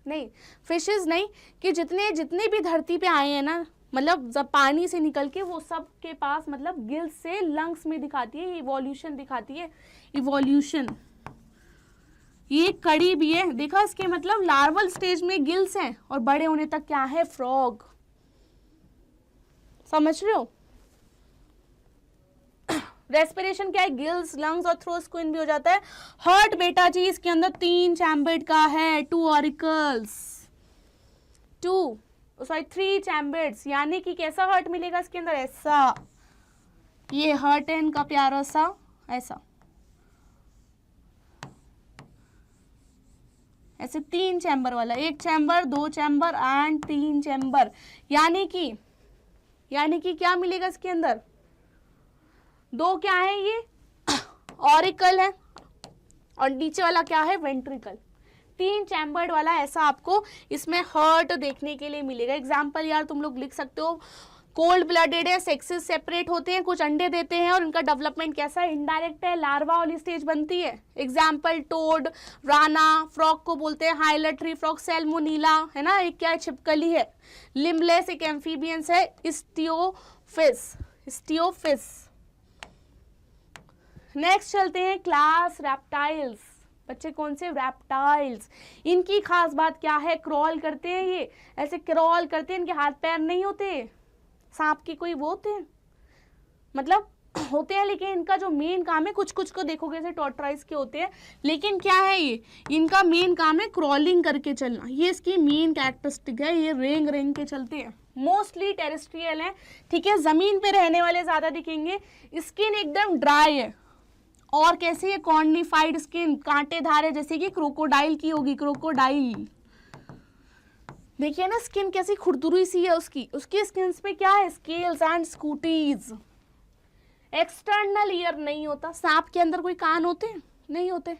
A: नहीं फिशेज नहीं, कि जितने भी धरती पे आए हैं ना, मतलब जब पानी से निकल के, वो सब के पास मतलब गिल्स से लंग्स में दिखाती है, इवोल्यूशन दिखाती है, इवोल्यूशन। ये कड़ी भी है, देखा, इसके मतलब लार्वल स्टेज में गिल्स हैं और बड़े होने तक क्या है, फ्रॉग। समझ रहे हो। रेस्पिरेशन क्या है, गिल्स, लंग्स और थ्रोट स्क्वीन भी हो जाता है। हार्ट बेटा जी इसके अंदर 3 चैम्बर्ड का है, 2 ऑरिकल्स, 3 चैम्बर्ड्स, यानी कि कैसा हार्ट मिलेगा इसके अंदर, ऐसा, ये हार्ट है इनका प्यारा सा, ऐसा, ऐसे 3 चैम्बर वाला, 1 चैम्बर, 2 चैम्बर एंड 3 चैम्बर, यानी कि क्या मिलेगा इसके अंदर, 2 क्या है, ये ऑरिकल है और नीचे वाला क्या है, वेंट्रिकल। 3 चैम्बर्ड वाला ऐसा आपको इसमें हार्ट देखने के लिए मिलेगा। एग्जाम्पल यार तुम लोग लिख सकते हो, कोल्ड ब्लडेड है, सेक्सेस सेपरेट होते हैं, कुछ अंडे देते हैं और उनका डेवलपमेंट कैसा है, इनडायरेक्ट है, लार्वा वाली स्टेज बनती है। एग्जाम्पल टोड, राना, फ्रॉग को बोलते हैं हाइलट्री फ्रॉग, सेल्मोनीला है ना, एक क्या है, छिपकली है। लिम्बलेस एक एम्फीबियंस है, स्टियोफिस। नेक्स्ट चलते हैं क्लास रेप्टाइल्स। बच्चे कौन से, रेप्टाइल्स। इनकी खास बात क्या है, क्रॉल करते हैं, ये ऐसे क्रॉल करते हैं, इनके हाथ पैर नहीं होते। सांप की कोई वो होते हैं, मतलब होते हैं, लेकिन इनका जो मेन काम है, कुछ कुछ को देखोगे जैसे टॉर्टोइस के होते हैं, लेकिन क्या है ये, इनका मेन काम है क्रॉलिंग करके चलना, ये इसकी मेन कैरेक्टरिस्टिक है। ये रेंग रेंग के चलते हैं, मोस्टली टेरेस्ट्रियल है, ठीक है, जमीन पे रहने वाले ज्यादा दिखेंगे। स्किन एकदम ड्राई है और कैसी है, कॉर्निफाइड स्किन, कांटेदार है, जैसे कि क्रोकोडाइल की होगी, क्रोकोडाइल। देखिए ना स्किन कैसी खुरदुरी सी है उसकी स्किन पे क्या है, scales and scooties. External ear नहीं होता, सांप के अंदर कोई कान होते हैं, नहीं होते।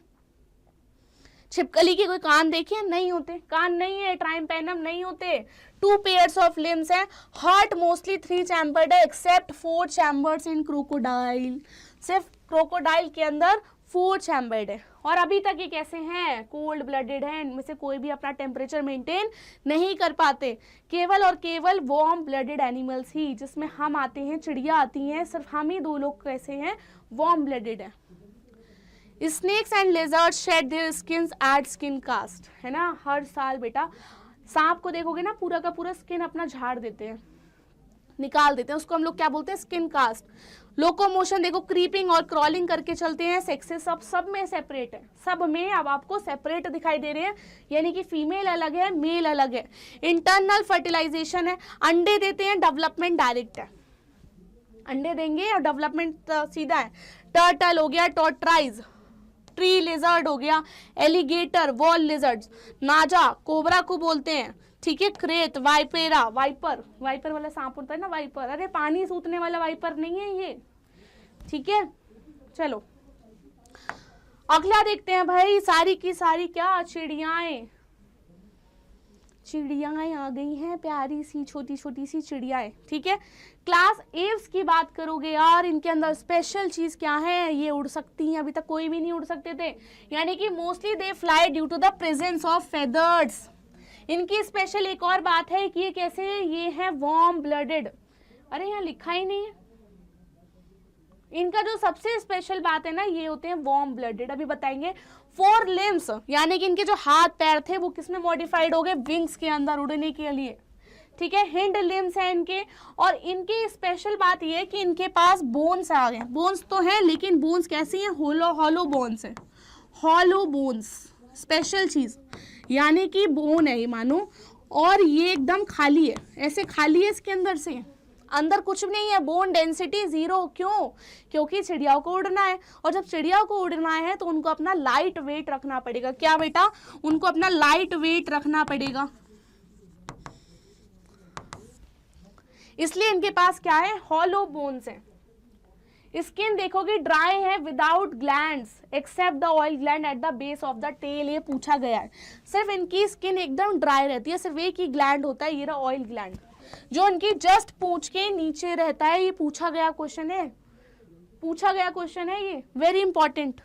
A: छिपकली के कोई कान देखिए, नहीं होते, कान नहीं है। ट्राइम्पेनम नहीं होते। 2 पेयर्स ऑफ लिम्स है। हार्ट मोस्टली 3 चैम्बर्ड है, एक्सेप्ट 4 चैम्बर्स इन क्रोकोडाइल। सिर्फ क्रोकोडाइल के अंदर 4 चैम्बर्ड है। और अभी तक ये कैसे हैं, कोल्ड ब्लडेड हैं, इनमें से कोई भी अपना टेम्परेचर मेंटेन नहीं कर पाते। केवल और केवल वार्म ब्लडेड एनिमल्स ही, जिसमें हम आते हैं, चिड़िया आती हैं, सिर्फ हम ही 2 लोग कैसे हैं, वार्म ब्लडेड है। Snakes and lizards shed their skins at skin cast, है ना, हर साल बेटा सांप को देखोगे ना, पूरा का पूरा स्किन अपना झाड़ देते हैं, निकाल देते हैं, उसको हम लोग क्या बोलते हैं, स्किन कास्ट। लोकोमोशन देखो, क्रीपिंग और क्रॉलिंग करके चलते हैं। सेक्सेस सब में सेपरेट है, सब में अब आपको सेपरेट दिखाई दे रहे हैं, यानी कि फीमेल अलग है, मेल अलग है। इंटरनल फर्टिलाइजेशन है, अंडे देते हैं, डेवलपमेंट डायरेक्ट है, अंडे देंगे और डेवलपमेंट सीधा है। टर्टल हो गया, टॉर्टराइज, ट्री लिजर्ड हो गया, एलिगेटर, वॉल लिजर्ड्स, नाजा कोबरा को बोलते हैं, ठीक है, क्रेत, वाइपेरा, वाइपर वाला सांप होता है ना, वाइपर, अरे पानी सूतने वाला वाइपर नहीं है ये, ठीक है। चलो अगला देखते हैं भाई, सारी की सारी क्या, चिड़ियाएं आ गई हैं, प्यारी सी छोटी छोटी सी चिड़ियाएं, ठीक है। क्लास एव्स की बात करोगे यार, इनके अंदर स्पेशल चीज क्या है, ये उड़ सकती हैं, अभी तक कोई भी नहीं उड़ सकते थे, यानी कि mostly they fly due to the presence of feathers. इनकी स्पेशल एक और बात है कि ये कैसे है, ये है वार्म ब्लडेड, अरे यहाँ लिखा ही नहीं है। इनका जो सबसे स्पेशल बात है ना, ये होते हैं वार्म ब्लडेड, अभी बताएंगे। 4 लिम्स, यानी कि इनके जो हाथ पैर थे वो किसमें मॉडिफाइड हो गए, विंग्स के अंदर उड़ने के लिए, ठीक है। हिंड लिम्स है इनके, और इनकी स्पेशल बात ये है कि इनके पास बोन्स आ गए, बोन्स तो है लेकिन बोन्स कैसी हैं, हॉलो बोन्स है, हॉलो बोन्स, स्पेशल चीज, यानी कि बोन है ये मानो, और ये एकदम खाली है, ऐसे खाली है, इसके अंदर से अंदर कुछ भी नहीं है, बोन डेंसिटी 0। क्यों, क्योंकि चिड़ियाओं को उड़ना है, और जब चिड़ियाओं को उड़ना है तो उनको अपना लाइट वेट रखना पड़ेगा। क्या बेटा, उनको अपना लाइट वेट रखना पड़ेगा, इसलिए इनके पास क्या है, हॉलो बोन्स है। स्किन देखोगे ड्राई है, without glands except the oil gland at the base of the tail, ये पूछा गया है। सिर्फ इनकी स्किन एकदम ड्राई रहती है, सिर्फ एक ही ग्लैंड होता है, ये रहा ऑयल ग्लैंड, जो इनकी जस्ट पूंछ के नीचे रहता है। ये पूछा गया क्वेश्चन है, ये वेरी इंपॉर्टेंट।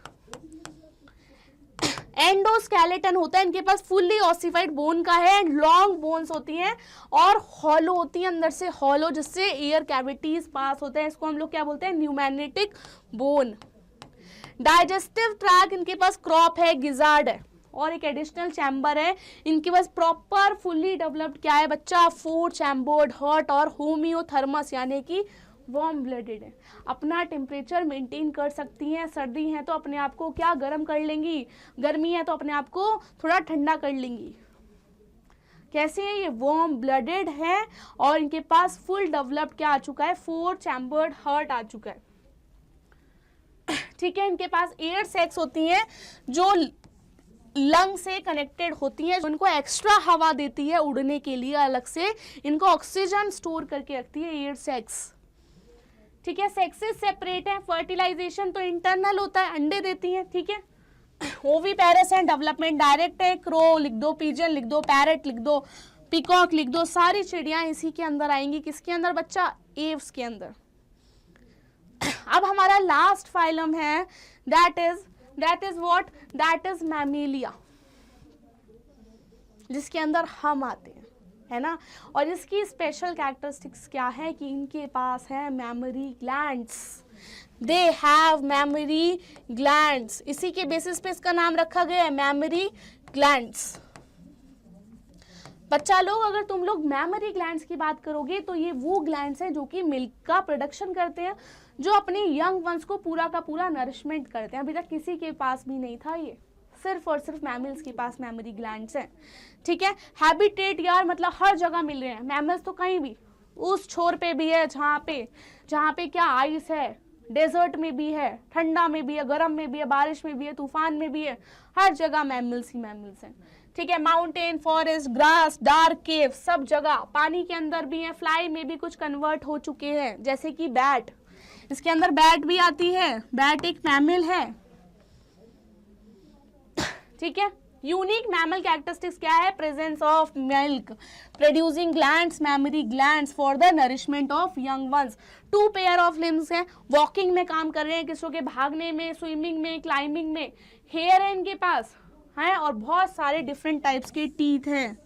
A: एंडोस्केलेटन होता है इनके पास, फुल्ली ऑसिफाइड बोन का है, एंड लॉन्ग बोन्स होती हैं और हॉलो होती है, अंदर से हॉलो, जिससे एयर कैविटीज पास होते हैं, इसको हम लोग क्या बोलते हैं, न्यूमैग्नेटिक बोन। डाइजेस्टिव ट्रैक इनके पास क्रॉप है, गिजार्ड है, और एक एडिशनल चैम्बर है इनके पास, प्रॉपर फुल्ली डेवलप्ड क्या है बच्चा, 4 चैम्बर्ड हार्ट और होम्योथर्मस, यानी कि वार्म ब्लडेड है, अपना टेम्परेचर मेंटेन कर सकती हैं। सर्दी है तो अपने आप को क्या गर्म कर लेंगी, गर्मी है तो अपने आप को थोड़ा ठंडा कर लेंगी। कैसे है ये, वार्म ब्लडेड है, और इनके पास फुल डेवलप्ड क्या आ चुका है, 4 चैम्बर्ड हार्ट आ चुका है, ठीक है। इनके पास एयर सैक्स होती हैं जो लंग से कनेक्टेड होती है, उनको एक्स्ट्रा हवा देती है उड़ने के लिए, अलग से इनको ऑक्सीजन स्टोर करके रखती है एयर सैक्स, ठीक है। सेक्सेस सेपरेट है। फर्टिलाइजेशन तो इंटरनल होता है, अंडे देती हैं, ठीक है। ओवीपेरस है, डेवलपमेंट डायरेक्ट है। क्रो लिख दो, पिजन लिख दो, पैरेट लिख दो, पिकॉक लिख दो, सारी चिड़िया इसी के अंदर आएंगी। किसके अंदर बच्चा? एव्स के अंदर। अब हमारा लास्ट फाइलम है, that is what? That is Mammalia, जिसके अंदर हम आते हैं, है ना। और इसकी स्पेशल कैरेक्टरिस्टिक्स क्या है कि इनके पास है mammary glands, they have mammary glands. इसी के बेसिस पे इसका नाम रखा गया है मेमोरी ग्लैंड्स। बच्चा लोग, अगर तुम लोग मेमोरी ग्लैंड्स की बात करोगे तो ये वो ग्लैंड्स हैं जो कि मिल्क का प्रोडक्शन करते हैं, जो अपने यंग वंस को पूरा का पूरा नरिशमेंट करते हैं। अभी तक किसी के पास भी नहीं था, ये सिर्फ और सिर्फ मैमल्स के पास मेमोरी ग्लैंड्स हैं, ठीक है। हैबिटेट यार मतलब हर जगह मिल रहे हैं मैमल्स, तो कहीं भी, उस छोर पे भी है जहाँ पे क्या आइस है, डेजर्ट में भी है, ठंडा में भी है, गर्म में भी है, बारिश में भी है, तूफान में भी है, हर जगह मैमल्स ही मैमल्स हैं, ठीक है। माउंटेन, फॉरेस्ट, ग्रास, डार्क केव, सब जगह, पानी के अंदर भी है, फ्लाई में भी कुछ कन्वर्ट हो चुके हैं, जैसे कि बैट, इसके अंदर बैट भी आती है, बैट एक मैमल है, ठीक है। यूनिक मैमल कैरेक्टरिस्टिक्स क्या है? Presence of milk producing glands, mammary glands for the nourishment of young ones. 2 pair of limbs हैं, वॉकिंग में काम कर रहे हैं, किसों के? भागने में, स्विमिंग में, क्लाइंबिंग में। हेयर है इनके पास, हैं, और बहुत सारे डिफरेंट टाइप्स के टीथ हैं,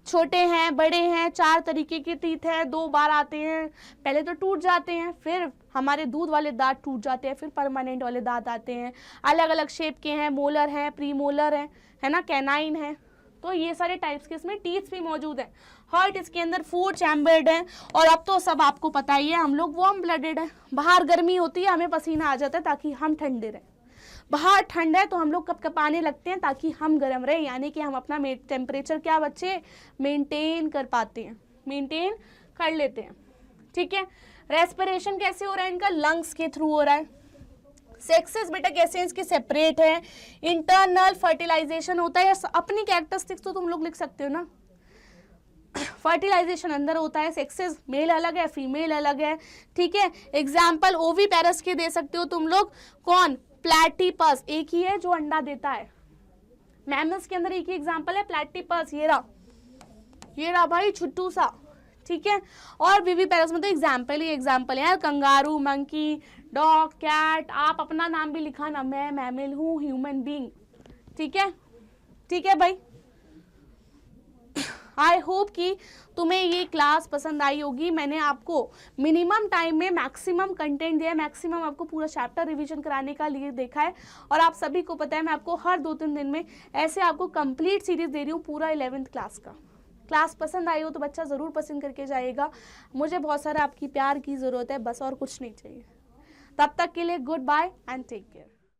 A: छोटे हैं, बड़े हैं, 4 तरीके के टीथ हैं, 2 बार आते हैं, पहले तो टूट जाते हैं, फिर हमारे दूध वाले दांत टूट जाते हैं, फिर परमानेंट वाले दांत आते हैं, अलग अलग शेप के हैं, मोलर हैं, प्री मोलर हैं, है ना, कैनाइन है। तो ये सारे टाइप्स के इसमें टीथ भी मौजूद हैं। हार्ट इसके अंदर 4 चैम्बर्ड है, और अब तो सब आपको पता ही है, हम लोग वार्म ब्लडेड है, बाहर गर्मी होती है हमें पसीना आ जाता है ताकि हम ठंडे रहें, बाहर ठंड है तो हम लोग कपकपाने लगते हैं ताकि हम गर्म रहे, यानी कि हम अपना टेम्परेचर क्या बच्चे मेंटेन कर पाते हैं, मेंटेन कर लेते हैं, ठीक है। रेस्पिरेशन कैसे हो रहा है इनका? लंग्स के थ्रू हो रहा है। सेक्सेस बेटा कैसे इसके? सेपरेट है। इंटरनल फर्टिलाइजेशन होता है, अपनी कैरेक्टरिस्टिक्स तो तुम लोग लिख सकते हो ना। फर्टिलाइजेशन अंदर होता है, सेक्सेस मेल अलग है, फीमेल अलग है, ठीक है। एग्जाम्पल ओवीपेरस के दे सकते हो तुम लोग। कौन? प्लैटिपस, एक ही है जो अंडा देता है। मैमल्स के अंदर एक ही एग्जाम्पल है, प्लैटिपस, ये रहा भाई छुट्टू सा, ठीक है। और विविपेरस में तो एग्जाम्पल ही एग्जाम्पल है, कंगारू, मंकी, डॉग, कैट, आप अपना नाम भी लिखा ना, मैं मैमल हूँ, ह्यूमन बीइंग, ठीक है, ठीक है भाई। आई होप कि तुम्हें ये क्लास पसंद आई होगी। मैंने आपको मिनिमम टाइम में मैक्सिमम कंटेंट दिया है, मैक्सिमम आपको पूरा चैप्टर रिवीजन कराने का लिए देखा है, और आप सभी को पता है मैं आपको हर 2-3 दिन में ऐसे आपको कंप्लीट सीरीज दे रही हूँ पूरा 11th क्लास का। क्लास पसंद आई हो तो बच्चा ज़रूर पसंद करके जाएगा। मुझे बहुत सारा आपकी प्यार की ज़रूरत है, बस और कुछ नहीं चाहिए। तब तक के लिए goodbye and take care.